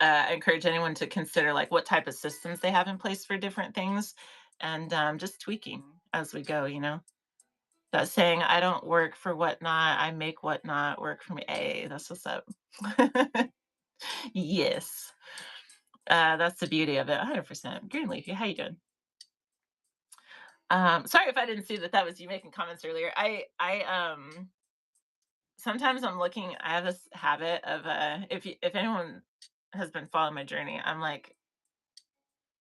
I encourage anyone to consider like what type of systems they have in place for different things, and just tweaking as we go. That saying, "I don't work for Whatnot, I make Whatnot work for me." Hey, that's what's up. Yes, that's the beauty of it. 100%. Greenleafy, how you doing? Sorry if I didn't see that that was you making comments earlier. Sometimes I'm looking. I have this habit of if anyone has been following my journey, I'm like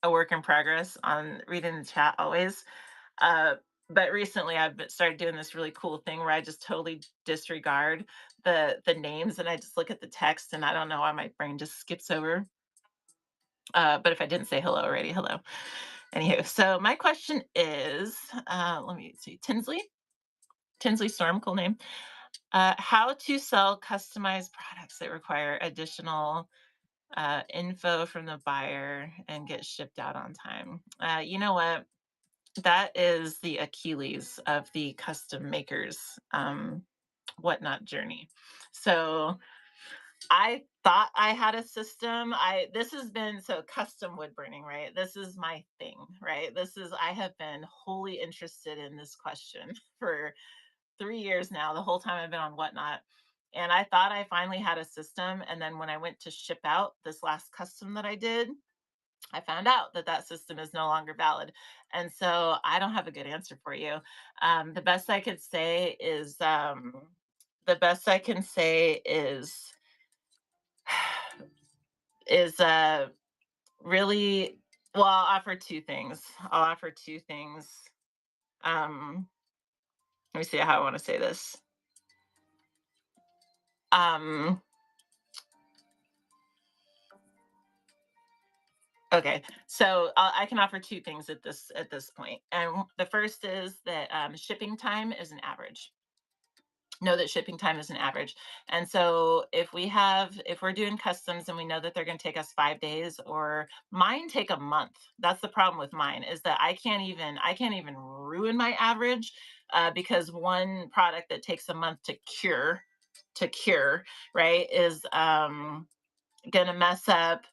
a work in progress on reading the chat always. Uh, but recently started doing this really cool thing where I just totally disregard the names and I just look at the text and I don't know why my brain just skips over. But if I didn't say hello already, hello. Anywho, so my question is, let me see, Tinsley Storm, cool name. How to sell customized products that require additional info from the buyer and get shipped out on time. You know what? That is the Achilles of the custom makers whatnot journey. So I thought I had a system. This has been so custom wood burning, right? This is my thing, right? I have been wholly interested in this question for 3 years now, the whole time I've been on Whatnot. And I thought I finally had a system. And then when I went to ship out this last custom that I did, I found out that that system is no longer valid. And so I don't have a good answer for you. The best I could say is, the best I can say is really, well, I'll offer two things. Um, Let me see how I want to say this. Um, Okay, so I can offer two things at this point, and the first is that shipping time is an average. Know that shipping time is an average, and so if we're doing customs and we know that they're going to take us 5 days, or mine take a month. That's the problem with mine, is that I can't even ruin my average, because one product that takes a month to cure, right, is gonna mess up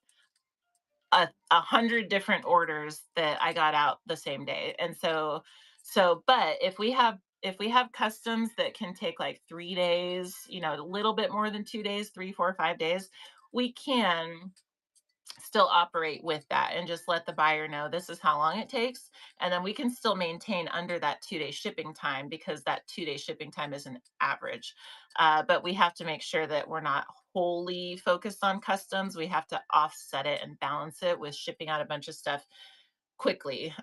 a hundred different orders that I got out the same day. And but if we have customs that can take like 3 days, a little bit more than 2 days, 3, 4, 5 days, we can still operate with that and just let the buyer know this is how long it takes. And then we can still maintain under that 2 day shipping time, because that 2 day shipping time is an average. But we have to make sure that we're not wholly focused on customs. We have to offset it and balance it with shipping out a bunch of stuff quickly.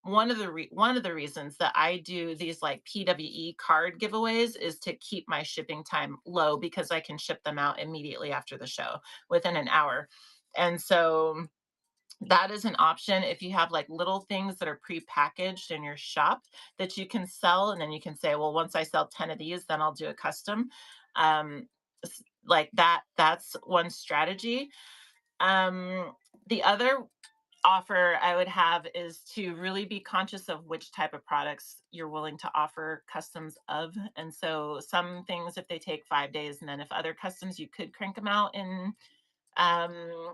One of the reasons that I do these like PWE card giveaways is to keep my shipping time low, because I can ship them out immediately after the show, within an hour. And so that is an option if you have like little things that are pre-packaged in your shop that you can sell, and then you can say, well, once I sell 10 of these, then I'll do a custom. Like that's one strategy. The other offer I would have is to really be conscious of which type of products you're willing to offer customs of. And so some things, if they take 5 days, and then if other customs you could crank them out in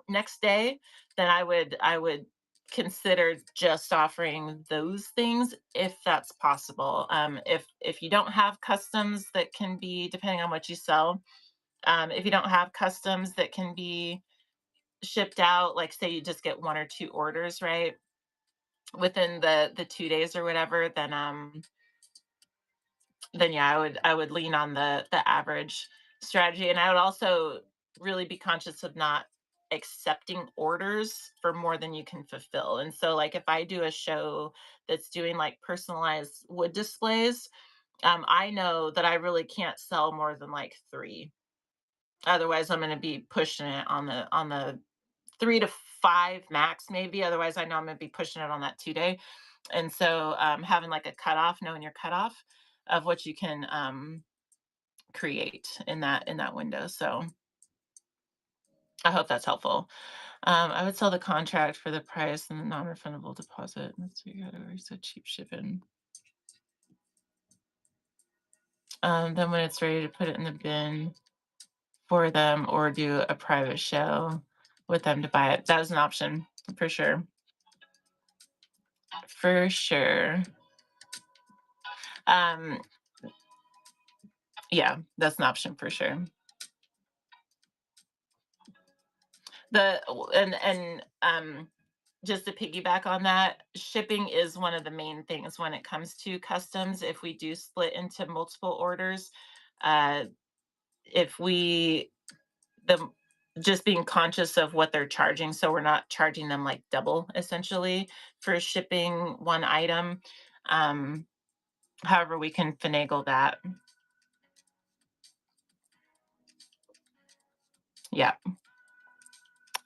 next day, then I would consider just offering those things if that's possible. If you don't have customs that can be, depending on what you sell, if you don't have customs that can be shipped out, like say you just get one or two orders, right, within the 2 days or whatever, then yeah, I would lean on the average strategy. And I would also really be conscious of not accepting orders for more than you can fulfill. And so like if I do a show that's doing like personalized wood displays, I know that I really can't sell more than like three. Otherwise, I'm going to be pushing it on the 3 to 5 max, maybe. Otherwise, I know I'm going to be pushing it on that 2 day. And so having like a cutoff, knowing your cutoff of what you can create in that window. So I hope that's helpful. I would sell the contract for the price and the non-refundable deposit. That's what you got. So cheap shipping. Then when it's ready to put it in the bin for them, or do a private show with them to buy it. That is an option for sure. For sure. Um, yeah, that's an option for sure. The and Just to piggyback on that, shipping is one of the main things when it comes to customs. If we do split into multiple orders, uh, if we the just being conscious of what they're charging, so we're not charging them like double essentially for shipping one item. Um, However, we can finagle that. Yeah,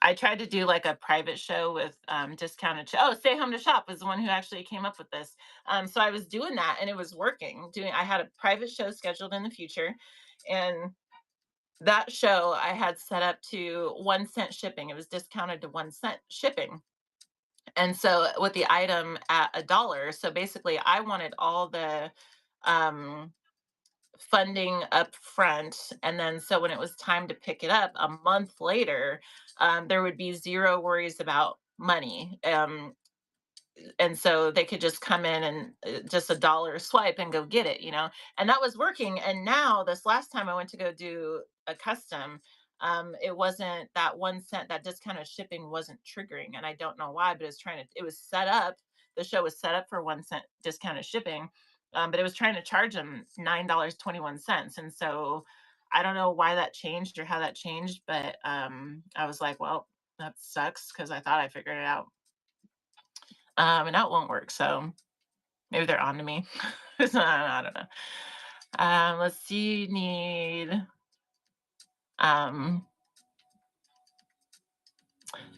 I tried to do like a private show with discounted oh, Stay Home to Shop was the one who actually came up with this. So I was doing that and it was working. Doing I had a private show scheduled in the future, and that show I had set up to 1 cent shipping. It was discounted to 1 cent shipping. And so with the item at a dollar, so basically I wanted all the um funding up front, and then so when it was time to pick it up a month later, there would be zero worries about money. And so they could just come in and just a dollar swipe and go get it, and that was working. And now this last time I went to go do a custom, it wasn't that 1 cent, that discounted shipping wasn't triggering, and I don't know why, but it was set up, the show was set up for 1 cent discounted shipping, but it was trying to charge them $9.21. And so I don't know why that changed or how that changed, but I was like, well, that sucks, because I thought I figured it out. And that won't work. So maybe they're on to me. I don't know. Let's see. You need um,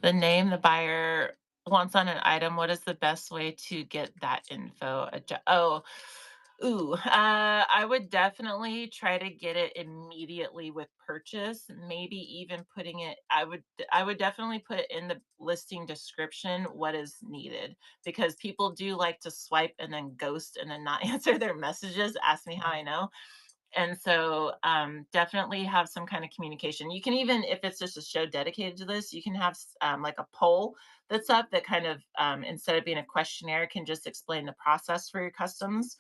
the name the buyer wants on an item. What is the best way to get that info? Oh, I would definitely try to get it immediately with purchase. Maybe even putting it. I would definitely put it in the listing description what is needed, because people do like to swipe and then ghost and then not answer their messages. Ask me how I know. And so definitely have some kind of communication. You can, even if it's just a show dedicated to this, you can have like a poll that's up that kind of, instead of being a questionnaire, can just explain the process for your customs,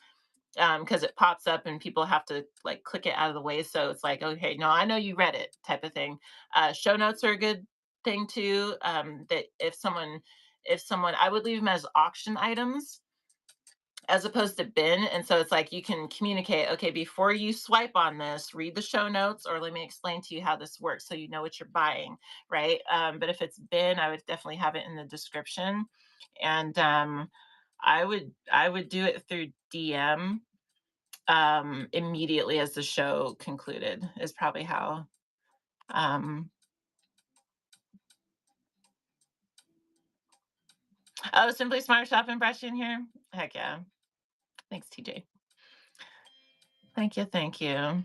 because it pops up and people have to like click it out of the way. So it's like, okay, no, I know you read it, type of thing. Show notes are a good thing too. That if someone, I would leave them as auction items as opposed to bin. And so it's like you can communicate, okay, before you swipe on this, read the show notes, or let me explain to you how this works so you know what you're buying, right? But if it's bin, I would definitely have it in the description. And I would do it through DM immediately as the show concluded, is probably how. Um, oh, Simply Smart Shop and Brush in here. Heck yeah. Thanks, TJ. Thank you. Thank you.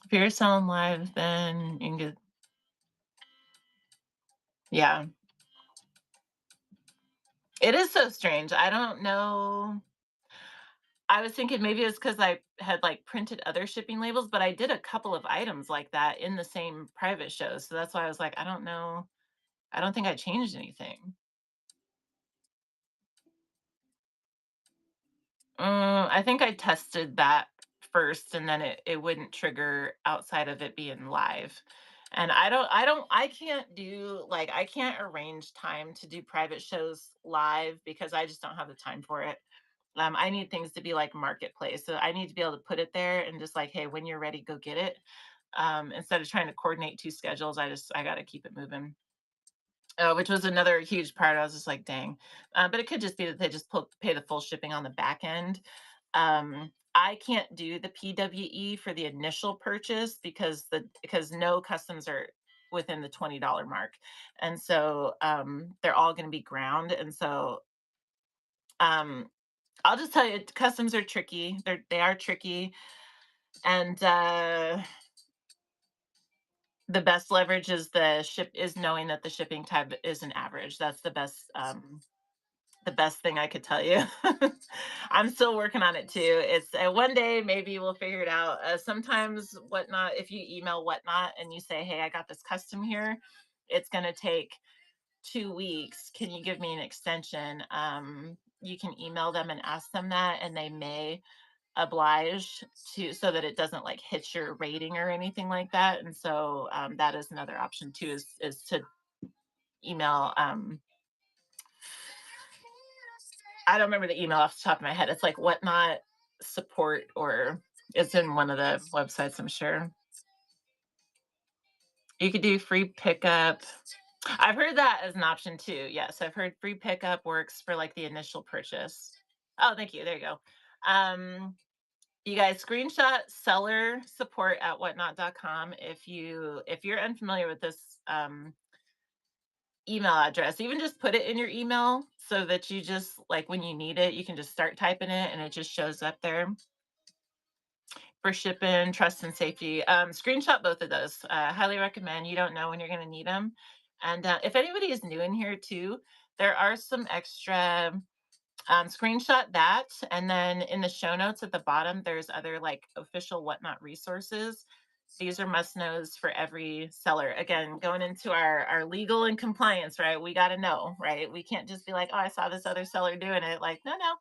If you're selling live, then you can get, yeah. It is so strange. I don't know. I was thinking maybe it's because I had like printed other shipping labels, but I did a couple of items like that in the same private show. So that's why I was like, I don't know. I don't think I changed anything. I think I tested that first, and then it wouldn't trigger outside of it being live. And I can't do, like, I can't arrange time to do private shows live because I just don't have the time for it. I need things to be like marketplace. So I need to be able to put it there and just like, hey, when you're ready, go get it. Instead of trying to coordinate two schedules, I got to keep it moving. Which was another huge part. I was just like, dang. But it could just be that they just pay the full shipping on the back end. I can't do the PWE for the initial purchase because no customs are within the $20 mark, and so they're all going to be ground. And so um, I'll just tell you, customs are tricky. They are tricky, and the best leverage is knowing that the shipping time is an average. That's the best thing I could tell you. I'm still working on it too. It's one day maybe we'll figure it out. Sometimes Whatnot, if you email Whatnot and you say, "Hey, I got this custom here. It's going to take 2 weeks. Can you give me an extension?" You can email them and ask them that, and they may oblige to, so that it doesn't like hit your rating or anything like that. And so that is another option too, is to email. I don't remember the email off the top of my head. It's like Whatnot support, or it's in one of the websites, I'm sure. You could do free pickup. I've heard that as an option too. Yes, I've heard free pickup works for like the initial purchase. Oh, thank you. There you go. You guys screenshot seller support at whatnot.com if you're unfamiliar with this email address. Even just put it in your email so that you just like when you need it, you can just start typing it and it just shows up there for shipping, trust, and safety. Screenshot both of those. Highly recommend. You don't know when you're going to need them. And if anybody is new in here too, there are some extra screenshot that. And then in the show notes at the bottom, there's other like official whatnot resources. These are must knows for every seller. Again, going into our legal and compliance, right? We got to know, right? We can't just be like, oh, I saw this other seller doing it. Like, no, no,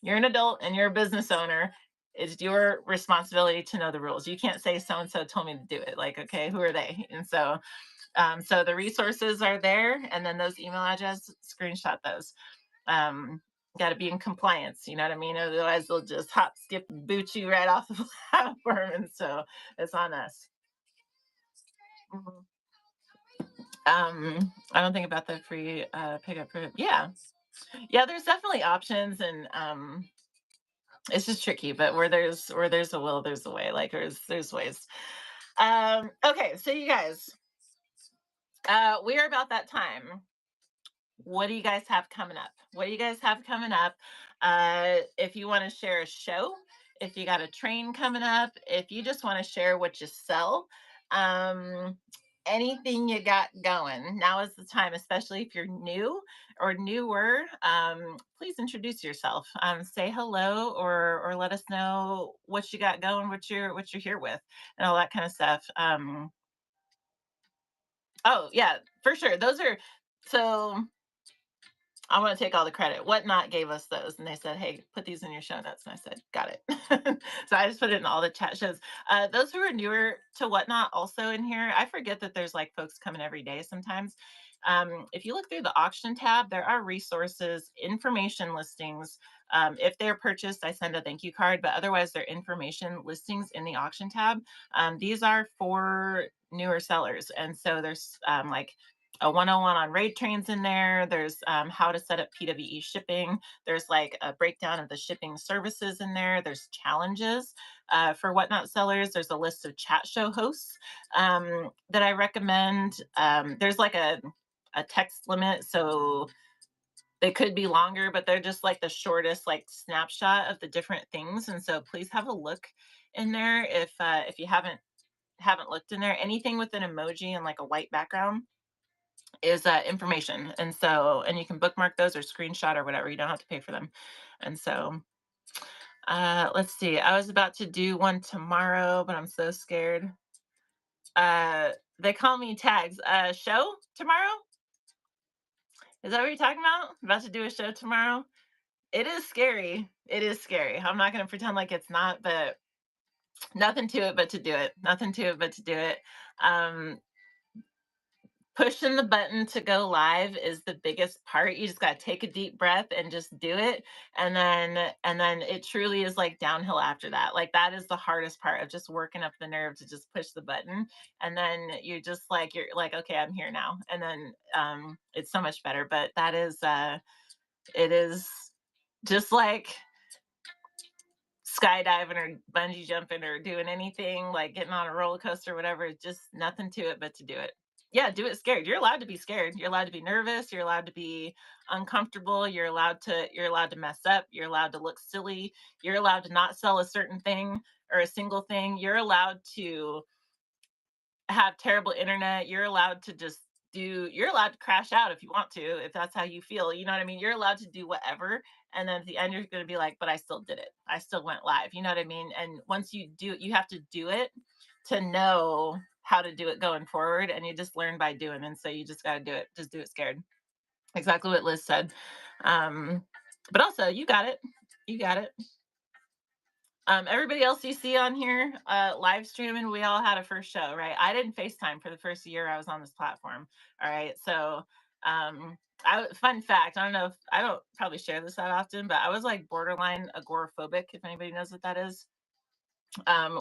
you're an adult and you're a business owner. It's your responsibility to know the rules. You can't say so and so told me to do it. Like, okay, who are they? And so, so the resources are there, and then those email addresses, screenshot those. Um, Got to be in compliance. You know what I mean? Otherwise, they'll just hop, skip, and boot you right off the platform. And so it's on us. Mhm. I don't think about the free pickup. Yeah, yeah. There's definitely options, and it's just tricky. But where there's a will, there's a way. Like there's ways. Okay, so you guys, we're about that time. What do you guys have coming up? What do you guys have coming up? If you want to share a show, if you got a train coming up, if you just want to share what you sell, um, anything you got going, now is the time, especially if you're new or newer. Please introduce yourself. Say hello or let us know what you got going, what you're here with, and all that kind of stuff. Oh yeah, for sure. Those are so I want to take all the credit. Whatnot gave us those, and they said, "Hey, put these in your show notes." And I said, "Got it." So I just put it in all the chat shows. Those who are newer to Whatnot also in here. I forget that there's like folks coming every day sometimes. If you look through the auction tab, there are resources, information listings. If they're purchased, I send a thank you card, but otherwise, they're information listings in the auction tab. These are for newer sellers, and so there's like a 101 on raid trains in there. There's how to set up PWE shipping. There's like a breakdown of the shipping services in there. There's challenges for whatnot sellers. There's a list of chat show hosts that I recommend. There's like a text limit, so they could be longer, but they're just like the shortest like snapshot of the different things. And so please have a look in there if you haven't looked in there. Anything with an emoji and like a white background is information. And so, and you can bookmark those or screenshot or whatever. You don't have to pay for them. And so, let's see. I was about to do one tomorrow, but I'm so scared. They call me tags. Show tomorrow? Is that what you're talking about? About to do a show tomorrow? It is scary. It is scary. I'm not going to pretend like it's not, but nothing to it but to do it. Nothing to it but to do it. Um, Pushing the button to go live is the biggest part. You just got to take a deep breath and just do it, and then it truly is like downhill after that. Like that is the hardest part of just working up the nerve to just push the button, and then you're like, okay, I'm here now, and then it's so much better. But that is it is just like skydiving or bungee jumping or doing anything like getting on a roller coaster, whatever. Just nothing to it but to do it. Yeah, do it scared. You're allowed to be scared. You're allowed to be nervous. You're allowed to be uncomfortable. You're allowed to mess up. You're allowed to look silly. You're allowed to not sell a certain thing or a single thing. You're allowed to have terrible internet. You're allowed to crash out if you want to, if that's how you feel. You know what I mean? You're allowed to do whatever. And then at the end, you're going to be like, but I still did it. I still went live. You know what I mean? And once you do it, you have to do it to know how to do it going forward. And you just learn by doing. And so you just got to do it. Just do it scared. Exactly what Liz said. Um, but also, you got it. You got it. Everybody else you see on here live streaming, we all had a first show, right? I didn't FaceTime for the first year I was on this platform. All right. So, fun fact, I don't probably share this that often, but I was like borderline agoraphobic, if anybody knows what that is.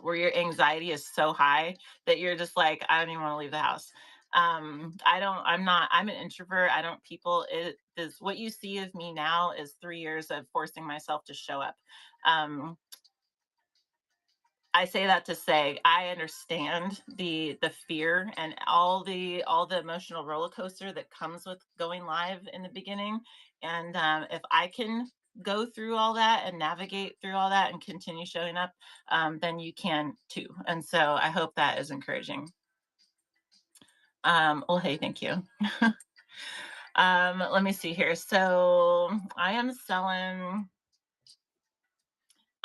Where your anxiety is so high that you're just like, I don't even want to leave the house. I'm an introvert. I don't people. It is what you see of me now is 3 years of forcing myself to show up. Um, I say that to say I understand the fear and all the emotional roller coaster that comes with going live in the beginning. And if I can go through all that and navigate through all that and continue showing up, then you can too. And so I hope that is encouraging. Well, hey, thank you. Let me see here. So I am selling.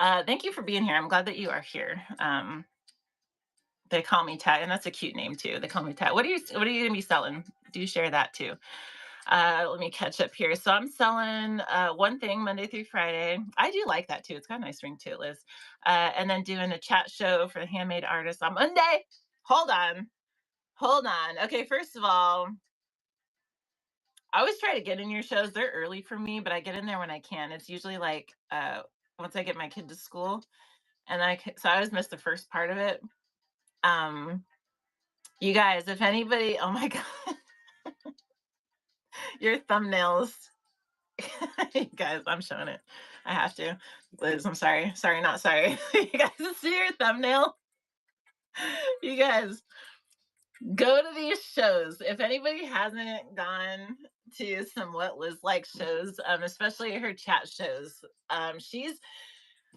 Thank you for being here. I'm glad that you are here. They call me Tag, and that's a cute name too. They call me Tag. What are you gonna be selling? Do share that too. Let me catch up here. So I'm selling one thing Monday through Friday. I do like that too. It's got a nice ring to it, Liz. And then doing a chat show for the handmade artists on Monday. Hold on. Hold on. Okay, first of all, I always try to get in your shows. They're early for me, but I get in there when I can. It's usually like once I get my kid to school. So I always miss the first part of it. Um, you guys, if anybody, oh my God, your thumbnails. You guys, I'm showing it. I have to. Liz, I'm sorry. Sorry, not sorry. You guys see your thumbnail? You guys, go to these shows. If anybody hasn't gone to some What Liz Likes shows, especially her chat shows, she's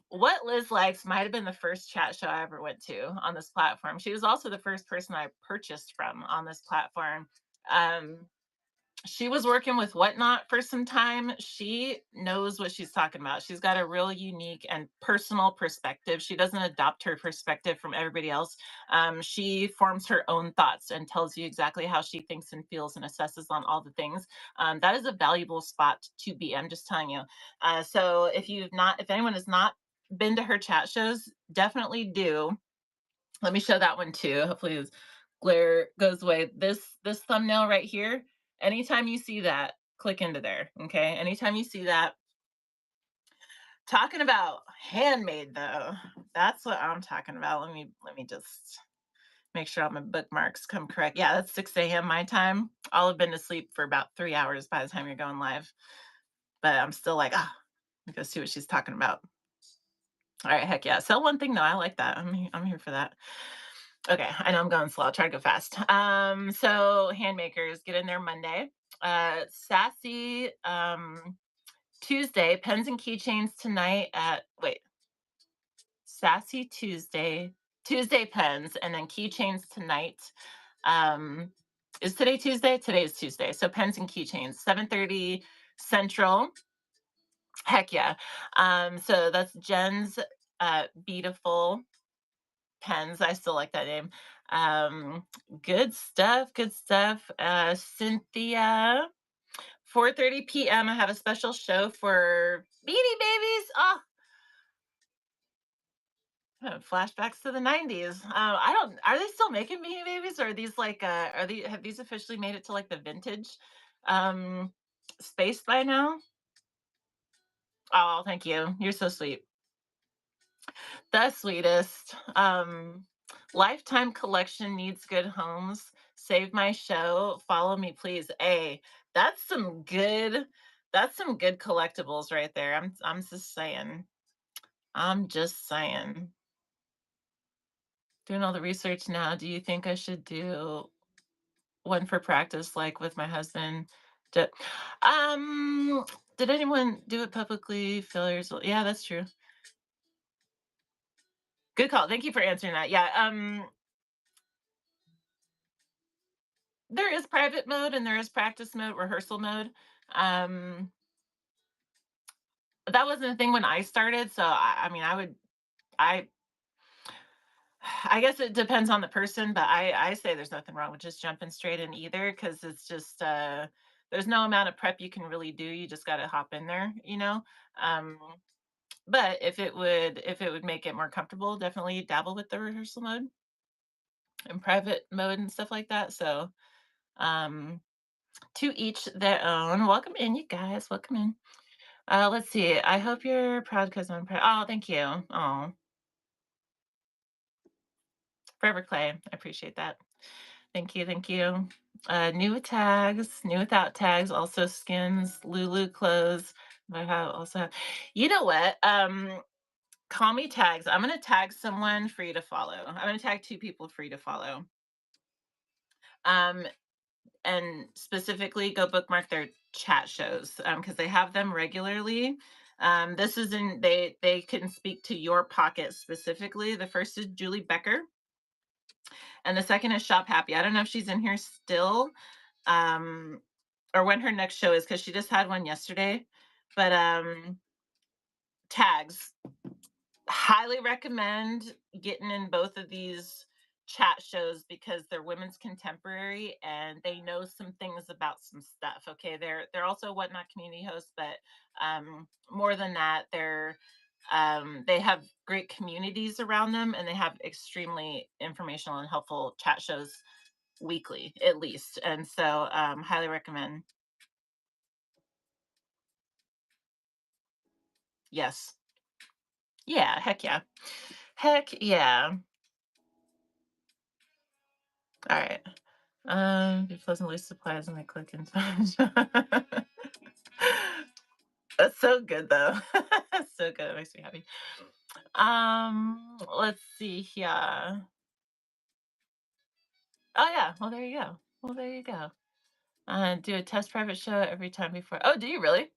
What Liz Likes might have been the first chat show I ever went to on this platform. She was also the first person I purchased from on this platform. Um, she was working with Whatnot for some time. She knows what she's talking about. She's got a real unique and personal perspective. She doesn't adopt her perspective from everybody else. She forms her own thoughts and tells you exactly how she thinks and feels and assesses on all the things. That is a valuable spot to be. I'm just telling you. So if anyone has not been to her chat shows, definitely do. Let me show that one too. Hopefully this glare goes away. This thumbnail right here, anytime you see that, click into there. Okay. Anytime you see that. Talking about handmade though. That's what I'm talking about. Let me just make sure all my bookmarks come correct. Yeah, that's 6 a.m. my time. I'll have been asleep for about 3 hours by the time you're going live. But I'm still like, let me go see what she's talking about. All right, heck yeah. Sell one thing though. I like that. I'm here for that. Okay, I know I'm going slow. I'll try to go fast. So handmakers get in there Monday. Sassy Tuesday, pens and keychains tonight at Sassy Tuesday pens, and then keychains tonight. Um, is today Tuesday? Today is Tuesday. So pens and keychains, 7:30 Central. Heck yeah. So that's Jen's beautiful pens. I still like that name. Um, good stuff. Good stuff. Cynthia, 4:30 p.m. I have a special show for Beanie Babies. Flashbacks to the 90s. I don't. Are they still making Beanie Babies, or are these like? Have these officially made it to like the vintage um space by now? Oh, thank you. You're so sweet. The sweetest. Lifetime collection needs good homes. Save my show. Follow me, please. That's some good. That's some good collectibles right there. I'm just saying. I'm just saying. Doing all the research now. Do you think I should do one for practice, like with my husband? Did, um, did anyone do it publicly? Failures. Yeah, that's true. Good call. Thank you for answering that. Yeah. There is private mode and there is practice mode, rehearsal mode. Um, that wasn't a thing when I started, so I mean, I, I guess it depends on the person, but I say there's nothing wrong with just jumping straight in either, because it's just there's no amount of prep you can really do. You just got to hop in there, you know. Um, but if it would make it more comfortable, definitely dabble with the rehearsal mode and private mode and stuff like that. So um to each their own. Welcome in, you guys. Welcome in. Let's see. I hope you're proud because I'm proud. Oh, thank you. Oh, Forever Clay. I appreciate that. Thank you. Thank you. New with tags, new without tags, also skins, Lulu clothes. I have also have. You know what? Call me tags. I'm gonna tag someone for you to follow. I'm gonna tag 2 people for you to follow. Um, and specifically go bookmark their chat shows, because they have them regularly. This is in they can speak to your pocket specifically. The first is Julie Becker, and the second is Shop Happy. I don't know if she's in here still, um, or when her next show is because she just had one yesterday. But tags, highly recommend getting in both of these chat shows because they're women's contemporary and they know some things about some stuff. Okay, they're also whatnot community hosts, but more than that, they have great communities around them and they have extremely informational and helpful chat shows weekly at least. And so highly recommend. Yes. Yeah, heck yeah. Heck yeah. All right. Be pleasantly surprised when I click into That's so good though. That's so good. It makes me happy. Let's see here. Oh yeah. Well, there you go. Well, there you go. Do a test private show every time before. Oh, do you really?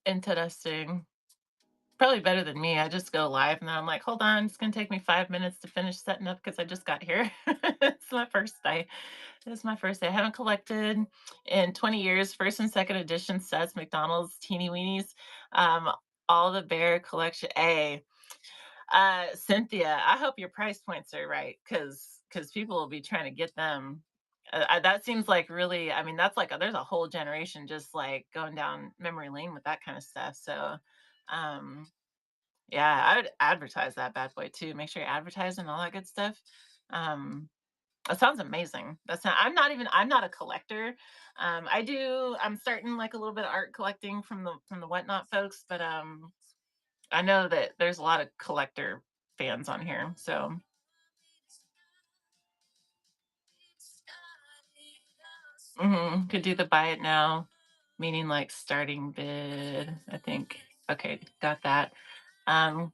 Interesting. Probably better than me. I just go live and then I'm like, hold on, it's gonna take me 5 minutes to finish setting up because I just got here. It's my first day. This is my first day. I haven't collected in 20 years. First and second edition sets, McDonald's teeny weenies, um, all the bear collection. A Cynthia, I hope your price points are right because people will be trying to get them. That seems like really. I mean, that's like there's a whole generation just like going down memory lane with that kind of stuff. So, um, yeah, I would advertise that bad boy too. Make sure you're advertising all that good stuff. Um, that sounds amazing. That's not. I'm not a collector. I'm starting like a little bit of art collecting from the whatnot folks, but I know that there's a lot of collector fans on here. So could do the buy it now, meaning like starting bid. I think. Okay, got that. Um,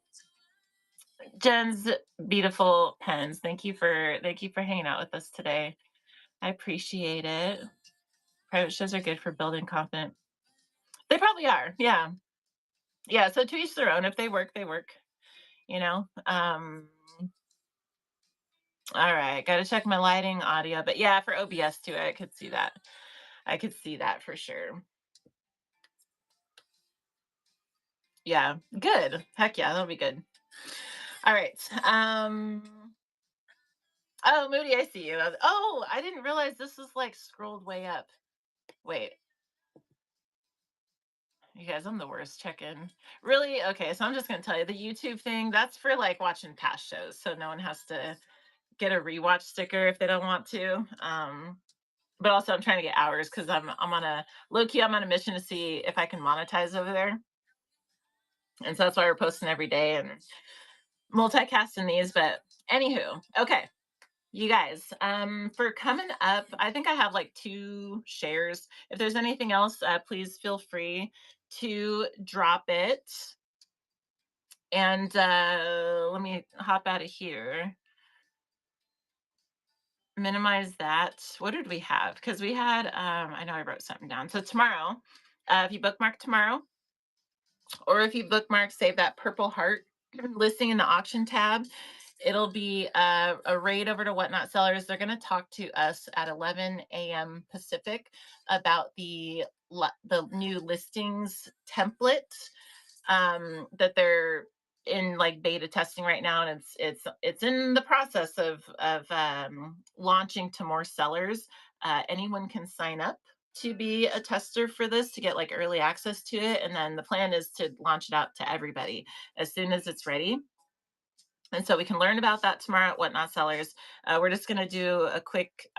Jen's beautiful pens. Thank you for hanging out with us today. I appreciate it. Private shows are good for building confidence. They probably are. Yeah. Yeah. So to each their own. If they work, they work, you know. All right. Gotta check my lighting, audio. But yeah, for OBS too, I could see that. I could see that for sure. Yeah. Good. Heck yeah, that'll be good. All right. Oh, Moody, I see you. Oh, I didn't realize this was like scrolled way up. Wait, you guys, I'm the worst. Check in. Really? Okay, so I'm just gonna tell you the YouTube thing, that's for like watching past shows. So no one has to get a rewatch sticker if they don't want to. But also I'm trying to get hours because I'm on a low key, I'm on a mission to see if I can monetize over there. And so that's why we're posting every day and multicasting these. But anywho, okay. You guys, for coming up, I think I have like 2 shares. If there's anything else, please feel free to drop it. And let me hop out of here. Minimize that. What did we have? Because we had, I know I wrote something down. So tomorrow, if you bookmark tomorrow, or if you bookmark, save that purple heart listing in the auction tab, it'll be a raid over to Whatnot Sellers. They're going to talk to us at 11 a.m. Pacific about the new listings template that they're in like beta testing right now, and it's in the process of launching to more sellers. Anyone can sign up to be a tester for this to get like early access to it, and then the plan is to launch it out to everybody as soon as it's ready. And so we can learn about that tomorrow at Whatnot Sellers. We're just going to do a quick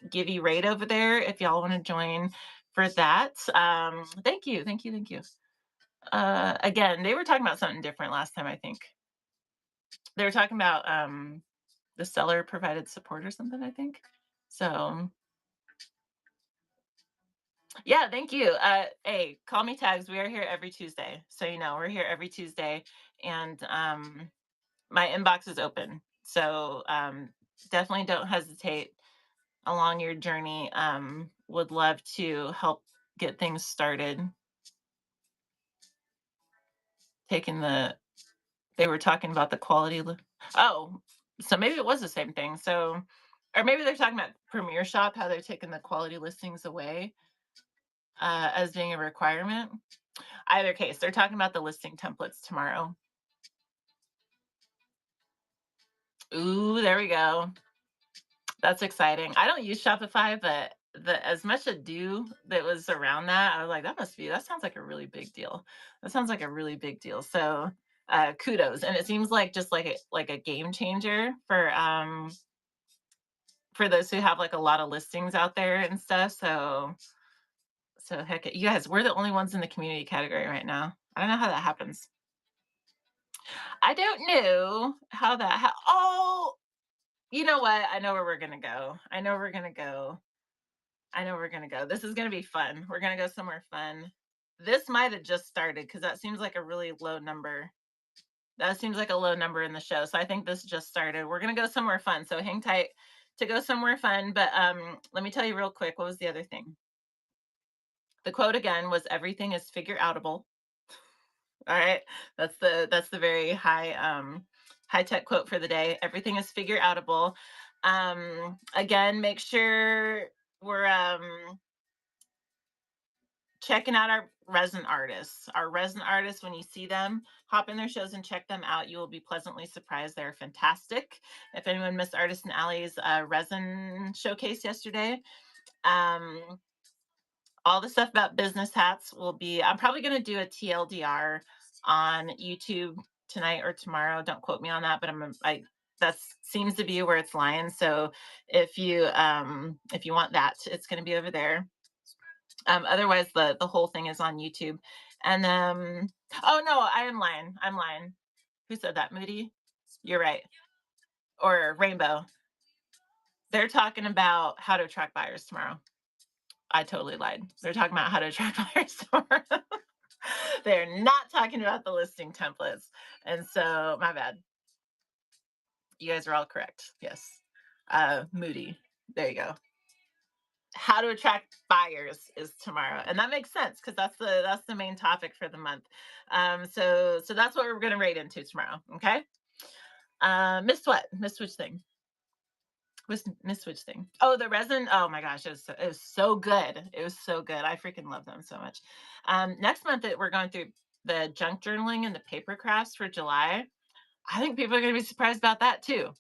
give you rate over there if y'all want to join for that. Thank you, thank you, thank you. Again, they were talking about something different last time, I think. They were talking about the seller provided support or something, I think. So Yeah, thank you. Hey, call me tags. We are here every Tuesday. So you know, we're here every Tuesday and my inbox is open. So definitely don't hesitate along your journey. Would love to help get things started. Taking the They were talking about the oh, so maybe it was the same thing. So or maybe they're talking about Premier Shop, how they're taking the quality listings away as being a requirement. Either case, they're talking about the listing templates tomorrow. Ooh, there we go. That's exciting. I don't use Shopify, but the as much ado that was around that, I was like, that sounds like a really big deal. That sounds like a really big deal. So kudos. And it seems like just like a game changer for those who have like a lot of listings out there and stuff. So heck you guys, we're the only ones in the community category right now. I don't know how that happens. I don't know how oh, you know what? I know where we're gonna go. I know we're gonna go. I know we're gonna go. This is gonna be fun. We're gonna go somewhere fun. This might have just started because that seems like a really low number. That seems like a low number in the show. So I think this just started. We're gonna go somewhere fun. So hang tight to go somewhere fun. But let me tell you real quick. What was the other thing? The quote again was everything is figure outable. All right. That's the very high tech quote for the day. Everything is figure outable. Again, make sure we're checking out our resin artists. Our resin artists, when you see them, hop in their shows and check them out. You will be pleasantly surprised. They're fantastic. If anyone missed Artisan Alley's resin showcase yesterday, um, all the stuff about business hats will be. I'm probably going to do a TLDR on YouTube tonight or tomorrow. Don't quote me on that, but I that seems to be where it's lying. So if you want that, it's going to be over there. Otherwise, the whole thing is on YouTube. And oh no, I am lying. I'm lying. Who said that? Moody. You're right. Or Rainbow. They're talking about how to attract buyers tomorrow. I totally lied. They're talking about how to attract buyers tomorrow. They're not talking about the listing templates. And so, my bad. You guys are all correct. Yes. Moody. There you go. How to attract buyers is tomorrow, and that makes sense because that's the main topic for the month. So that's what we're going to rate into tomorrow. Okay. Missed which thing? Missed which thing? Oh, the resin. Oh my gosh, it was so good. It was so good. I freaking love them so much. Next month we're going through the junk journaling and the paper crafts for July. I think people are going to be surprised about that too.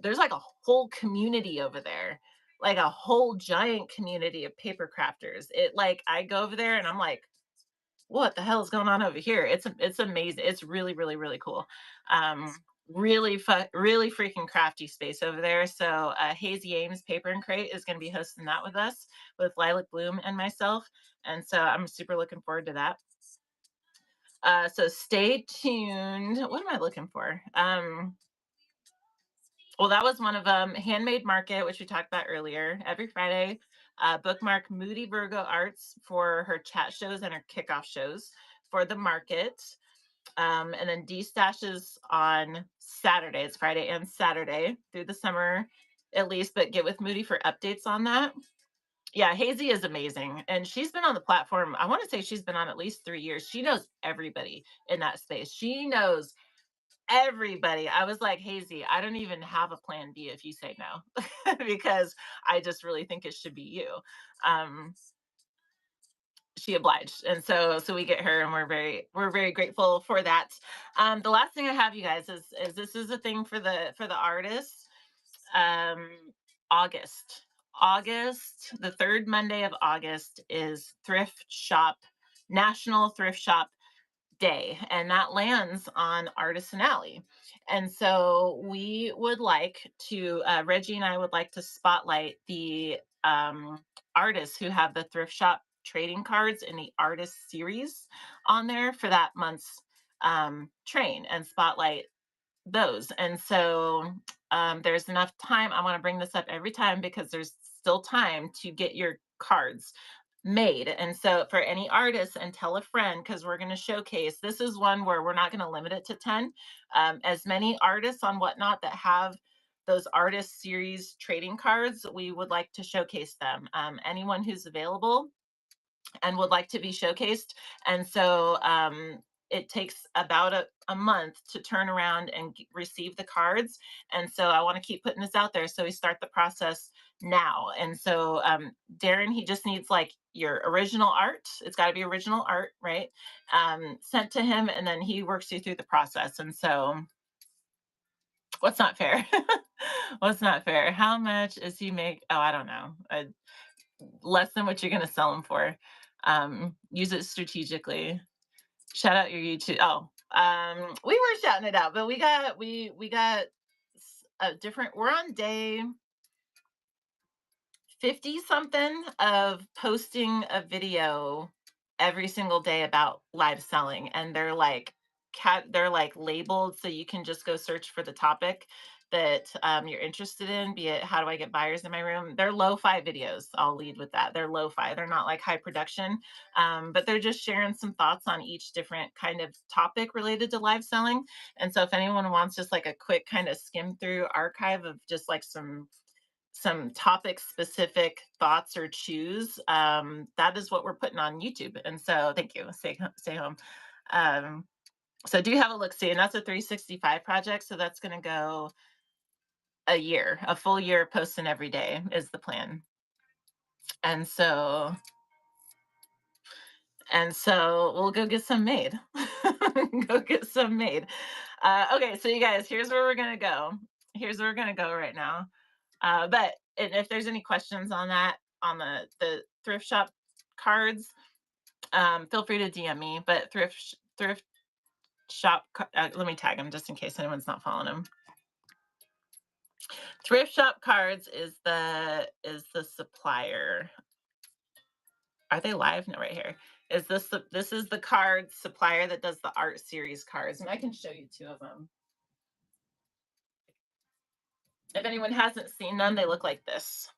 There's like a whole community over there, like a whole giant community of paper crafters. It like I go over there and I'm like, what the hell is going on over here? It's amazing. It's really really really cool. Um, really freaking crafty space over there. So Hazy Ames Paper and Crate is going to be hosting that with us with Lilac Bloom and myself, and so I'm super looking forward to that. So stay tuned. What am I looking for? Well, that was one of them. Handmade Market, which we talked about earlier, every Friday. Bookmark Moody Virgo Arts for her chat shows and her kickoff shows for the market. And then D stashes on Saturdays, Friday and Saturday through the summer at least, but get with Moody for updates on that. Yeah, Hazy is amazing. And she's been on the platform. I want to say she's been on at least 3 years. She knows everybody in that space. She knows everybody. I was like, Hazy, I don't even have a plan B if you say no, because I just really think it should be you. Um, she obliged, and so we get her, and we're very grateful for that. The last thing I have, you guys, is this is a thing for the artists. Um, August, the third Monday of August is National Thrift Shop Day, and that lands on Artisan Alley. And so we would like to, Reggie and I would like to spotlight the artists who have the thrift shop trading cards in the artist series on there for that month's train and spotlight those. And so there's enough time. I want to bring this up every time because there's still time to get your cards. made. And so for any artists, and tell a friend, because we're going to showcase, this is one where we're not going to limit it to 10. As many artists on Whatnot that have those artist series trading cards, we would like to showcase them. Anyone who's available and would like to be showcased. And so it takes about a month to turn around and receive the cards. And so I want to keep putting this out there. So we start the process now. And so Darren, he just needs like your original art. It's got to be original art, right? Sent to him, and then he works you through the process. And so what's not fair? What's not fair? How much is he make? Oh, I don't know. Less than what you're going to sell them for. Use it strategically. Shout out your YouTube. Oh, we were shouting it out, but we got a different. We're on day 50 something of posting a video every single day about live selling, and they're like labeled, so you can just go search for the topic that you're interested in, be it how do I get buyers in my room. They're lo-fi videos. I'll lead with that. They're lo-fi. They're not like high production, but they're just sharing some thoughts on each different kind of topic related to live selling. And so if anyone wants just like a quick kind of skim through archive of just like some topic specific thoughts or choose, that is what we're putting on YouTube. And so thank you. Stay home. um, so do have a look see, and that's a 365 project, so that's going to go a year, a full year, posting every day is the plan. And so we'll go get some made. Go get some made. Okay, so you guys, here's where we're gonna go. Here's where we're gonna go right now. But if there's any questions on that, on the thrift shop cards, feel free to DM me. But thrift shop, let me tag them just in case anyone's not following them. Thrift shop cards is the supplier. Are they live? No, right here. This is the card supplier that does the art series cards, and I can show you two of them. If anyone hasn't seen them, they look like this.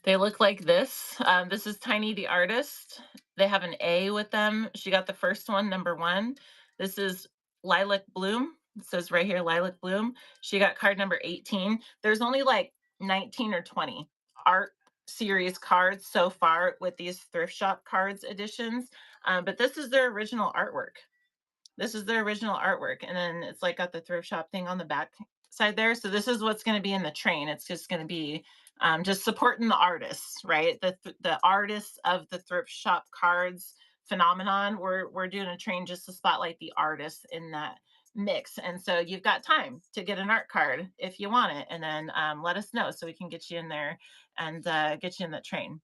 They look like this. This is Tiny the artist. They have an A with them. She got the first one, number 1. This is Lilac Bloom. It says right here, Lilac Bloom. She got card number 18. There's only like 19 or 20 art series cards so far with these thrift shop cards editions. But this is their original artwork. This is their original artwork. And then it's like got the thrift shop thing on the back side there. So this is what's going to be in the train. It's just going to be just supporting the artists, right? The artists of the thrift shop cards phenomenon. We're doing a train just to spotlight the artists in that mix. And so you've got time to get an art card if you want it, and then let us know so we can get you in there and get you in the train.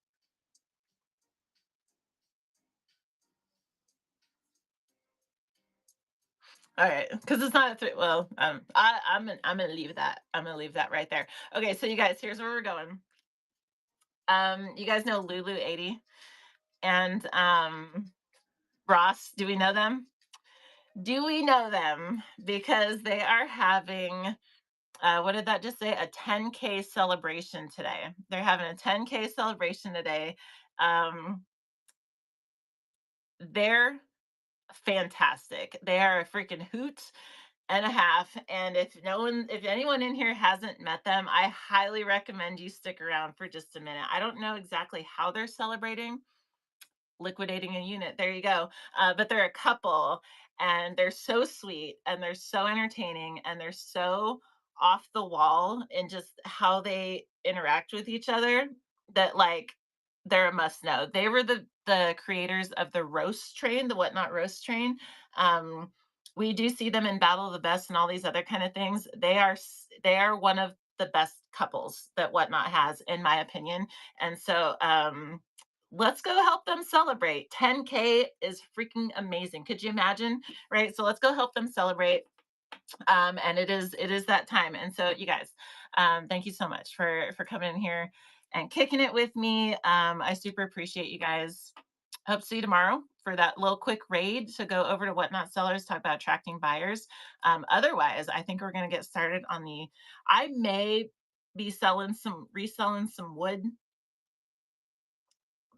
All right, because it's not a three. Well, I'm gonna leave that. I'm gonna leave that right there. Okay, so you guys, here's where we're going. You guys know Lulu 80 and Ross. Do we know them? Do we know them? Because they are having, what did that just say? A 10K celebration today. They're having a 10K celebration today. They're fantastic. They are a freaking hoot and a half. And if anyone in here hasn't met them, I highly recommend you stick around for just a minute. I don't know exactly how they're celebrating liquidating a unit. There you go. But they're a couple, and they're so sweet, and they're so entertaining, and they're so off the wall in just how they interact with each other that like they're a must know. They were the creators of the roast train, the Whatnot roast train. We do see them in Battle of the Best and all these other kind of things. They are one of the best couples that Whatnot has, in my opinion. And so let's go help them celebrate. 10K is freaking amazing. Could you imagine? Right. So let's go help them celebrate. And it is that time. And so you guys, thank you so much for coming in here and kicking it with me. I super appreciate you guys. Hope to see you tomorrow for that little quick raid to go over to Whatnot Sellers, talk about attracting buyers. Otherwise, I think we're going to get started on I may be reselling some wood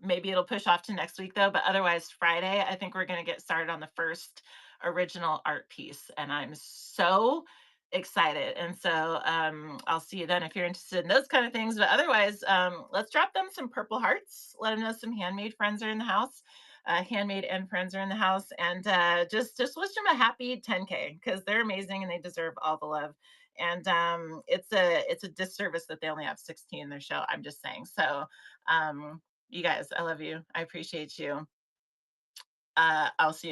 maybe it'll push off to next week though, but otherwise Friday, I think we're going to get started on the first original art piece. And I'm so excited. And so I'll see you then if you're interested in those kind of things. But otherwise, let's drop them some purple hearts. Let them know some handmade friends are in the house. Handmade and friends are in the house, and just wish them a happy 10K because they're amazing and they deserve all the love. And it's a disservice that they only have 16 in their show. I'm just saying. So you guys, I love you. I appreciate you. I'll see you.